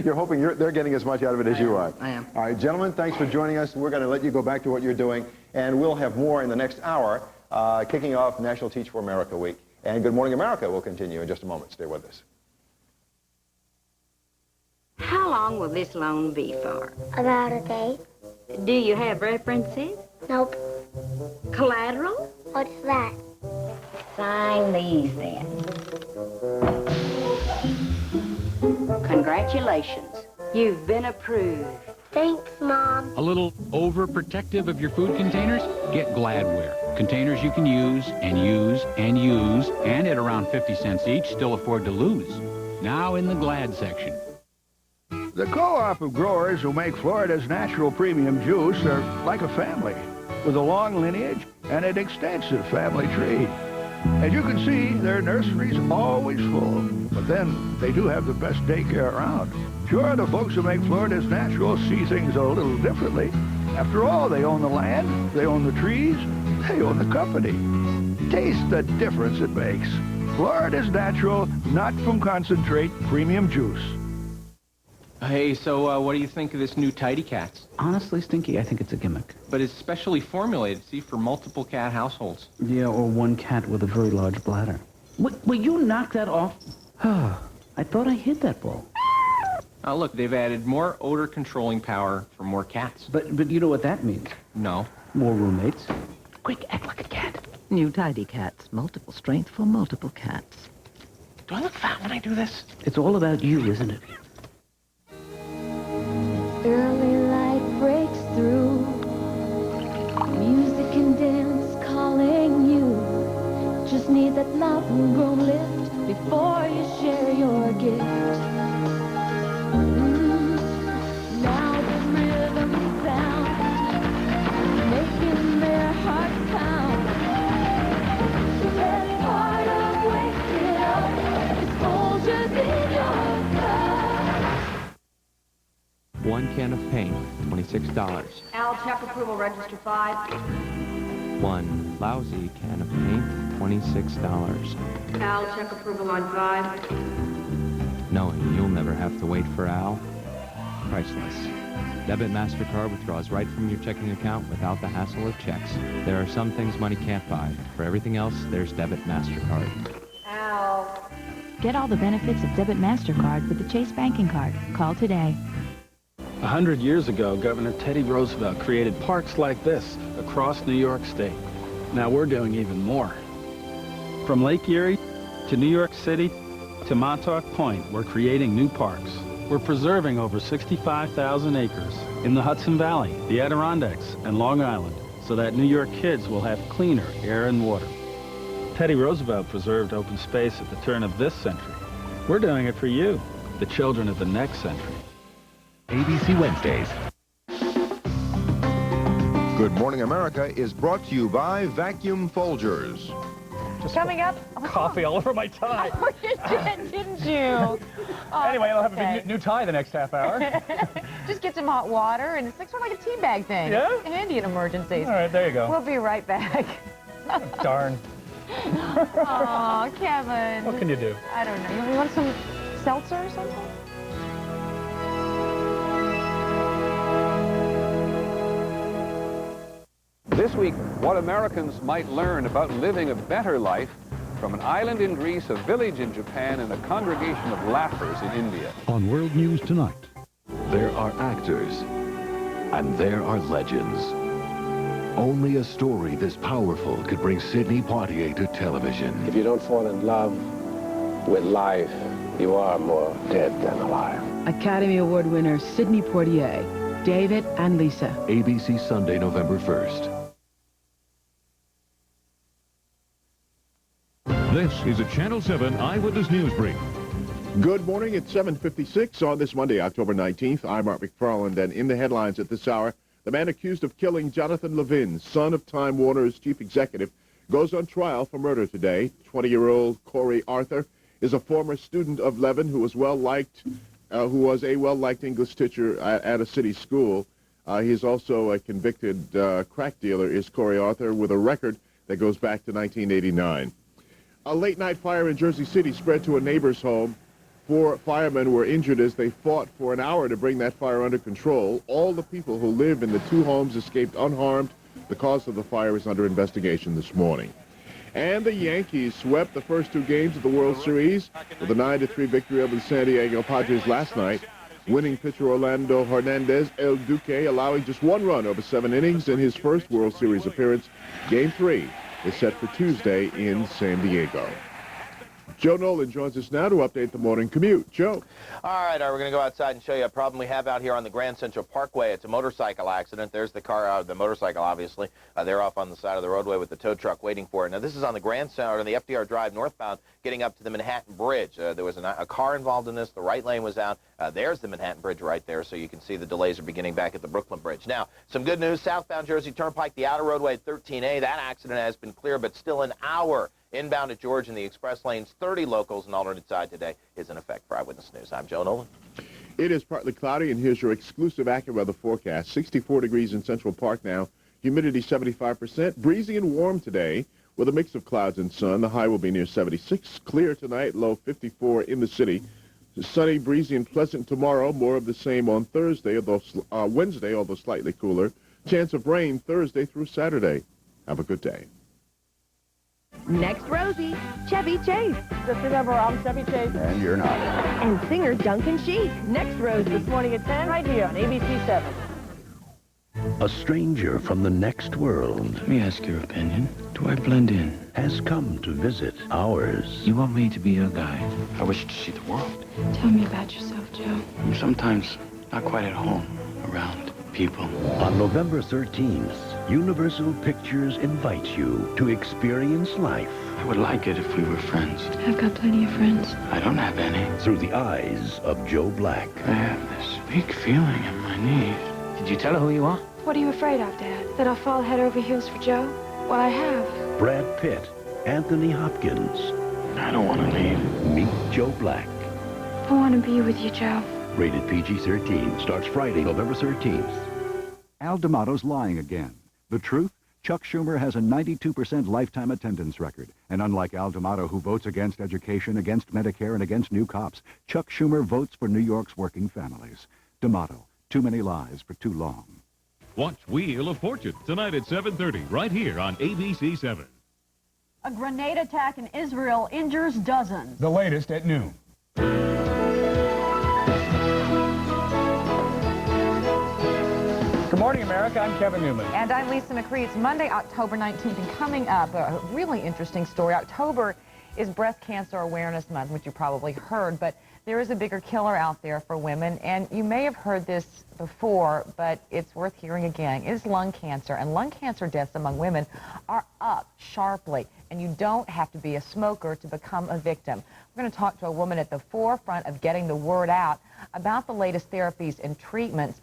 You're hoping they're getting as much out of it as you are. I am. All right, gentlemen, thanks for joining us. We're going to let you go back to what you're doing, and we'll have more in the next hour, kicking off National Teach for America Week. And Good Morning America will continue in just a moment. Stay with us. How long will this loan be for? About a day. Do you have references? Nope. Collateral? What's that? Sign these then. Congratulations. You've been approved. Thanks, Mom. A little overprotective of your food containers? Get Gladware. Containers you can use and use and use, and at around 50 cents each, still afford to lose. Now in the Glad section. The co-op of growers who make Florida's natural premium juice are like a family, with a long lineage and an extensive family tree. As you can see, their nursery's always full, but then they do have the best daycare around. Sure, the folks who make Florida's natural see things a little differently. After all, they own the land, they own the trees, they own the company. Taste the difference it makes. Florida's natural, not from concentrate, premium juice. Hey, so what do you think of this new Tidy Cats? Honestly, Stinky, I think it's a gimmick. But it's specially formulated, see, for multiple cat households. Yeah, or one cat with a very large bladder. Will you knock that off? I thought I hit that ball. Oh, look, they've added more odor-controlling power for more cats. But you know what that means? No. More roommates. Quick, act like a cat. New Tidy Cats. Multiple strength for multiple cats. Do I look fat when I do this? It's all about you, isn't it? Early light breaks through. Music and dance calling you. Just need that mountain room lift before you share your gift. Now the rhythm sound, making their hearts pound. The best part of waking up is Folgers in your cup. One can of paint, $26. Al, check approval, register 5. One lousy can of paint, $26. Al, check approval on 5. Knowing you'll never have to wait for Al. Priceless. Debit MasterCard withdraws right from your checking account without the hassle of checks. There are some things money can't buy. For everything else, there's Debit MasterCard. Al. Get all the benefits of Debit MasterCard with the Chase Banking Card. Call today. 100 years ago, Governor Teddy Roosevelt created parks like this across New York State. Now we're doing even more. From Lake Erie to New York City to Montauk Point, we're creating new parks. We're preserving over 65,000 acres in the Hudson Valley, the Adirondacks, and Long Island, so that New York kids will have cleaner air and water. Teddy Roosevelt preserved open space at the turn of this century. We're doing it for you, the children of the next century. ABC Wednesdays. Good Morning America is brought to you by Vacuum Folgers. Coming up. Coffee all over my tie. Oh, you did, didn't you? Oh, Anyway, I'll have a okay. big new tie the next half hour. Just get some hot water, and it's like sort of like a tea bag thing. Yeah? Handy in emergencies. All right, there you go. We'll be right back. Darn. Aw, Kevin. What can you do? I don't know. You want some seltzer or something? This week, what Americans might learn about living a better life from an island in Greece, a village in Japan, and a congregation of laughers in India. On World News Tonight. There are actors, and there are legends. Only a story this powerful could bring Sidney Poitier to television. If you don't fall in love with life, you are more dead than alive. Academy Award winner Sidney Poitier, David and Lisa. ABC Sunday, November 1st. This is a Channel 7 Eyewitness News Brief. Good morning. It's 7:56 on this Monday, October 19th. I'm Art McFarland, and in the headlines at this hour, the man accused of killing Jonathan Levin, son of Time Warner's chief executive, goes on trial for murder today. 20-year-old Corey Arthur is a former student of Levin who was a well-liked English teacher at a city school. He is also a convicted crack dealer, is Corey Arthur, with a record that goes back to 1989. A late-night fire in Jersey City spread to a neighbor's home. 4 firemen were injured as they fought for an hour to bring that fire under control. All the people who live in the 2 homes escaped unharmed. The cause of the fire is under investigation this morning. And the Yankees swept the first 2 games of the World Series with a 9-3 victory over the San Diego Padres last night. Winning pitcher Orlando Hernandez El Duque allowing just 1 run over 7 innings in his first World Series appearance. Game 3 is set for Tuesday in San Diego. Joe Nolan joins us now to update the morning commute. Joe. All right, we're going to go outside and show you a problem we have out here on the Grand Central Parkway. It's a motorcycle accident. There's the car, the motorcycle, obviously. They're off on the side of the roadway with the tow truck waiting for it. Now, this is on the Grand Central, on the FDR Drive northbound, getting up to the Manhattan Bridge. There was a car involved in this. The right lane was out. There's the Manhattan Bridge right there, so you can see the delays are beginning back at the Brooklyn Bridge. Now, some good news. Southbound Jersey Turnpike, the outer roadway at 13A. That accident has been clear, but still an hour inbound at George in the express lanes. 30 locals. An alternate side today is in effect. For Eyewitness News, I'm Joe Nolan. It is partly cloudy, and here's your exclusive AccuWeather forecast. 64 degrees in Central Park now. Humidity 75%. Breezy and warm today with a mix of clouds and sun. The high will be near 76. Clear tonight, low 54 in the city. Sunny, breezy, and pleasant tomorrow. More of the same on Thursday, although Wednesday, although slightly cooler. Chance of rain Thursday through Saturday. Have a good day. Next, Rosie, Chevy Chase. Just remember, I'm Chevy Chase. And you're not. And singer Duncan Sheik. Next, Rosie. This morning at 10, right here on ABC 7. A stranger from the next world. Let me ask your opinion. Do I blend in? Has come to visit ours. You want me to be your guide? I wish you to see the world. Tell me about yourself, Joe. I'm sometimes not quite at home around people. On November 13th, Universal Pictures invites you to experience life. I would like it if we were friends. I've got plenty of friends. I don't have any. Through the eyes of Joe Black. I have this weak feeling in my knees. Did you tell her who you are? What are you afraid of, Dad? That I'll fall head over heels for Joe? Well, I have. Brad Pitt, Anthony Hopkins. I don't want to leave. Meet Joe Black. I want to be with you, Joe. Rated PG-13. Starts Friday, November 13th. Al D'Amato's lying again. The truth? Chuck Schumer has a 92% lifetime attendance record. And unlike Al D'Amato, who votes against education, against Medicare, and against new cops, Chuck Schumer votes for New York's working families. D'Amato, too many lies for too long. Watch Wheel of Fortune tonight at 7:30 right here on ABC 7. A grenade attack in Israel injures dozens. The latest at noon. Good morning, America. I'm Kevin Newman. And I'm Lisa McCree. It's Monday, October 19th, and coming up, a really interesting story. October is Breast Cancer Awareness Month, which you probably heard, but there is a bigger killer out there for women, and you may have heard this before, but it's worth hearing again. It is lung cancer, and lung cancer deaths among women are up sharply, and you don't have to be a smoker to become a victim. We're going to talk to a woman at the forefront of getting the word out about the latest therapies and treatments,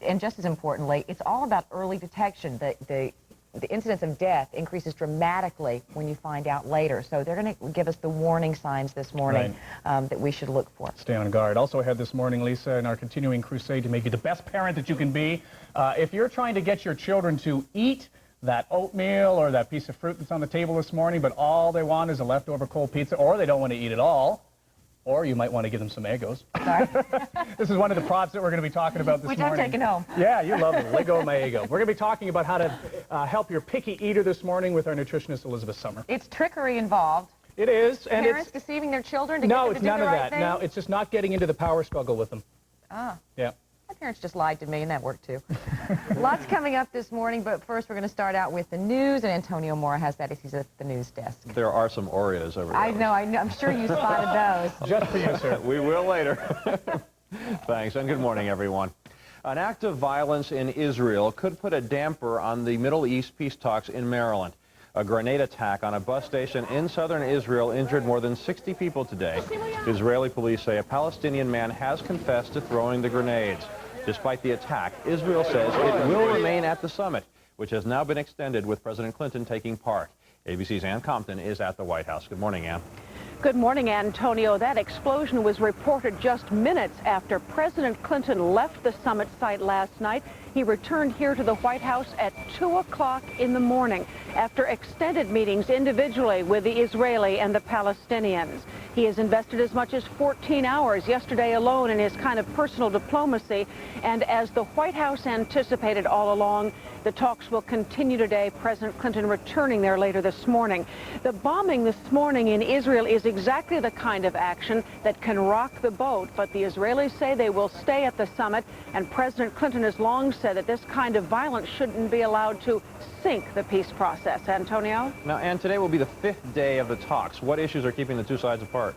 and just as importantly, it's all about early detection. The incidence of death increases dramatically when you find out later. So they're going to give us the warning signs this morning that we should look for. Stay on guard. Also ahead this morning, Lisa, in our continuing crusade to make you the best parent that you can be. If you're trying to get your children to eat that oatmeal or that piece of fruit that's on the table this morning, but all they want is a leftover cold pizza, or they don't want to eat it all, or you might want to give them some Eggos. This is one of the props that we're going to be talking about this morning. Which I'm taking home. Yeah, you love them. Lego my Eggo. We're going to be talking about how to help your picky eater this morning with our nutritionist, Elizabeth Summer. It's trickery involved. It is. And parents deceiving their children to no, get them to do the right No, it's none of that. thing? No, it's just not getting into the power struggle with them. Ah. Yeah. My parents just lied to me, and that worked too. Lots coming up this morning, but first we're going to start out with the news, and Antonio Mora has that as he's at the news desk. There are some Oreos over there. I know. I'm sure you spotted those. Just for you, sir. We will later. Thanks, and good morning, everyone. An act of violence in Israel could put a damper on the Middle East peace talks in Maryland. A grenade attack on a bus station in southern Israel injured more than 60 people today. Israeli police say a Palestinian man has confessed to throwing the grenades. Despite the attack, Israel says it will remain at the summit, which has now been extended with President Clinton taking part. ABC's Ann Compton is at the White House. Good morning, Ann. Good morning, Antonio. That explosion was reported just minutes after President Clinton left the summit site last night. He returned here to the White House at 2 o'clock in the morning after extended meetings individually with the Israeli and the Palestinians. He has invested as much as 14 hours yesterday alone in his kind of personal diplomacy. And as the White House anticipated all along, the talks will continue today, President Clinton returning there later this morning. The bombing this morning in Israel is exactly the kind of action that can rock the boat, but the Israelis say they will stay at the summit, and President Clinton has long said that this kind of violence shouldn't be allowed to sink the peace process. Antonio? Now, and today will be the 5th day of the talks. What issues are keeping the two sides apart?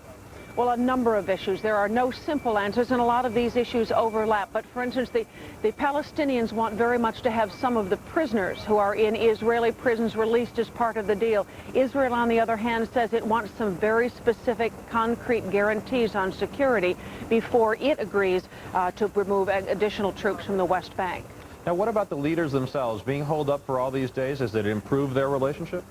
Well, a number of issues. There are no simple answers, and a lot of these issues overlap. But, for instance, the Palestinians want very much to have some of the prisoners who are in Israeli prisons released as part of the deal. Israel, on the other hand, says it wants some very specific, concrete guarantees on security before it agrees to remove additional troops from the West Bank. Now, what about the leaders themselves? Being holed up for all these days, has it improved their relationship?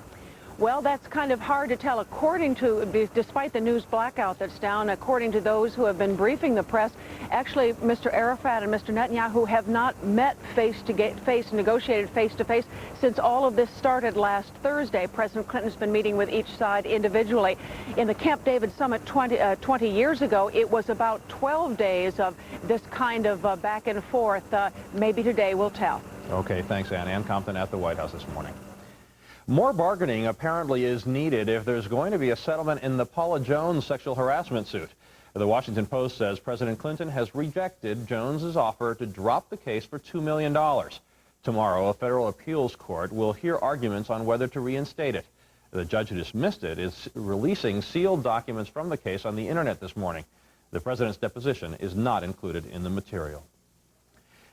Well, that's kind of hard to tell. According to, despite the news blackout that's down, according to those who have been briefing the press, actually Mr. Arafat and Mr. Netanyahu have not met face-to-face, negotiated face-to-face since all of this started last Thursday. President Clinton's been meeting with each side individually. In the Camp David summit 20 years ago, it was about 12 days of this kind of back and forth. Maybe today will tell. Okay, thanks, Ann. Ann Compton at the White House this morning. More bargaining apparently is needed if there's going to be a settlement in the Paula Jones sexual harassment suit. The Washington Post says President Clinton has rejected Jones's offer to drop the case for $2 million. Tomorrow, a federal appeals court will hear arguments on whether to reinstate it. The judge who dismissed it is releasing sealed documents from the case on the internet this morning. The president's deposition is not included in the material.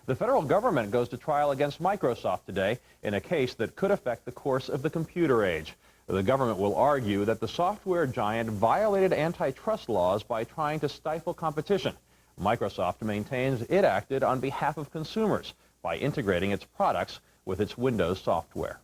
The federal government goes to trial against Microsoft today in a case that could affect the course of the computer age. The government will argue that the software giant violated antitrust laws by trying to stifle competition. Microsoft maintains it acted on behalf of consumers by integrating its products with its Windows software.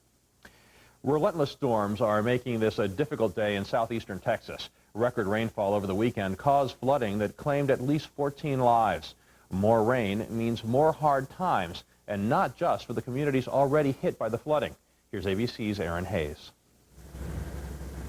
Relentless storms are making this a difficult day in southeastern Texas. Record rainfall over the weekend caused flooding that claimed at least 14 lives. More rain means more hard times, and not just for the communities already hit by the flooding. Here's ABC's Aaron Hayes.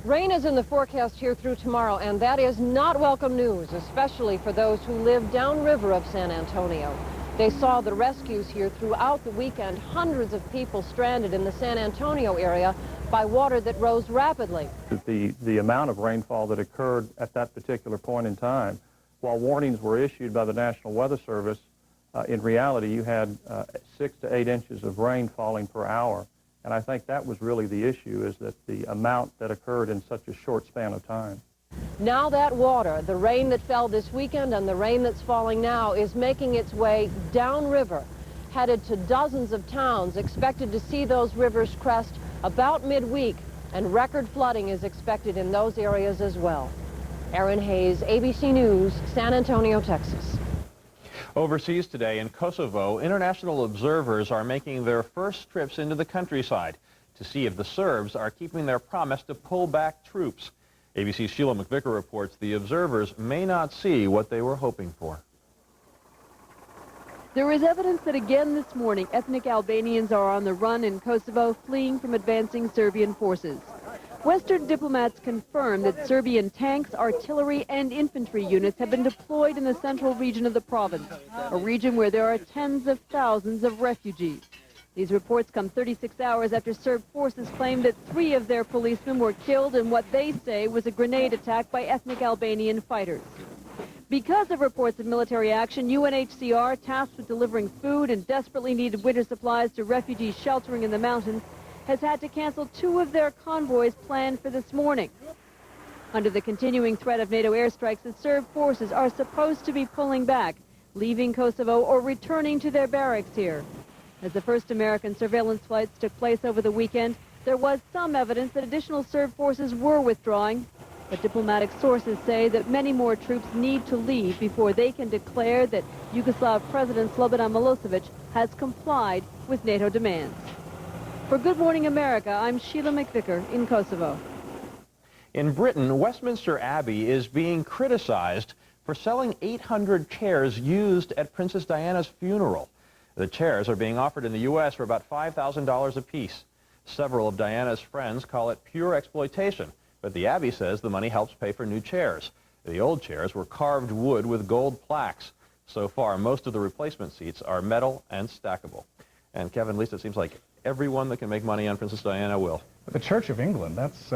Rain is in the forecast here through tomorrow, and that is not welcome news, especially for those who live downriver of San Antonio. They saw the rescues here throughout the weekend, hundreds of people stranded in the San Antonio area by water that rose rapidly. The amount of rainfall that occurred at that particular point in time, while warnings were issued by the National Weather Service, in reality you had 6 to 8 inches of rain falling per hour. And I think that was really the issue, is that the amount that occurred in such a short span of time. Now that water, the rain that fell this weekend and the rain that's falling now, is making its way downriver, headed to dozens of towns, expected to see those rivers crest about midweek, and record flooding is expected in those areas as well. Aaron Hayes, ABC News, San Antonio, Texas. Overseas today in Kosovo, international observers are making their first trips into the countryside to see if the Serbs are keeping their promise to pull back troops. ABC's Sheila McVicker reports the observers may not see what they were hoping for. There is evidence that again this morning, ethnic Albanians are on the run in Kosovo, fleeing from advancing Serbian forces. Western diplomats confirm that Serbian tanks, artillery, and infantry units have been deployed in the central region of the province, a region where there are tens of thousands of refugees. These reports come 36 hours after Serb forces claimed that 3 of their policemen were killed in what they say was a grenade attack by ethnic Albanian fighters. Because of reports of military action, UNHCR, tasked with delivering food and desperately needed winter supplies to refugees sheltering in the mountains, has had to cancel 2 of their convoys planned for this morning. Under the continuing threat of NATO airstrikes, the Serb forces are supposed to be pulling back, leaving Kosovo or returning to their barracks here. As the first American surveillance flights took place over the weekend, there was some evidence that additional Serb forces were withdrawing, but diplomatic sources say that many more troops need to leave before they can declare that Yugoslav President Slobodan Milosevic has complied with NATO demands. For Good Morning America, I'm Sheila McVicker in Kosovo. In Britain, Westminster Abbey is being criticized for selling 800 chairs used at Princess Diana's funeral. The chairs are being offered in the U.S. for about $5,000 apiece. Several of Diana's friends call it pure exploitation, but the Abbey says the money helps pay for new chairs. The old chairs were carved wood with gold plaques. So far, most of the replacement seats are metal and stackable. And Kevin, Lisa, it seems like everyone that can make money on Princess Diana will. But the Church of England, that's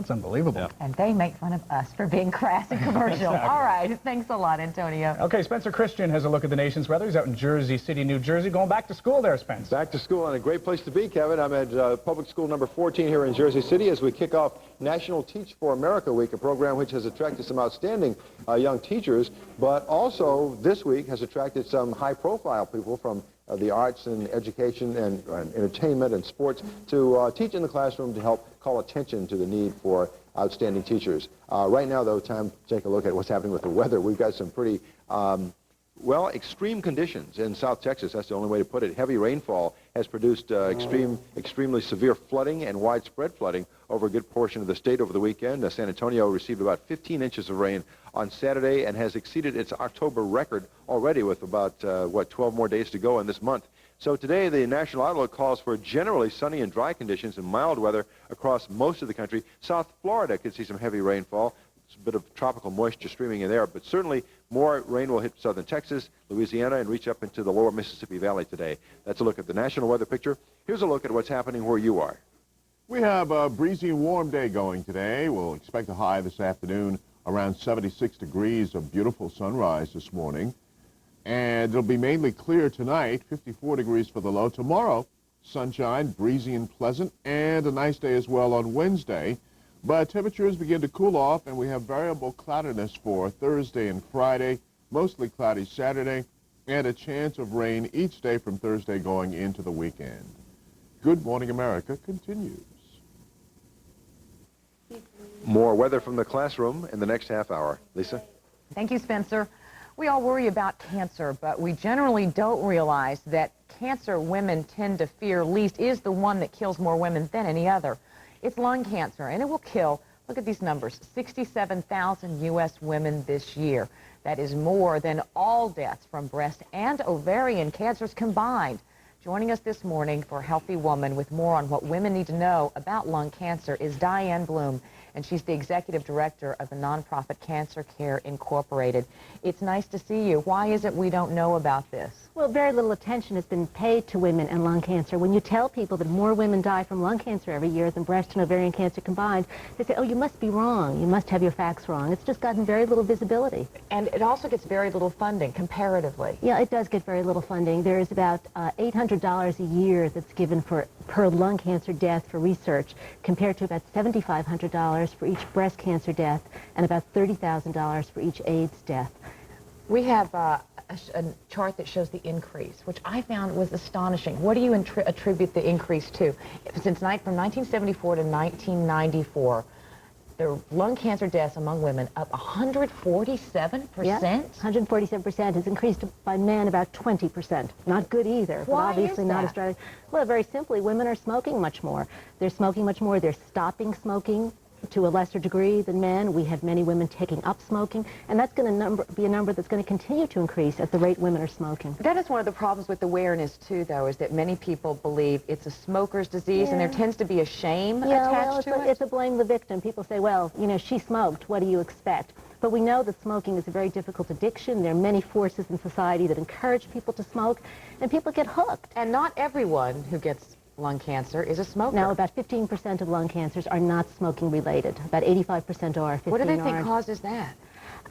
unbelievable. Yeah. And they make fun of us for being crass and commercial. Exactly. All right, thanks a lot, Antonio. Okay, Spencer Christian has a look at the nation's weather. He's out in Jersey City, New Jersey, going back to school there, Spence. Back to school, and a great place to be, Kevin. I'm at public school number 14 here in Jersey City as we kick off National Teach for America Week, a program which has attracted some outstanding young teachers, but also this week has attracted some high-profile people from the arts and education and entertainment and sports to teach in the classroom to help call attention to the need for outstanding teachers. Right now, though, time to take a look at what's happening with the weather. We've got some pretty, well, extreme conditions in South Texas. That's the only way to put it. Heavy rainfall has produced extremely severe flooding and widespread flooding over a good portion of the state over the weekend. San Antonio received about 15 inches of rain on Saturday and has exceeded its October record already with about, 12 more days to go in this month. So today, the national outlook calls for generally sunny and dry conditions and mild weather across most of the country. South Florida could see some heavy rainfall. It's a bit of tropical moisture streaming in there, but certainly more rain will hit southern Texas, Louisiana, and reach up into the lower Mississippi Valley today. That's a look at the national weather picture. Here's a look at what's happening where you are. We have a breezy and warm day going today. We'll expect a high this afternoon around 76 degrees, a beautiful sunrise this morning. And it'll be mainly clear tonight, 54 degrees for the low. Tomorrow, sunshine, breezy and pleasant, and a nice day as well on Wednesday. But temperatures begin to cool off, and we have variable cloudiness for Thursday and Friday, mostly cloudy Saturday, and a chance of rain each day from Thursday going into the weekend. Good Morning America continues. More weather from the classroom in the next half hour. Lisa? Thank you, Spencer. We all worry about cancer, but we generally don't realize that cancer women tend to fear least is the one that kills more women than any other. It's lung cancer, and it will kill, look at these numbers, 67,000 U.S. women this year. That is more than all deaths from breast and ovarian cancers combined. Joining us this morning for Healthy Woman with more on what women need to know about lung cancer is Diane Bloom, and she's the executive director of the nonprofit Cancer Care Incorporated. It's nice to see you. Why is it we don't know about this? Well, very little attention has been paid to women and lung cancer. When you tell people that more women die from lung cancer every year than breast and ovarian cancer combined, they say, oh, you must be wrong. You must have your facts wrong. It's just gotten very little visibility. And it also gets very little funding, comparatively. Yeah, it does get very little funding. There is about $800 a year that's given per lung cancer death for research, compared to about $7,500 for each breast cancer death and about $30,000 for each AIDS death. We have a chart that shows the increase, which I found was astonishing. What do you attribute the increase to? From 1974 to 1994, the lung cancer deaths among women up 147%? Yeah, 147% has increased by men about 20%. Not good either, but obviously not as dramatic. Well, very simply, women are smoking much more. They're smoking much more. They're stopping smoking to a lesser degree than men. We have many women taking up smoking, and that's going to be a number that's going to continue to increase at the rate women are smoking. That is one of the problems with awareness, too, though, is that many people believe it's a smoker's disease, and there tends to be a shame attached to it. It's a blame the victim. People say, well, you know, she smoked. What do you expect? But we know that smoking is a very difficult addiction. There are many forces in society that encourage people to smoke, and people get hooked. And not everyone who gets lung cancer is a smoker. Now, about 15% of lung cancers are not smoking related. About 85% are. 15 what do they think aren't. causes that?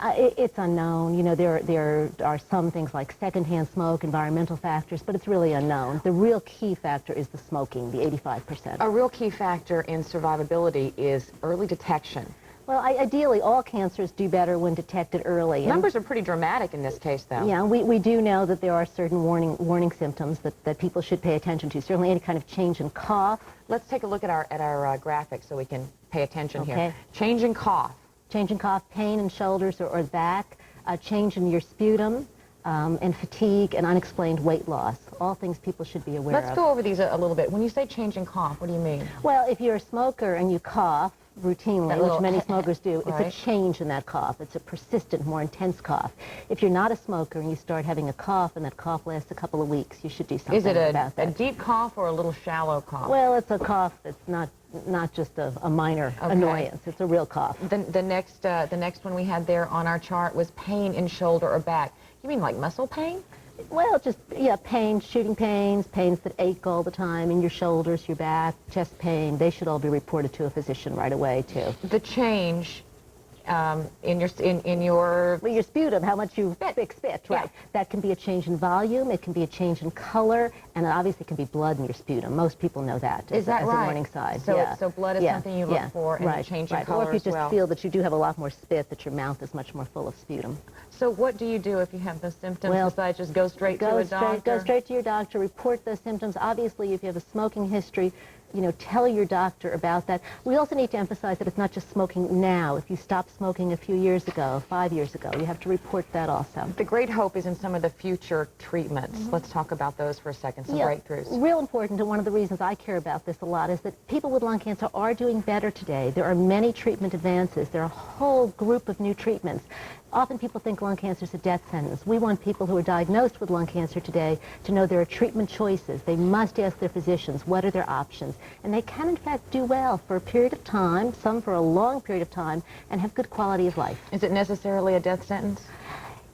It's unknown. You know, there are some things like secondhand smoke, environmental factors, but it's really unknown. The real key factor is the smoking, the 85%. A real key factor in survivability is early detection. Well, ideally, all cancers do better when detected early. Numbers are pretty dramatic in this case, though. Yeah, we do know that there are certain warning symptoms that people should pay attention to. Certainly any kind of change in cough. Let's take a look at our graphic so we can pay attention here. Change in cough. Change in cough, pain in shoulders or back, change in your sputum, and fatigue and unexplained weight loss. All things people should be aware of. Let's go over these a little bit. When you say change in cough, what do you mean? Well, if you're a smoker and you cough, routinely, which many smokers do, right. it's a change in that cough. It's a persistent, more intense cough. If you're not a smoker and you start having a cough and that cough lasts a couple of weeks, you should do something about that. Is it a deep cough or a little shallow cough? Well, it's a cough that's not just a minor annoyance. It's a real cough. The next one we had there on our chart was pain in shoulder or back. You mean like muscle pain? Well, just, yeah, pain, shooting pains, pains that ache all the time in your shoulders, your back, chest pain. They should all be reported to a physician right away, too. The change in your sputum, how much you spit, right? Yeah. That can be a change in volume, it can be a change in color, and it obviously can be blood in your sputum. Most people know that. Is that right? As a warning sign. So, yeah. So blood is something you look for, and a change in color Or if you as just well. feel that you do have a lot more spit, that your mouth is much more full of sputum. So what do you do if you have those symptoms besides just go straight to a doctor? Go straight to your doctor, report those symptoms. Obviously, if you have a smoking history, you know, tell your doctor about that. We also need to emphasize that it's not just smoking now. If you stopped smoking a few years ago, 5 years ago, you have to report that also. The great hope is in some of the future treatments. Let's talk about those for a second, some breakthroughs. Real important, and one of the reasons I care about this a lot is that people with lung cancer are doing better today. There are many treatment advances. There are a whole group of new treatments. Often people think lung cancer is a death sentence. We want people who are diagnosed with lung cancer today to know there are treatment choices. They must ask their physicians what are their options. And they can, in fact, do well for a period of time, some for a long period of time, and have good quality of life. Is it necessarily a death sentence?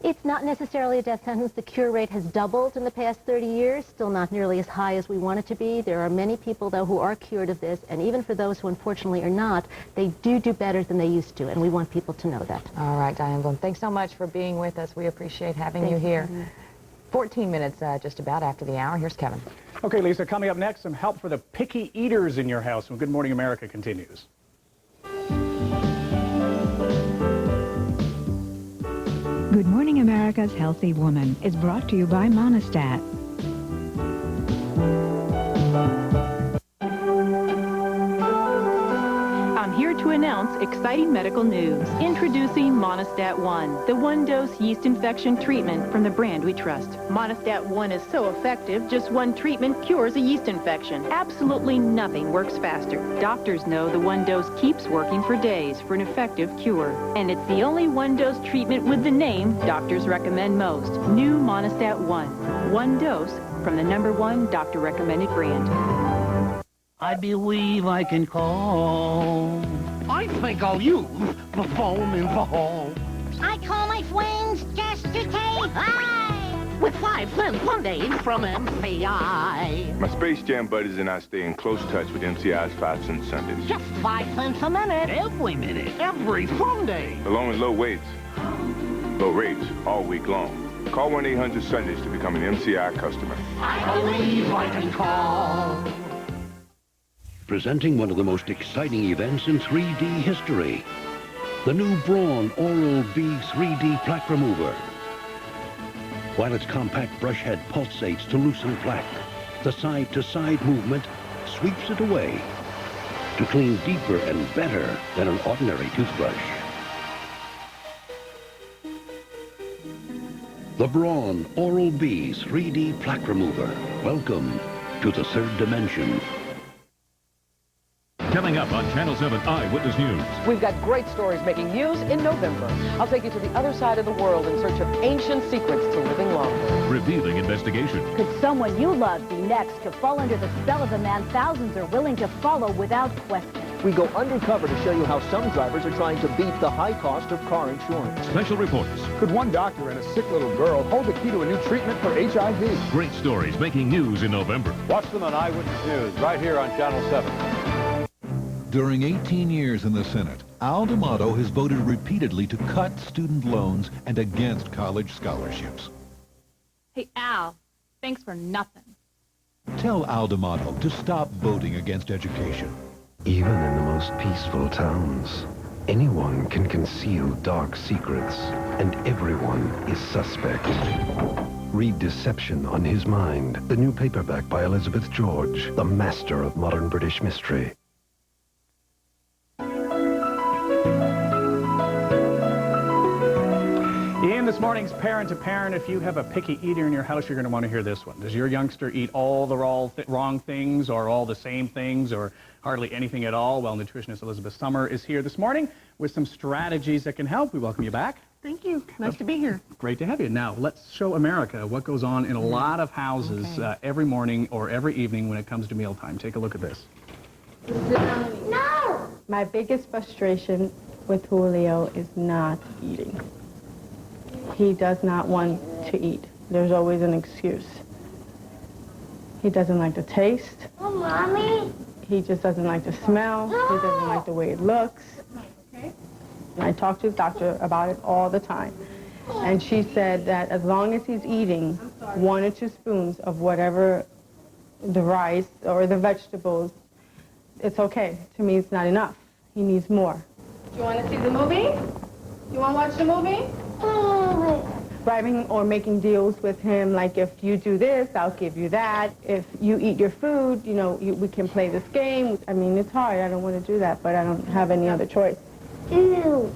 It's not necessarily a death sentence. The cure rate has doubled in the past 30 years, still not nearly as high as we want it to be. There are many people, though, who are cured of this, and even for those who unfortunately are not, they do better than they used to, and we want people to know that. All right, Diane Bloom, thanks so much for being with us. We appreciate having you here. 14 minutes just about after the hour. Here's Kevin. Okay, Lisa, coming up next, some help for the picky eaters in your house when Good Morning America continues. Good Morning America's Healthy Woman is brought to you by Maddest. I'm here to announce exciting medical news. Introducing Maddest 1, the one-dose yeast infection treatment from the brand we trust. Maddest 1 is so effective, just one treatment cures a yeast infection. Absolutely nothing works faster. Doctors know the one dose keeps working for days for an effective cure. And it's the only one-dose treatment with the name doctors recommend most. New Maddest 1. One dose from the #1 doctor-recommended brand. I believe I can call. I think I'll use the phone in the hall. I call my friends just to say hi. With 5 cent Sundays from MCI. My Space Jam buddies and I stay in close touch with MCI's 5 cent Sundays. Just 5 cents a minute. Every minute. Every Sunday. Along with low rates all week long. Call 1-800-SUNDAYS to become an MCI customer. I believe I can call. Presenting one of the most exciting events in 3D history. The new Braun Oral-B 3D plaque remover. While its compact brush head pulsates to loosen plaque, the side-to-side movement sweeps it away to clean deeper and better than an ordinary toothbrush. The Braun Oral-B 3D plaque remover. Welcome to the third dimension. Coming up on Channel 7 Eyewitness News. We've got great stories making news in November. I'll take you to the other side of the world in search of ancient secrets to living longer. Revealing investigation. Could someone you love be next to fall under the spell of a man thousands are willing to follow without question? We go undercover to show you how some drivers are trying to beat the high cost of car insurance. Special reports. Could one doctor and a sick little girl hold the key to a new treatment for HIV? Great stories making news in November. Watch them on Eyewitness News right here on Channel 7. During 18 years in the Senate, Al D'Amato has voted repeatedly to cut student loans and against college scholarships. Hey, Al, thanks for nothing. Tell Al D'Amato to stop voting against education. Even in the most peaceful towns, anyone can conceal dark secrets, and everyone is suspect. Read Deception on His Mind, the new paperback by Elizabeth George, the master of modern British mystery. In in this morning's Parent to Parent. If you have a picky eater in your house, you're going to want to hear this one. Does your youngster eat all the wrong things, or all the same things, or hardly anything at all? Well, nutritionist Elizabeth Sommer is here this morning with some strategies that can help. We welcome you back. Thank you. Nice to be here. Great to have you. Now, let's show America what goes on in a lot of houses every morning or every evening when it comes to mealtime. Take a look at this. No! My biggest frustration with Julio is not eating. He does not want to eat. There's always an excuse. He doesn't like the taste. Oh, Mommy. He just doesn't like the smell. He doesn't like the way it looks. I talk to his doctor about it all the time. And she said that as long as he's eating 1 or 2 spoons of whatever, the rice or the vegetables, it's okay. To me, it's not enough. He needs more. Do you want to see the movie? You want to watch the movie? Bribing or making deals with him, like if you do this, I'll give you that. If you eat your food, you know, we can play this game. I mean, it's hard. I don't want to do that, but I don't have any other choice. Ew.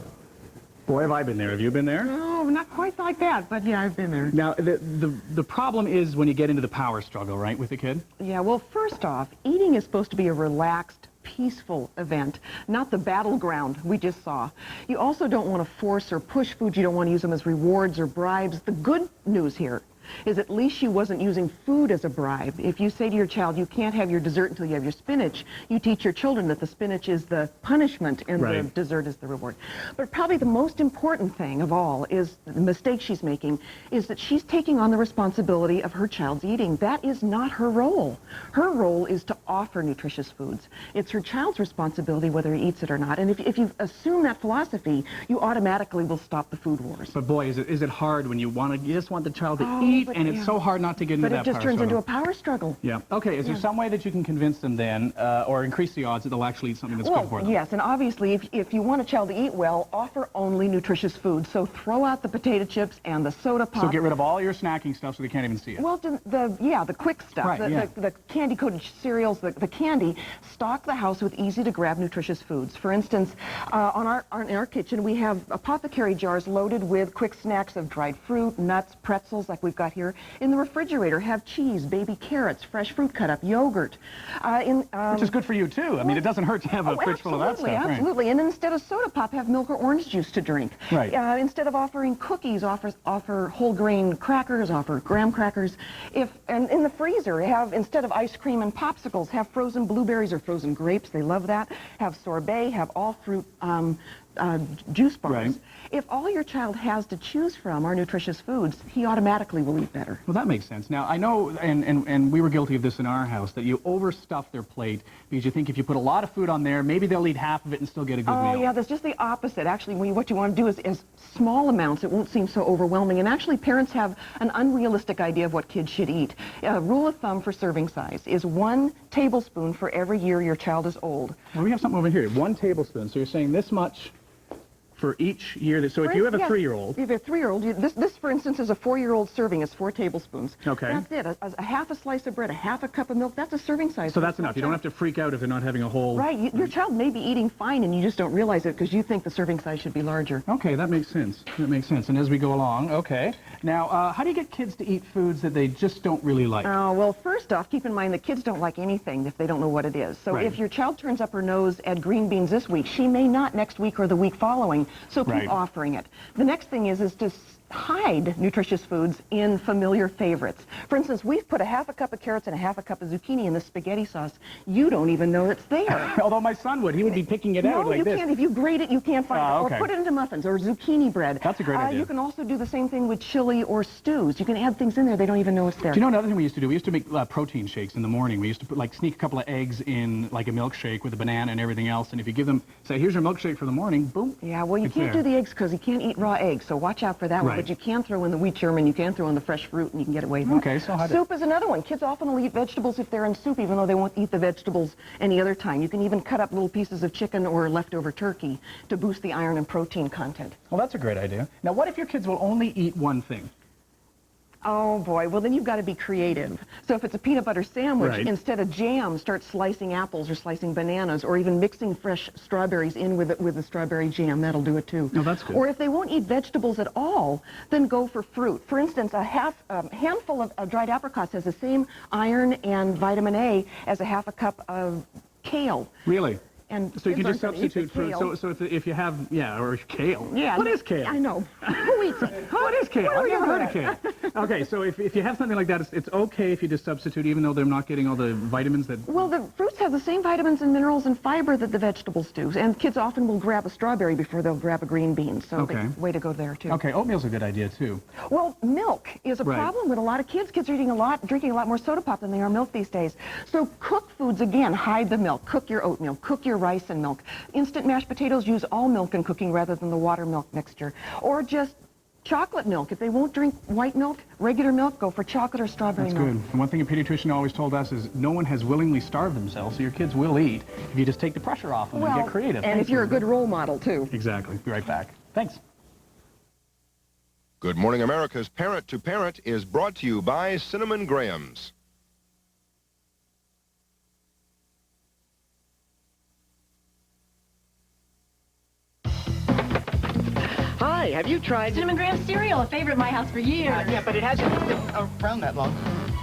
Boy, have I been there. Have you been there? No, not quite like that, but yeah, I've been there. Now, the problem is when you get into the power struggle, right, with the kid? Yeah, well, first off, eating is supposed to be a relaxed, peaceful event, not the battleground we just saw. You also don't want to force or push foods. You don't want to use them as rewards or bribes. The good news here is at least she wasn't using food as a bribe. If you say to your child, you can't have your dessert until you have your spinach, you teach your children that the spinach is the punishment and the dessert is the reward. But probably the most important thing of all is the mistake she's making is that she's taking on the responsibility of her child's eating. That is not her role. Her role is to offer nutritious foods. It's her child's responsibility whether he eats it or not. And if you assume that philosophy, you automatically will stop the food wars. But boy, is it hard when you just want the child to eat, and it's so hard not to get into that power struggle. But it just turns into a power struggle. Yeah. Okay, is there some way that you can convince them then, or increase the odds that they'll actually eat something that's good for them? Yes, and obviously, if you want a child to eat well, offer only nutritious food. So throw out the potato chips and the soda pop. So get rid of all your snacking stuff so they can't even see it. Well, the quick stuff, the candy-coated cereals, the candy. Stock the house with easy-to-grab nutritious foods. For instance, in our kitchen, we have apothecary jars loaded with quick snacks of dried fruit, nuts, pretzels, like we've got here. In the refrigerator, have cheese, baby carrots, fresh fruit cut up, yogurt. Which is good for you, too. I mean, it doesn't hurt to have a fridge full of that stuff. Absolutely. Right. And then instead of soda pop, have milk or orange juice to drink. Right. Instead of offering cookies, offer whole grain crackers, offer graham crackers. And in the freezer, instead of ice cream and popsicles, have frozen blueberries or frozen grapes. They love that. Have sorbet, have all fruit juice bars. Right. If all your child has to choose from are nutritious foods, he automatically will eat better. Well, that makes sense. Now, I know, and we were guilty of this in our house, that you overstuff their plate because you think if you put a lot of food on there, maybe they'll eat half of it and still get a good meal. Oh, yeah, that's just the opposite. Actually, what you want to do is small amounts. It won't seem so overwhelming. And actually, parents have an unrealistic idea of what kids should eat. Rule of thumb for serving size is 1 tablespoon for every year your child is old. Well, we have something over here, 1 tablespoon. So you're saying this much for each year. So if you have a 3-year-old... If you have a 3-year-old, this, for instance, is a 4-year-old serving. It's 4 tablespoons. Okay. That's it. A half a slice of bread, a half a cup of milk, that's a serving size. So that's enough. You don't have to freak out if they're not having a whole... Right. Your child may be eating fine, and you just don't realize it because you think the serving size should be larger. Okay, that makes sense. That makes sense. And as we go along, okay. Now, how do you get kids to eat foods that they just don't really like? Well, first off, keep in mind that kids don't like anything if they don't know what it is. So if your child turns up her nose at green beans this week, she may not next week or the week following. So keep offering it. The next thing is to hide nutritious foods in familiar favorites. For instance, we've put a half a cup of carrots and a half a cup of zucchini in the spaghetti sauce. You don't even know it's there. Although my son would. He would be picking it out like this. No, you can't. If you grate it, you can't find it. Or put it into muffins or zucchini bread. That's a great idea. You can also do the same thing with chili or stews. You can add things in there. They don't even know it's there. Do you know another thing we used to do? We used to make protein shakes in the morning. We used to put, sneak a couple of eggs in, like a milkshake with a banana and everything else. And if you give them, say, here's your milkshake for the morning, boom. Yeah, well, you can't do the eggs because you can't eat raw eggs. So watch out for that one. But you can throw in the wheat germ and you can throw in the fresh fruit and you can get away with it. Okay, so soup is another one. Kids often will eat vegetables if they're in soup, even though they won't eat the vegetables any other time. You can even cut up little pieces of chicken or leftover turkey to boost the iron and protein content. Well, that's a great idea. Now, what if your kids will only eat one thing? Oh, boy. Well, then you've got to be creative. So if it's a peanut butter sandwich, Right. instead of jam, start slicing apples or slicing bananas or even mixing fresh strawberries in with the strawberry jam. That'll do it, too. No, that's good. Or if they won't eat vegetables at all, then go for fruit. For instance, a handful of dried apricots has the same iron and vitamin A as a half a cup of kale. Really? And so you can kids just aren't gonna eat the substitute fruit. kale. So if you have, or kale. Yeah. What is kale? I know. Who eats it? What is kale? What are I've we never doing heard of with kale. Okay, so if you have something like that, it's okay if you just substitute, even though they're not getting all the vitamins that... Well, the fruits have the same vitamins and minerals and fiber that the vegetables do. And kids often will grab a strawberry before they'll grab a green bean. So Okay. way to go there, too. Okay, oatmeal's a good idea, too. Well, milk is a Right. problem with a lot of kids. Kids are drinking a lot more soda pop than they are milk these days. So cook foods, again, hide the milk. Cook your oatmeal. Cook your rice and milk. Instant mashed potatoes use all milk in cooking rather than the water milk mixture. Or just chocolate milk. If they won't drink white milk, regular milk, go for chocolate or strawberry That's milk. good. And one thing a pediatrician always told us is no one has willingly starved themselves, so your kids will eat if you just take the pressure off them and get creative. And if you're a good role model, too. Exactly. Be right back. Thanks. Good Morning America's Parent to Parent is brought to you by Cinnamon Grahams. Hi, have you tried... Cinnamon Graham cereal, a favorite at my house for years. yeah, but it hasn't been around that long.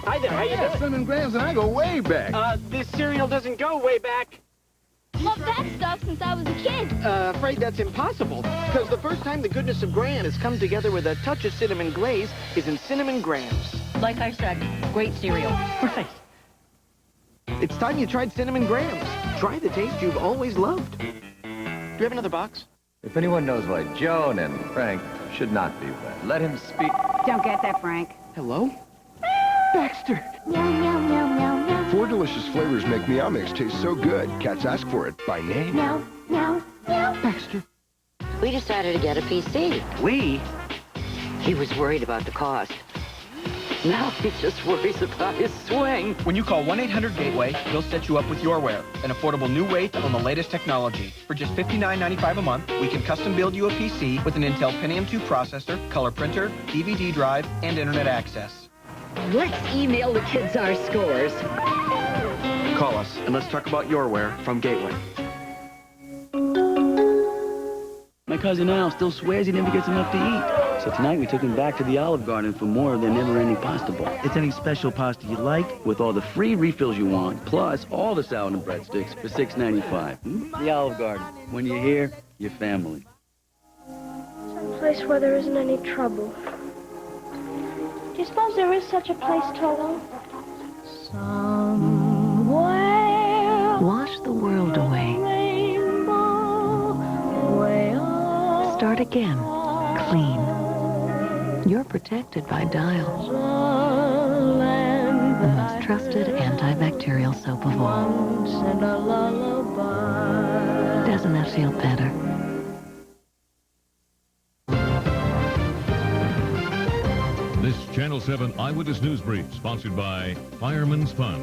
Hi there, how you doing? Cinnamon Grahams and I go way back. This cereal doesn't go way back. Love that stuff since I was a kid. Afraid that's impossible, because the first time the goodness of Gran has come together with a touch of cinnamon glaze is in Cinnamon Grahams. Like I said, great cereal. Right. It's time you tried Cinnamon Grahams. Try the taste you've always loved. Do you have another box? If anyone knows why Joan and Frank should not be wed, let him speak. Don't get that, Frank. Hello? Baxter. Meow, meow, meow, meow, meow. 4 delicious flavors make Meow Mix taste so good, cats ask for it by name. Meow, meow, meow. Baxter. We decided to get a PC. We? He was worried about the cost. Now he just worries about his swing. When you call 1-800-GATEWAY, we'll set you up with your wear, an affordable new weight on the latest technology. For just $59.95 a month, we can custom build you a PC with an Intel Pentium 2 processor, color printer, DVD drive, and internet access. Let's email the kids our scores. Call us, and let's talk about your wear from Gateway. My cousin Al still swears he never gets enough to eat. So tonight we took him back to the Olive Garden for more of their never-ending pasta bowl. It's any special pasta you like, with all the free refills you want, plus all the salad and breadsticks for $6.95. The Olive Garden. When you're here, you're family. Some place where there isn't any trouble. Do you suppose there is such a place, Toto? Somewhere. Wash the world away. Start again. Clean. You're protected by Dial. The most trusted antibacterial soap of all. Doesn't that feel better? This Channel 7 Eyewitness News Brief, sponsored by Fireman's Fund.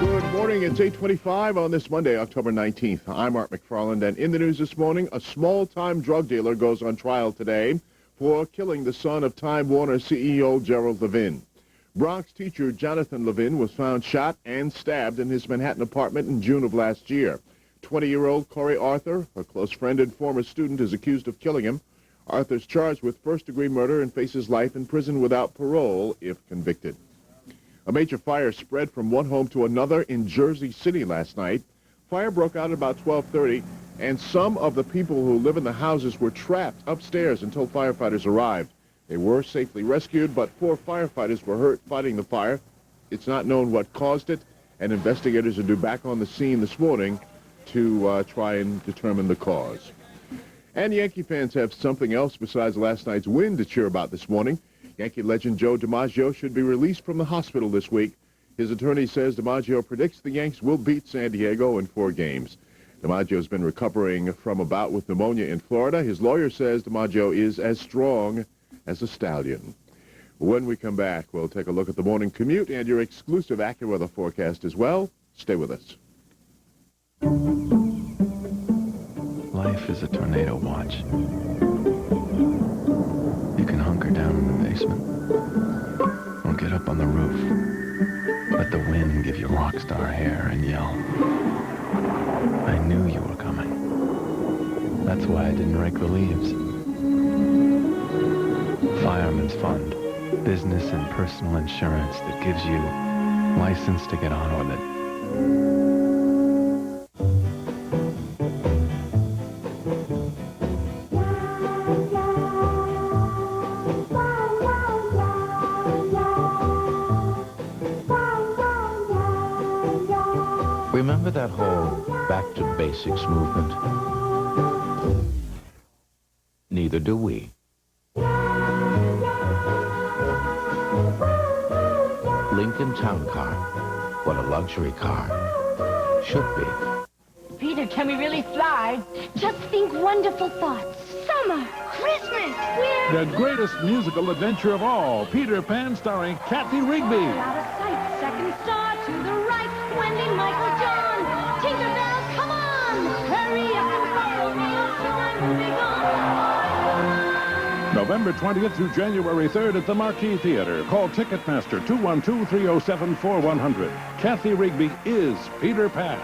Good morning. It's 8:25 on this Monday, October 19th. I'm Art McFarland, and in the news this morning, a small-time drug dealer goes on trial today for killing the son of Time Warner CEO Gerald Levin. Bronx teacher Jonathan Levin was found shot and stabbed in his Manhattan apartment in June of last year. 20-year-old Corey Arthur, a close friend and former student, is accused of killing him. Arthur's charged with first-degree murder and faces life in prison without parole if convicted. A major fire spread from one home to another in Jersey City last night. Fire broke out at about 12:30, and some of the people who live in the houses were trapped upstairs until firefighters arrived. They were safely rescued, but 4 firefighters were hurt fighting the fire. It's not known what caused it, and investigators are due back on the scene this morning to try and determine the cause. And Yankee fans have something else besides last night's win to cheer about this morning. Yankee legend Joe DiMaggio should be released from the hospital this week. His attorney says DiMaggio predicts the Yanks will beat San Diego in 4 games. DiMaggio's been recovering from a bout with pneumonia in Florida. His lawyer says DiMaggio is as strong as a stallion. When we come back, we'll take a look at the morning commute and your exclusive AccuWeather forecast as well. Stay with us. Life is a tornado watch. You can hunker down in the basement. Or get up on the roof. Let the wind give you rock star hair and yell. I knew you were coming. That's why I didn't rake the leaves. Fireman's Fund. Business and personal insurance that gives you license to get on with it. Remember that whole back to basics movement? Neither do we. Lincoln Town Car. What a luxury car should be. Peter, can we really fly? Just think wonderful thoughts. Summer, Christmas, we're... The greatest musical adventure of all, Peter Pan, starring Kathy Rigby. Out of sight, second star to the right. Wendy, Michael, John. Tinkerbell, come on. Hurry up and follow me, or time will be gone. November 20th through January 3rd at the Marquee Theater. Call Ticketmaster 212-307-4100. Kathy Rigby is Peter Pan.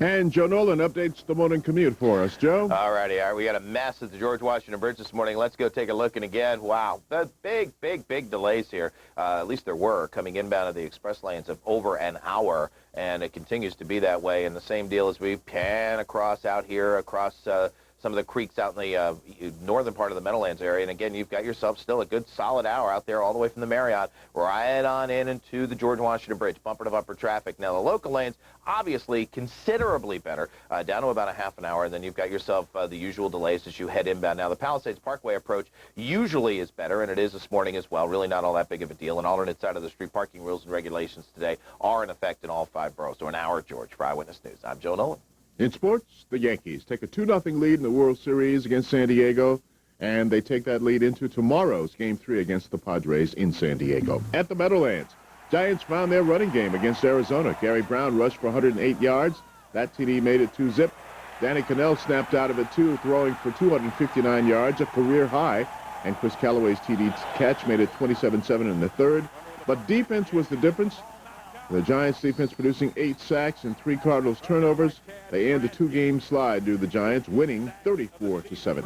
And Joe Nolan updates the morning commute for us. Joe? All righty. We got a mess at the George Washington Bridge this morning. Let's go take a look. And again, wow, the big delays here. At least there were coming inbound of the express lanes of over an hour. And it continues to be that way. And the same deal as we pan across out here, across some of the creeks out in the northern part of the Meadowlands area. And again, you've got yourself still a good solid hour out there all the way from the Marriott right on in into the George Washington Bridge, bumper to bumper traffic. Now, the local lanes, obviously considerably better, down to about a half an hour, and then you've got yourself the usual delays as you head inbound. Now, the Palisades Parkway approach usually is better, and it is this morning as well. Really not all that big of a deal. An alternate side of the street parking rules and regulations today are in effect in all 5 boroughs. So an hour, George, for Eyewitness News. I'm Joe Nolan. In sports, the Yankees take a 2-0 lead in the World Series against San Diego, and they take that lead into tomorrow's Game 3 against the Padres in San Diego. At the Meadowlands, Giants found their running game against Arizona. Gary Brown rushed for 108 yards. That TD made it 2-zip. Danny Cannell snapped out of it, too, throwing for 259 yards, a career high. And Chris Callaway's TD catch made it 27-7 in the third. But defense was the difference. The Giants defense producing 8 sacks and 3 Cardinals turnovers. They end a 2-game slide due to the Giants winning 34-7.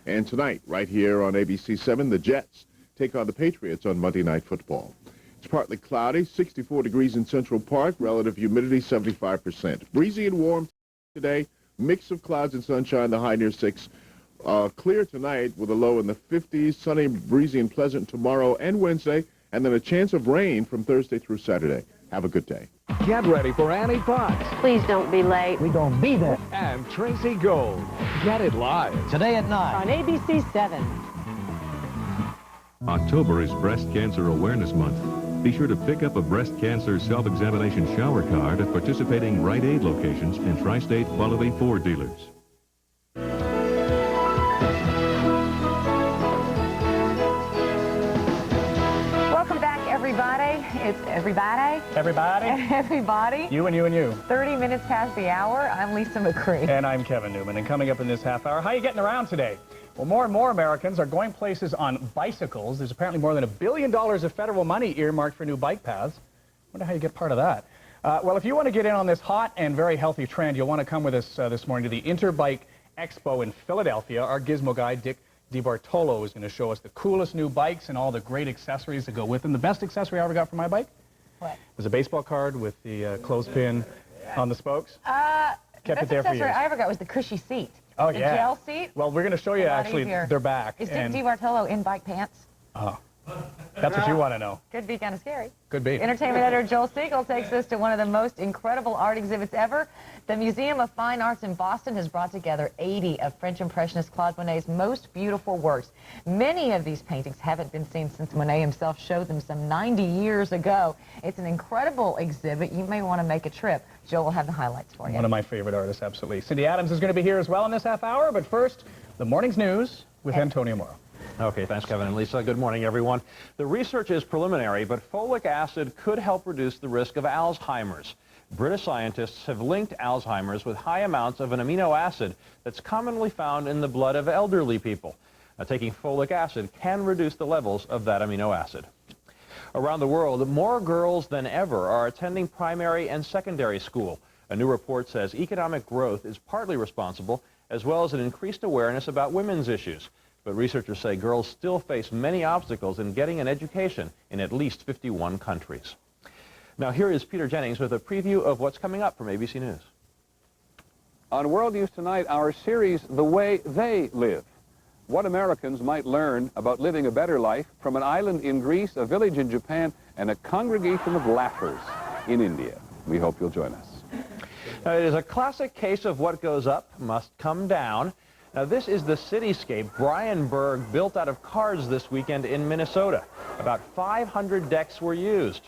And tonight, right here on ABC 7, the Jets take on the Patriots on Monday Night Football. It's partly cloudy, 64 degrees in Central Park, relative humidity 75%. Breezy and warm today, mix of clouds and sunshine, the high near 6. Clear tonight with a low in the 50s, sunny, breezy, and pleasant tomorrow and Wednesday, and then a chance of rain from Thursday through Saturday. Have a good day. Get ready for Annie Potts. Please don't be late. We gonna be there. And Tracy Gold. Get it live. Today at 9. On ABC 7. October is Breast Cancer Awareness Month. Be sure to pick up a breast cancer self-examination shower card at participating Rite Aid locations and Tri-State Quality Ford dealers. It's everybody. Everybody. Everybody. You and you and you. 30 minutes past the hour. I'm Lisa McCree. And I'm Kevin Newman. And coming up in this half hour, how are you getting around today? Well, more and more Americans are going places on bicycles. There's apparently more than $1 billion of federal money earmarked for new bike paths. Wonder how you get part of that. Well, if you want to get in on this hot and very healthy trend, you'll want to come with us this morning to the Interbike Expo in Philadelphia. Our gizmo guy, Dick DeBartolo, is going to show us the coolest new bikes and all the great accessories that go with them. The best accessory I ever got for my bike? What? Was a baseball card with the clothespin on the spokes. Kept it there for years. The best accessory I ever got was the cushy seat. Oh, the yeah. The gel seat. Well, we're going to show you, actually, they're back. Is Dick DeBartolo in bike pants? Oh. That's what you want to know. Could be kind of scary. Could be. Entertainment editor Joel Siegel takes us to one of the most incredible art exhibits ever. The Museum of Fine Arts in Boston has brought together 80 of French Impressionist Claude Monet's most beautiful works. Many of these paintings haven't been seen since Monet himself showed them some 90 years ago. It's an incredible exhibit. You may want to make a trip. Joel will have the highlights for you. One of my favorite artists, absolutely. Cindy Adams is going to be here as well in this half hour, but first, the morning's news with Antonio Moro. Okay, thanks, Kevin and Lisa. Good morning, everyone. The research is preliminary, but folic acid could help reduce the risk of Alzheimer's. British scientists have linked Alzheimer's with high amounts of an amino acid that's commonly found in the blood of elderly people. Now, taking folic acid can reduce the levels of that amino acid. Around the world, more girls than ever are attending primary and secondary school. A new report says economic growth is partly responsible, as well as an increased awareness about women's issues. But researchers say girls still face many obstacles in getting an education in at least 51 countries. Now, here is Peter Jennings with a preview of what's coming up from ABC News. On World News Tonight, our series, The Way They Live. What Americans might learn about living a better life from an island in Greece, a village in Japan, and a congregation of laughers in India. We hope you'll join us. Now, it is a classic case of what goes up must come down. Now, this is the cityscape Brian Berg built out of cards this weekend in Minnesota. About 500 decks were used.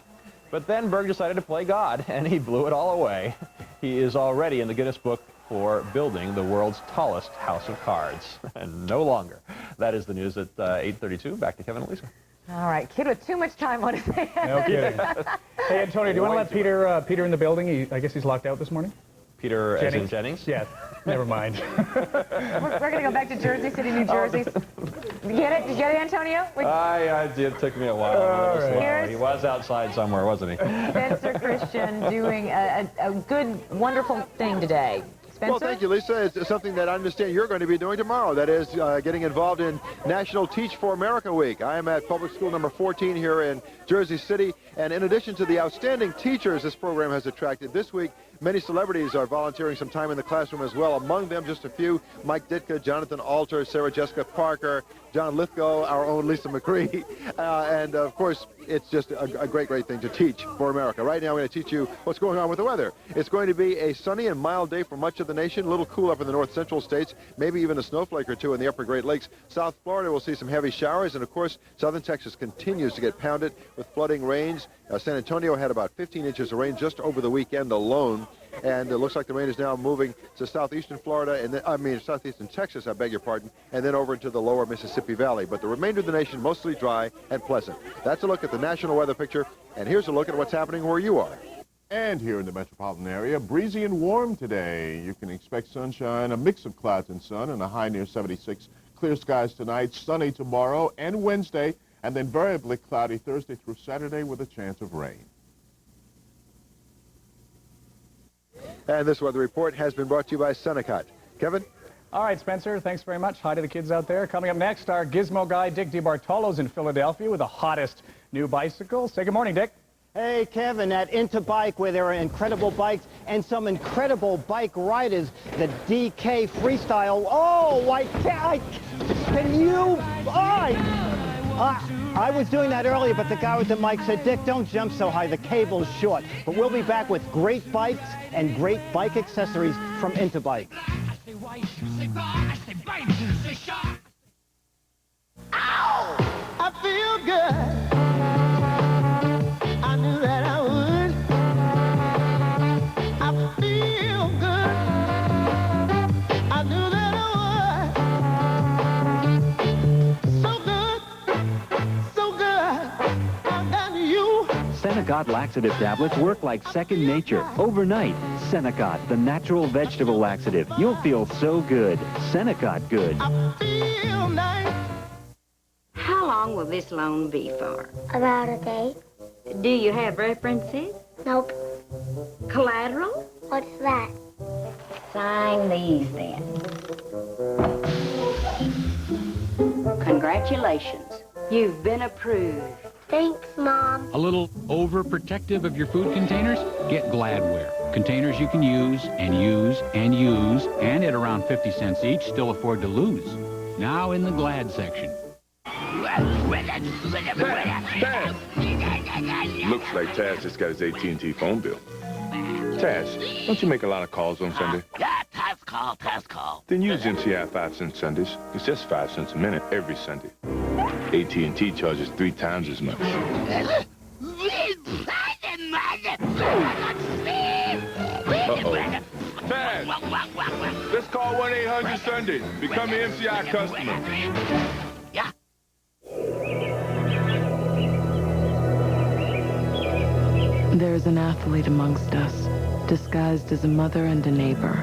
But then Berg decided to play God, and he blew it all away. He is already in the Guinness Book for building the world's tallest house of cards. And no longer. That is the news at 8:32. Back to Kevin and Lisa. All right, kid with too much time on his hands. No kidding. Hey, Antonio, do you want to let Peter in the building? I guess he's locked out this morning? Peter Jennings? As in Jennings? Yeah, never mind. We're going to go back to Jersey City, New Jersey. You get it? Did you get it, Antonio? It took me a while. He was outside somewhere, wasn't he? Spencer Christian doing a good, wonderful thing today. Spencer? Well, thank you, Lisa. It's something that I understand you're going to be doing tomorrow. That is getting involved in National Teach for America Week. I am at public school number 14 here in Jersey City. And in addition to the outstanding teachers this program has attracted this week, many celebrities are volunteering some time in the classroom as well. Among them, just a few: Mike Ditka, Jonathan Alter, Sarah Jessica Parker, John Lithgow, our own Lisa McCree. And, of course, it's just a great thing to teach for America. Right now, I'm going to teach you what's going on with the weather. It's going to be a sunny and mild day for much of the nation. A little cool up in the north central states, maybe even a snowflake or two in the upper Great Lakes. South Florida will see some heavy showers. And, of course, southern Texas continues to get pounded with flooding rains. San Antonio had about 15 inches of rain just over the weekend alone. And it looks like the rain is now moving to southeastern Florida, and then, southeastern Texas, I beg your pardon, and then over into the lower Mississippi Valley. But the remainder of the nation mostly dry and pleasant. That's a look at the national weather picture, and here's a look at what's happening where you are. And here in the metropolitan area, breezy and warm today. You can expect sunshine, a mix of clouds and sun, and a high near 76. Clear skies tonight, sunny tomorrow and Wednesday, and then variably cloudy Thursday through Saturday with a chance of rain. And this weather report has been brought to you by Senecot. Kevin? All right, Spencer, thanks very much. Hi to the kids out there. Coming up next, our gizmo guy, Dick DeBartolo's in Philadelphia with the hottest new bicycle. Say good morning, Dick. Hey, Kevin, at Interbike, where there are incredible bikes and some incredible bike riders, the DK Freestyle. Oh, I was doing that earlier, but the guy with the mic said, Dick, don't jump so high. The cable's short. But we'll be back with great bikes and great bike accessories from Interbike. Ow! I feel good. I knew that I would. I feel good. I knew that I would. So good. So good. I got you. Senecot laxative tablets work like second nature. Overnight, Senecot, the natural vegetable laxative. You'll feel so good. Senecot good. I feel nice. How long will this loan be for? About a day. Do you have references? Nope. Collateral? What's that? Sign these then. Congratulations. You've been approved. Thanks, Mom. A little overprotective of your food containers? Get Gladware. Containers you can use and use and use, and at around 50 cents each, still afford to lose. Now in the Glad section. Looks like Taz just got his AT&T phone bill. Taz, don't you make a lot of calls on Sunday? Yeah, Taz call. Then use MCI 5 cent Sundays. It's just 5 cents a minute every Sunday. AT&T charges 3 times as much. Uh-oh. Taz, let's call 1-800-SUNDAY. Become an MCI customer. Yeah. There's an athlete amongst us, disguised as a mother and a neighbor.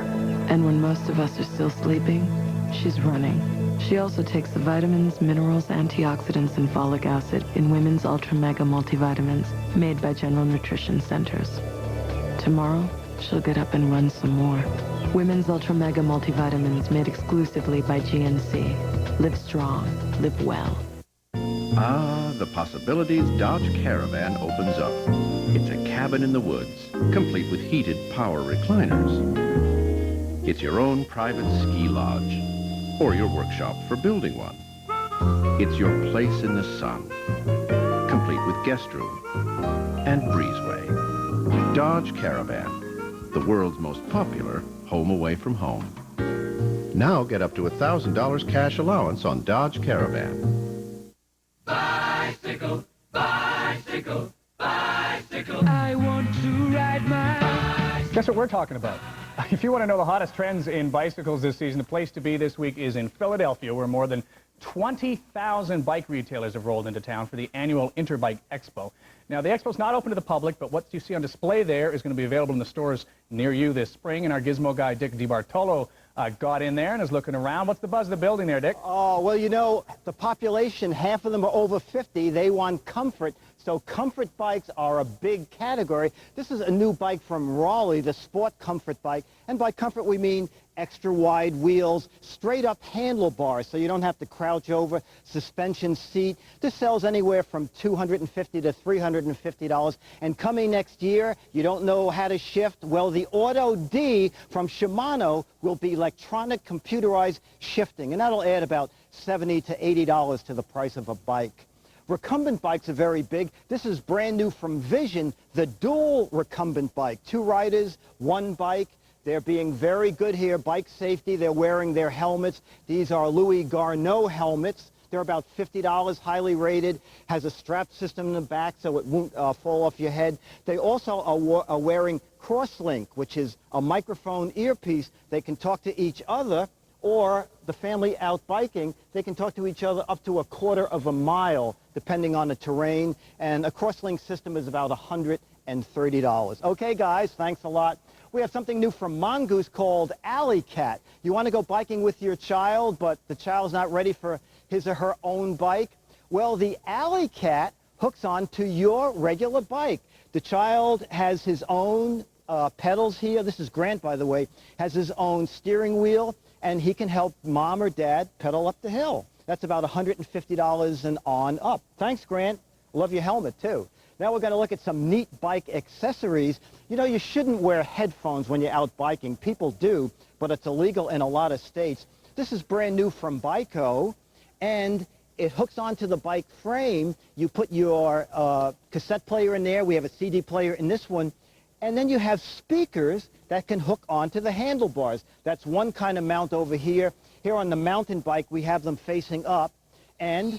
And when most of us are still sleeping, she's running. She also takes the vitamins, minerals, antioxidants, and folic acid in Women's Ultra Mega Multivitamins made by General Nutrition Centers. Tomorrow, she'll get up and run some more. Women's Ultra Mega Multivitamins made exclusively by GNC. Live strong, live well. Ah, the possibilities Dodge Caravan opens up. It's a cabin in the woods, complete with heated power recliners. It's your own private ski lodge, or your workshop for building one. It's your place in the sun, complete with guest room and breezeway. Dodge Caravan, the world's most popular home away from home. Now get up to $1,000 cash allowance on Dodge Caravan. Bicycle, bicycle, bicycle. I want to ride my bicycle. Guess what we're talking about? If you want to know the hottest trends in bicycles this season, the place to be this week is in Philadelphia, where more than 20,000 bike retailers have rolled into town for the annual Interbike Expo. Now, the expo's not open to the public, but what you see on display there is going to be available in the stores near you this spring, and our gizmo guy, Dick DeBartolo, got in there and is looking around. What's the buzz of the building there, Dick? Oh, well, you know, the population, half of them are over 50. They want comfort, so comfort bikes are a big category. This is a new bike from Raleigh, the Sport Comfort bike, and by comfort we mean extra wide wheels, straight up handlebars so you don't have to crouch over, suspension seat. This sells anywhere from $250 to $350. And coming next year, you don't know how to shift? Well, the Auto D from Shimano will be electronic computerized shifting, and that'll add about $70 to $80 to the price of a bike. Recumbent bikes are very big. This is brand new from Vision, the dual recumbent bike. 2 riders, 1 bike. They're being very good here. Bike safety, they're wearing their helmets. These are Louis Garneau helmets. They're about $50, highly rated, has a strap system in the back so it won't fall off your head. They also are wearing Crosslink, which is a microphone earpiece. They can talk to each other, or the family out biking, they can talk to each other up to 1/4 of a mile, depending on the terrain. And a Crosslink system is about $130. Okay, guys, thanks a lot. We have something new from Mongoose called Alley Cat. You want to go biking with your child, but the child's not ready for his or her own bike? Well, the Alley Cat hooks onto your regular bike. The child has his own pedals here. This is Grant, by the way, has his own steering wheel, and he can help mom or dad pedal up the hill. That's about $150 and on up. Thanks, Grant. Love your helmet, too. Now we're going to look at some neat bike accessories. You know, you shouldn't wear headphones when you're out biking. People do, but it's illegal in a lot of states. This is brand new from Biko, and it hooks onto the bike frame. You put your cassette player in there. We have a CD player in this one. And then you have speakers that can hook onto the handlebars. That's one kind of mount over here. Here on the mountain bike, we have them facing up. And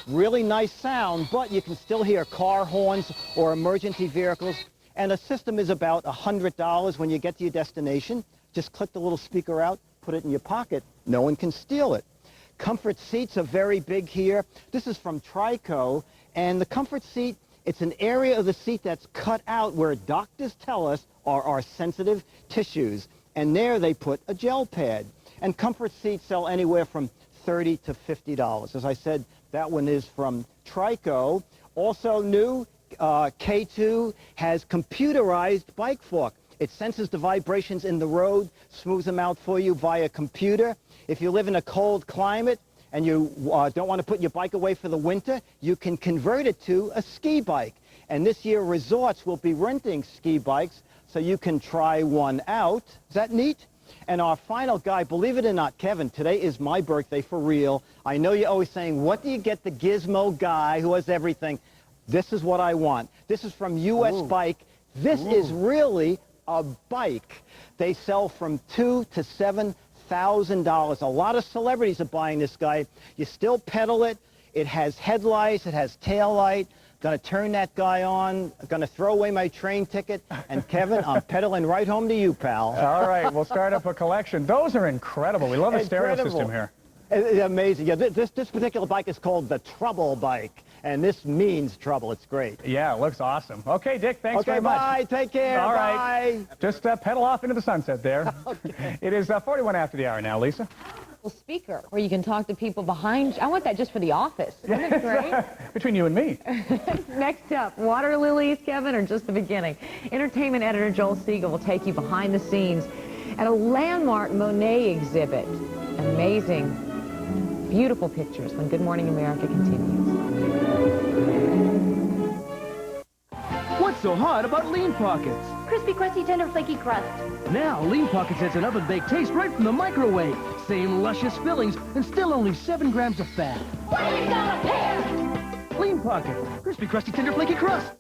really nice sound, but you can still hear car horns or emergency vehicles. And the system is about $100 when you get to your destination. Just click the little speaker out, put it in your pocket. No one can steal it. Comfort seats are very big here. This is from Trico, and the comfort seat, it's an area of the seat that's cut out where doctors tell us are our sensitive tissues. And there they put a gel pad. And comfort seats sell anywhere from $30 to $50. As I said, that one is from Trico. Also new, K2 has computerized bike fork. It senses the vibrations in the road, smooths them out for you via computer. If you live in a cold climate and you don't want to put your bike away for the winter, you can convert it to a ski bike. And this year, resorts will be renting ski bikes, so you can try one out. Is that neat? And our final guy, believe it or not, Kevin, today is my birthday for real. I know you're always saying, what do you get the gizmo guy who has everything? This is what I want. This is from US Bike. This is really a bike. They sell from $2,000 to $7,000. A lot of celebrities are buying this guy. You still pedal it. It has headlights. It has tail light. Going to turn that guy on. Going to throw away my train ticket. And Kevin, I'm pedaling right home to you, pal. All right, we'll start up a collection. Those are incredible. We love the stereo system here. It's amazing. Yeah, this particular bike is called the Trouble Bike, and this means trouble. It's great. Yeah, it looks awesome. Okay, Dick, thanks very much. Bye. Take care. All right. Bye. Just pedal off into the sunset there. Okay. It is 41 after the hour now, Lisa. speaker where you can talk to people behind you. I want that just for the office. Wouldn't it be great? Between you and me. Next up, water lilies, Kevin, or just the beginning? Entertainment editor Joel Siegel will take you behind the scenes at a landmark Monet exhibit. Amazing, beautiful pictures when Good Morning America continues. What's so hot about Lean Pockets? Crispy, crusty, tender, flaky crust. Now, Lean Pockets has an oven-baked taste right from the microwave. Same luscious fillings and still only 7 grams of fat. We've got a pair! Lean Pockets, crispy, crusty, tender, flaky crust.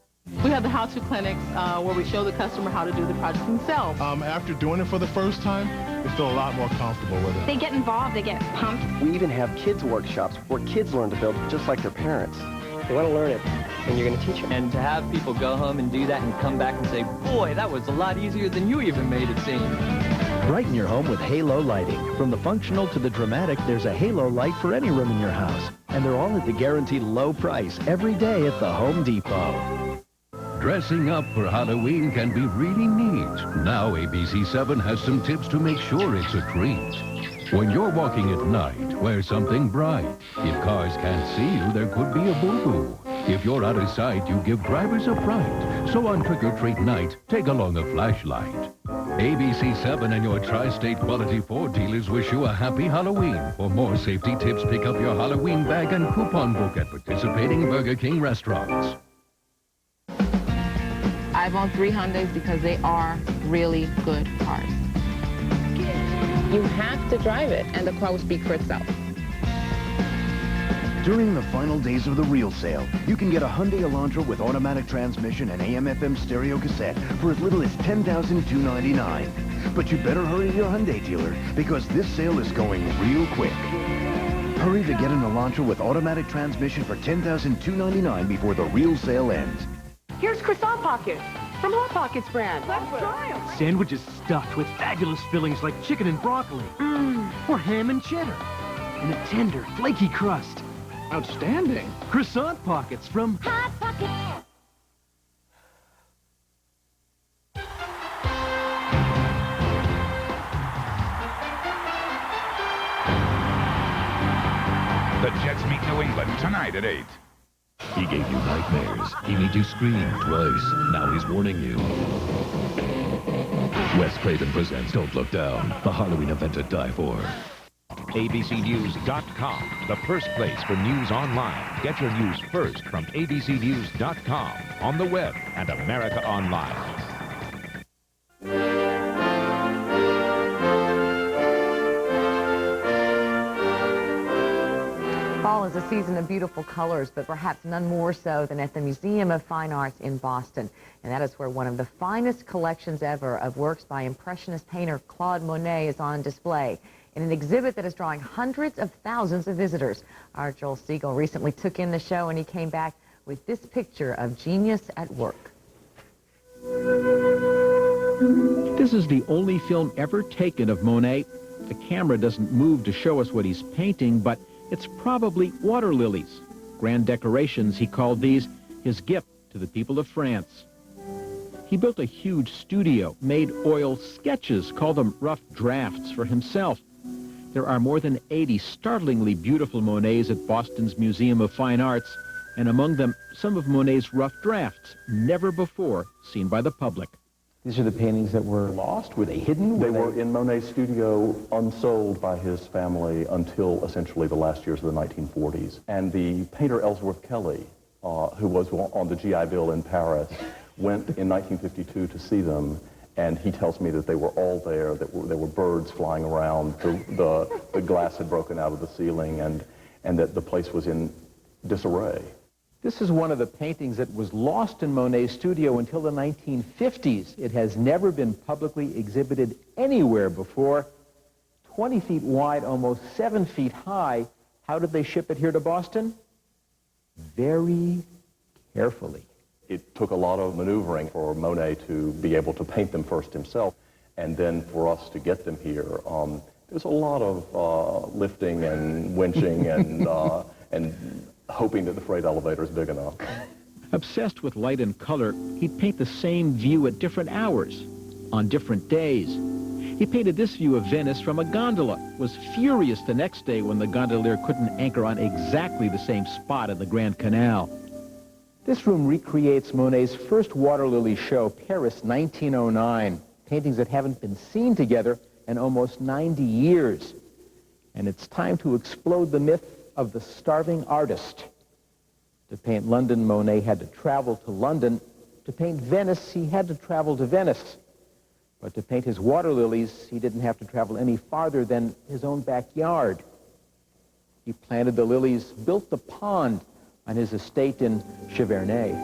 We have the how-to clinics where we show the customer how to do the project themselves. After doing it for the first time, they feel a lot more comfortable with it. They get involved, they get pumped. We even have kids workshops where kids learn to build just like their parents. They want to learn it, and you're going to teach them. And to have people go home and do that and come back and say, boy, that was a lot easier than you even made it seem. Brighten your home with halo lighting. From the functional to the dramatic, there's a halo light for any room in your house. And they're all at the guaranteed low price every day at the Home Depot. Dressing up for Halloween can be really neat. Now ABC7 has some tips to make sure it's a treat. When you're walking at night, wear something bright. If cars can't see you, there could be a boo-boo. If you're out of sight, you give drivers a fright. So on trick-or-treat night, take along a flashlight. ABC7 and your Tri-State Quality Ford dealers wish you a happy Halloween. For more safety tips, pick up your Halloween bag and coupon book at participating Burger King restaurants. I've owned 3 Hyundais because they are really good cars. You have to drive it, and the car will speak for itself. During the final days of the real sale, you can get a Hyundai Elantra with automatic transmission and AM/FM stereo cassette for as little as $10,299. But you better hurry to your Hyundai dealer because this sale is going real quick. Hurry to get an Elantra with automatic transmission for $10,299 before the real sale ends. Here's croissant pockets from Hot Pockets brand. Let's try them. Sandwiches stuffed with fabulous fillings like chicken and broccoli. Or ham and cheddar. And a tender, flaky crust. Outstanding. Croissant Pockets from Hot Pockets. The Jets meet New England tonight at 8. He gave you nightmares. He made you scream twice. Now he's warning you. Wes Craven presents Don't Look Down, the Halloween event to die for. ABCNews.com, the first place for news online. Get your news first from ABCNews.com, on the web, and America Online. Fall is a season of beautiful colors, but perhaps none more so than at the Museum of Fine Arts in Boston. And that is where one of the finest collections ever of works by Impressionist painter Claude Monet is on display in an exhibit that is drawing hundreds of thousands of visitors. Our Joel Siegel recently took in the show, and he came back with this picture of genius at work. This is the only film ever taken of Monet. The camera doesn't move to show us what he's painting, but it's probably water lilies. Grand decorations, he called these his gift to the people of France. He built a huge studio, made oil sketches, called them rough drafts, for himself. There are more than 80 startlingly beautiful Monets at Boston's Museum of Fine Arts, and among them, some of Monet's rough drafts, never before seen by the public. These are the paintings that were lost? Were they hidden? They were in Monet's studio, unsold by his family until essentially the last years of the 1940s. And the painter Ellsworth Kelly, who was on the GI Bill in Paris, went in 1952 to see them, and he tells me that they were all there, that there were birds flying around, the glass had broken out of the ceiling, and that the place was in disarray. This is one of the paintings that was lost in Monet's studio until the 1950s. It has never been publicly exhibited anywhere before. 20 feet wide, almost 7 feet high. How did they ship it here to Boston? Very carefully. It took a lot of maneuvering for Monet to be able to paint them first himself, and then for us to get them here. There's a lot of lifting and winching and hoping that the freight elevator is big enough. Obsessed with light and color, he'd paint the same view at different hours, on different days. He painted this view of Venice from a gondola, was furious the next day when the gondolier couldn't anchor on exactly the same spot in the Grand Canal. This room recreates Monet's first water lily show, Paris 1909, paintings that haven't been seen together in almost 90 years. And it's time to explode the myth of the starving artist. To paint London, Monet had to travel to London. To paint Venice, he had to travel to Venice. But to paint his water lilies, he didn't have to travel any farther than his own backyard. He planted the lilies, built the pond on his estate in Giverny.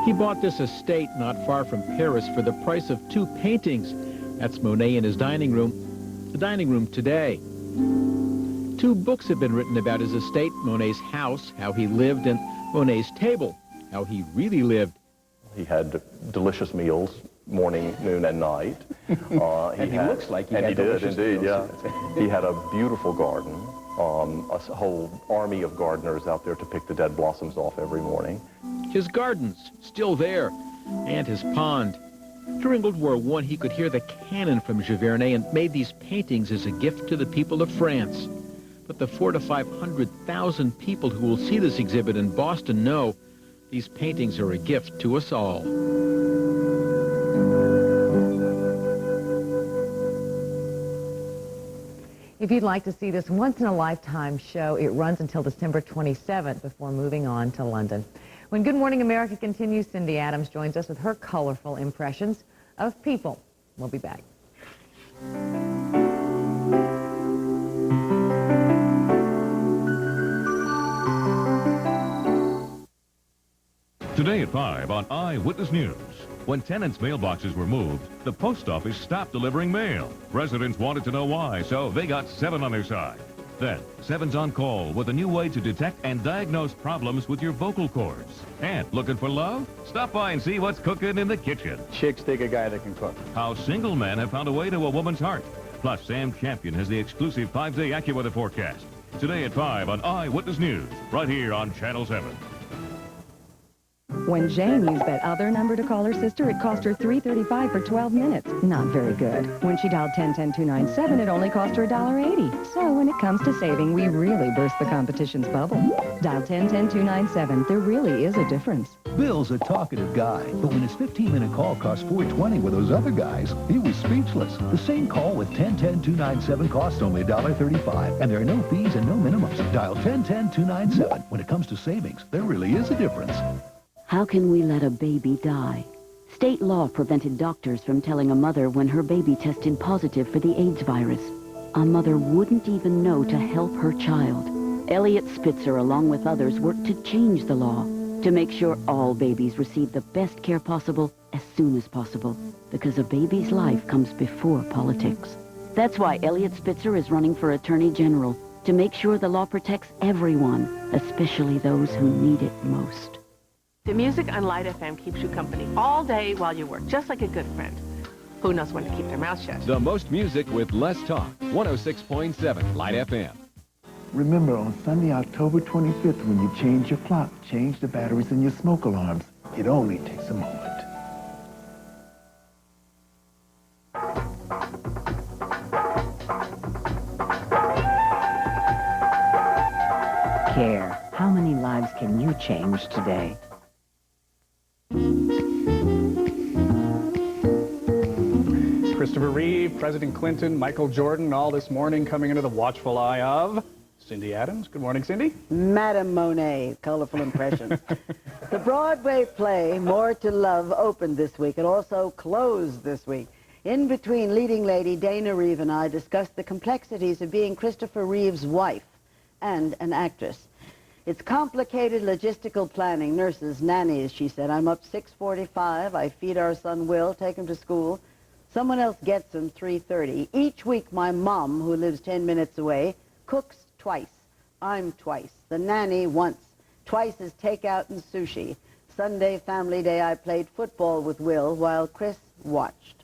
He bought this estate not far from Paris for the price of 2 paintings. That's Monet in his dining room, the dining room today. 2 books have been written about his estate, Monet's house, how he lived, and Monet's table, how he really lived. He had delicious meals, morning, noon, and night. He looks like he had he did, delicious indeed, meals. yeah. He had a beautiful garden, a whole army of gardeners out there to pick the dead blossoms off every morning. His gardens, still there, and his pond. During World War I, he could hear the cannon from Giverny and made these paintings as a gift to the people of France. But the 400,000 to 500,000 people who will see this exhibit in Boston know these paintings are a gift to us all. If you'd like to see this once-in-a-lifetime show, it runs until December 27th before moving on to London. When Good Morning America continues, Cindy Adams joins us with her colorful impressions of people. We'll be back. Today at 5 on Eyewitness News. When tenants' mailboxes were moved, the post office stopped delivering mail. Residents wanted to know why, so they got 7 on their side. Then, 7's on call with a new way to detect and diagnose problems with your vocal cords. And looking for love? Stop by and see what's cooking in the kitchen. Chicks dig a guy that can cook. How single men have found a way to a woman's heart. Plus, Sam Champion has the exclusive 5-day AccuWeather forecast. Today at 5 on Eyewitness News, right here on Channel 7. When Jane used that other number to call her sister, it cost her $3.35 for 12 minutes. Not very good. When she dialed 10-10-297, it only cost her $1.80. So when it comes to saving, we really burst the competition's bubble. Dial 10-10-297. There really is a difference. Bill's a talkative guy, but when his 15-minute call cost $4.20 with those other guys, he was speechless. The same call with 10-10-297 costs only $1.35, and there are no fees and no minimums. Dial 10-10-297. When it comes to savings, there really is a difference. How can we let a baby die? State law prevented doctors from telling a mother when her baby tested positive for the AIDS virus. A mother wouldn't even know to help her child. Elliot Spitzer, along with others, worked to change the law to make sure all babies receive the best care possible as soon as possible, because a baby's life comes before politics. That's why Elliot Spitzer is running for Attorney General, to make sure the law protects everyone, especially those who need it most. The music on Light FM keeps you company all day while you work, just like a good friend. Who knows when to keep their mouth shut? The most music with less talk. 106.7 Light FM. Remember, on Sunday, October 25th, when you change your clock, change the batteries in your smoke alarms. It only takes a moment. Care. How many lives can you change today? Christopher Reeve, President Clinton, Michael Jordan, all this morning coming under the watchful eye of Cindy Adams. Good morning, Cindy. Madame Monet, colorful impression. The Broadway play More to Love opened this week. It also closed this week. In between, leading lady Dana Reeve and I discussed the complexities of being Christopher Reeve's wife and an actress. It's complicated logistical planning, nurses, nannies, she said. I'm up 6:45. I feed our son Will, take him to school. Someone else gets him 3:30. Each week, my mom, who lives 10 minutes away, cooks twice. I'm twice. The nanny once. Twice is takeout and sushi. Sunday, family day, I played football with Will while Chris watched.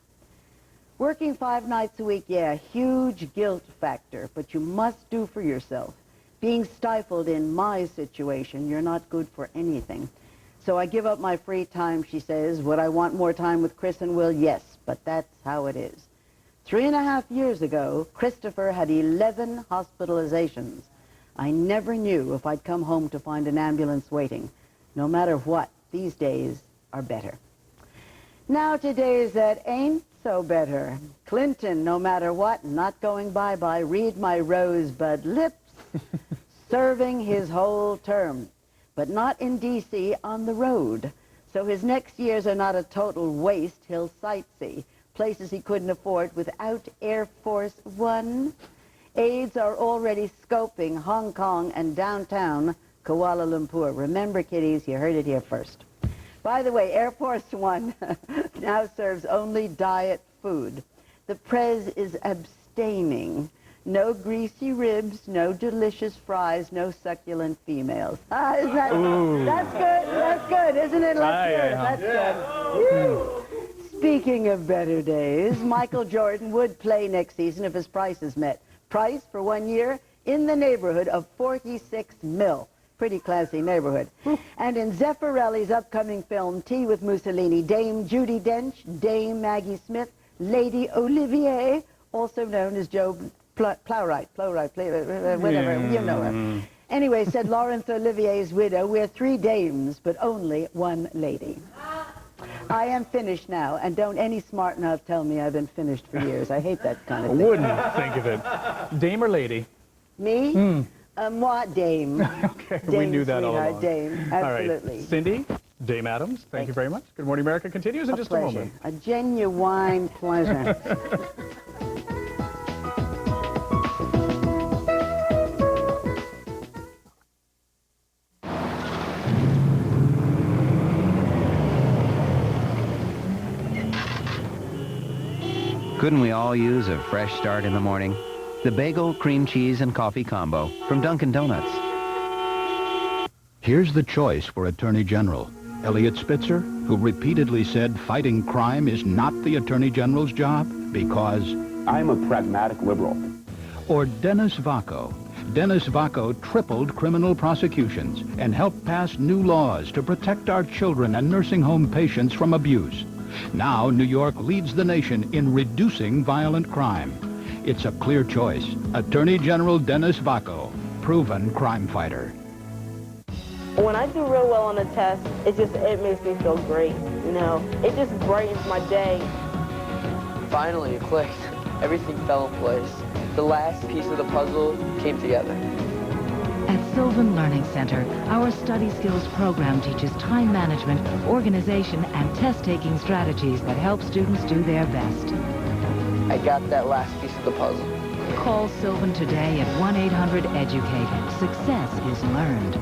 Working 5 nights a week, yeah, huge guilt factor, but you must do for yourself. Being stifled in my situation, you're not good for anything. So I give up my free time, she says. Would I want more time with Chris and Will? Yes, but that's how it is. 3.5 years ago, Christopher had 11 hospitalizations. I never knew if I'd come home to find an ambulance waiting. No matter what, these days are better. Now to days that ain't so better. Clinton, no matter what, not going bye-bye, read my rosebud lips, serving his whole term, but not in D.C., on the road. So his next years are not a total waste. He'll sightsee places he couldn't afford without Air Force One. Aides are already scoping Hong Kong and downtown Kuala Lumpur. Remember, kiddies, you heard it here first. By the way, Air Force One now serves only diet food. The Prez is abstaining. No greasy ribs, no delicious fries, no succulent females. Isn't that, that's good, that's good, isn't it? That's good. Speaking of better days, Michael Jordan would play next season if his price is met. Price for 1 year in the neighborhood of 46 mil. Pretty classy neighborhood. And in Zeffirelli's upcoming film, Tea with Mussolini, Dame Judi Dench, Dame Maggie Smith, Lady Olivier, also known as Joe Plowright, whatever, you know her. Anyway, said Laurence Olivier's widow, we're 3 dames, but only 1 lady. I am finished now, and don't any smart enough tell me I've been finished for years. I hate that kind of thing. Wouldn't think of it. Dame or lady? Me? Moi, dame. Okay, Dame, we knew that all along. Dame, absolutely. All right. Cindy, Dame Adams, thank you very much. Good Morning America continues in just a moment. A genuine pleasure. Couldn't we all use a fresh start in the morning? The bagel, cream cheese, and coffee combo from Dunkin' Donuts. Here's the choice for Attorney General. Elliot Spitzer, who repeatedly said fighting crime is not the Attorney General's job because I'm a pragmatic liberal. Or Dennis Vacco. Dennis Vacco tripled criminal prosecutions and helped pass new laws to protect our children and nursing home patients from abuse. Now, New York leads the nation in reducing violent crime. It's a clear choice. Attorney General Dennis Vacco, proven crime fighter. When I do real well on a test, it makes me feel great, you know. It just brightens my day. Finally, it clicked. Everything fell in place. The last piece of the puzzle came together. At Sylvan Learning Center, our Study Skills program teaches time management, organization, and test-taking strategies that help students do their best. I got that last piece of the puzzle. Call Sylvan today at 1-800-EDUCATE. Success is learned.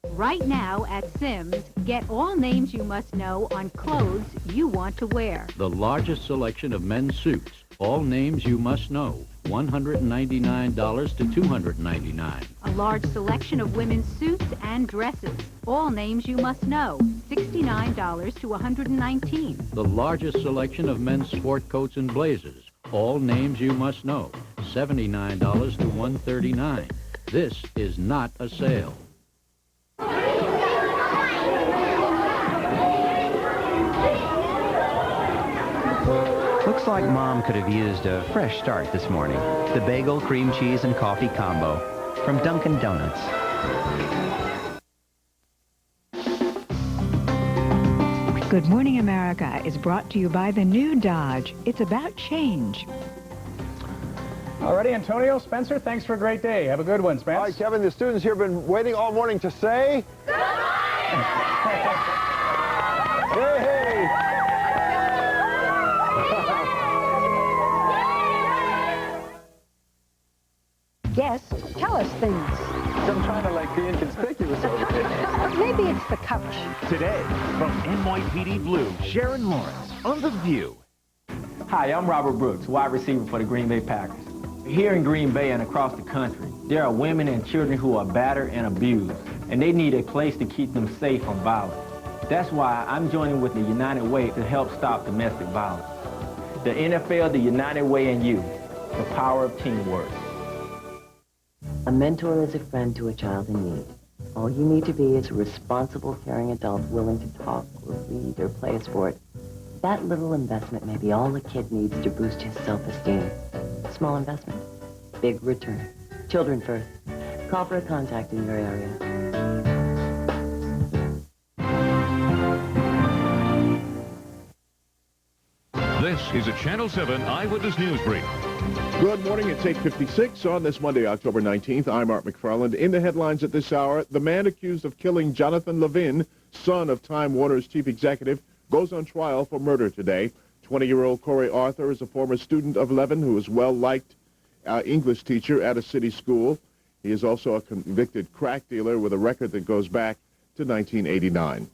Right now at Sims, get all names you must know on clothes you want to wear. The largest selection of men's suits. All names you must know. $199 to $299. A large selection of women's suits and dresses. All names you must know. $69 to $119. The largest selection of men's sport coats and blazers. All names you must know. $79 to $139. This is not a sale. Looks like Mom could have used a fresh start this morning. The bagel, cream cheese, and coffee combo from Dunkin' Donuts. Good Morning America is brought to you by the new Dodge. It's about change. Alrighty, Antonio, Spencer, thanks for a great day. Have a good one, Spence. All right, Kevin, the students here have been waiting all morning to say... Hey! Guests tell us things. I'm trying to, like, be inconspicuous over here. Maybe it's the coach. Today, from NYPD Blue, Sharon Lawrence on The View. Hi, I'm Robert Brooks, wide receiver for the Green Bay Packers. Here in Green Bay and across the country, there are women and children who are battered and abused, and they need a place to keep them safe from violence. That's why I'm joining with the United Way to help stop domestic violence. The NFL, the United Way, and you, the power of teamwork. A mentor is a friend to a child in need. All you need to be is a responsible, caring adult willing to talk or read or play a sport. That little investment may be all a kid needs to boost his self-esteem. Small investment, big return. Children first. Call for a contact in your area. This is a Channel 7 Eyewitness News Brief. Good morning. It's 8:56 on this Monday, October 19th. I'm Art McFarland. In the headlines at this hour, the man accused of killing Jonathan Levin, son of Time Warner's chief executive, goes on trial for murder today. 20-year-old Corey Arthur is a former student of Levin who is well-liked English teacher at a city school. He is also a convicted crack dealer with a record that goes back to 1989.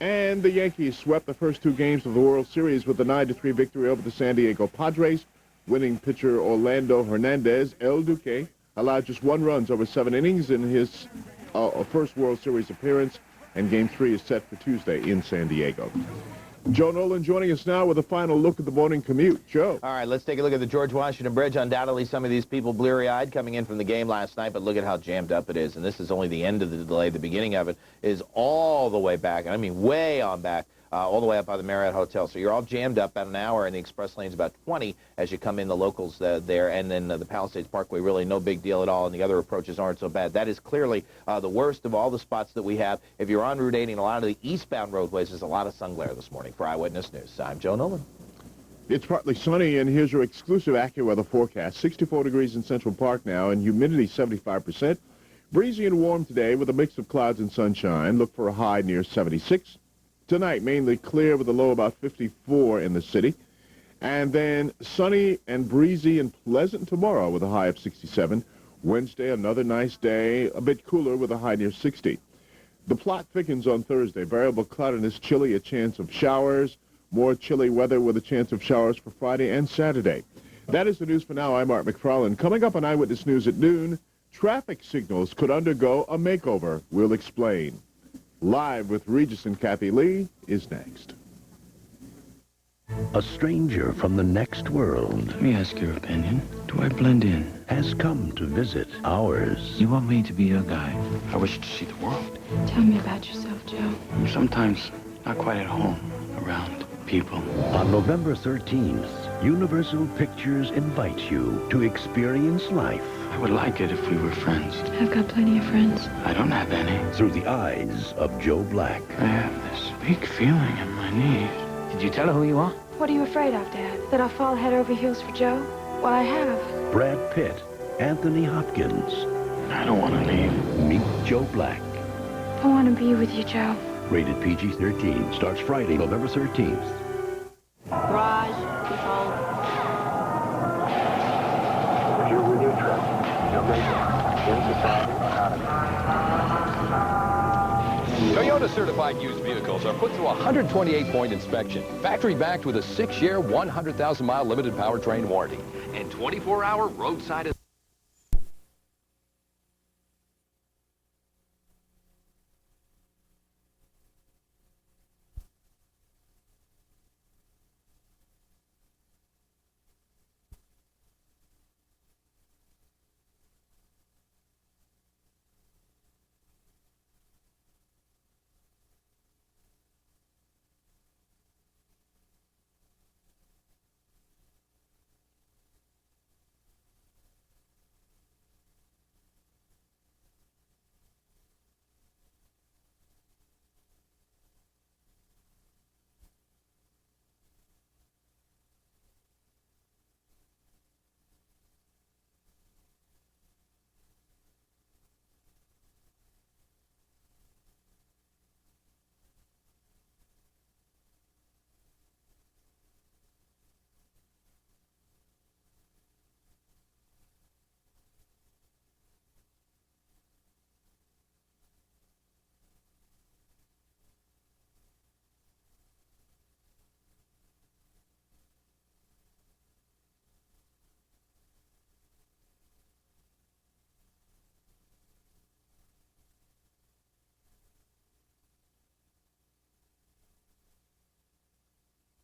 And the Yankees swept the first two games of the World Series with a 9-3 victory over the San Diego Padres. Winning pitcher Orlando Hernandez, El Duque, allowed just 1 run over 7 innings in his first World Series appearance, and Game 3 is set for Tuesday in San Diego. Joe Nolan joining us now with a final look at the morning commute. Joe. All right, let's take a look at the George Washington Bridge. Undoubtedly, some of these people bleary-eyed coming in from the game last night, but look at how jammed up it is. And this is only the end of the delay. The beginning of it is all the way back, and I mean way on back, all the way up by the Marriott Hotel. So you're all jammed up about an hour, and the express lane's about 20 as you come in the locals there. And then the Palisades Parkway, really no big deal at all, and the other approaches aren't so bad. That is clearly the worst of all the spots that we have. If you're on Route 80 and a lot of the eastbound roadways, there's a lot of sun glare this morning. For Eyewitness News, I'm Joe Nolan. It's partly sunny, and here's your exclusive AccuWeather forecast. 64 degrees in Central Park now, and humidity 75%. Breezy and warm today with a mix of clouds and sunshine. Look for a high near 76. Tonight, mainly clear with a low about 54 in the city. And then sunny and breezy and pleasant tomorrow with a high of 67. Wednesday, another nice day, a bit cooler with a high near 60. The plot thickens on Thursday. Variable cloudiness, chilly, a chance of showers. More chilly weather with a chance of showers for Friday and Saturday. That is the news for now. I'm Art McFarland. Coming up on Eyewitness News at noon, traffic signals could undergo a makeover. We'll explain. Live with Regis and Kathy Lee is next. A stranger from the next world. Let me ask your opinion. Do I blend in? Has come to visit ours. You want me to be your guide? I wish to see the world. Tell me about yourself, Joe. I'm sometimes not quite at home around people. On November 13th, Universal Pictures invites you to experience life. I would like it if we were friends. I've got plenty of friends. I don't have any. Through the eyes of Joe Black. I have this big feeling in my knees. Did you tell her who you are? What are you afraid of, Dad? That I'll fall head over heels for Joe? Well, I have. Brad Pitt, Anthony Hopkins. I don't want to leave. Meet Joe Black. I want to be with you, Joe. Rated PG-13. Starts Friday, November 13th. Garage, control. You're with your truck. Toyota certified used vehicles are put through a 128-point inspection, factory backed with a 6-year, 100,000-mile limited powertrain warranty, and 24-hour roadside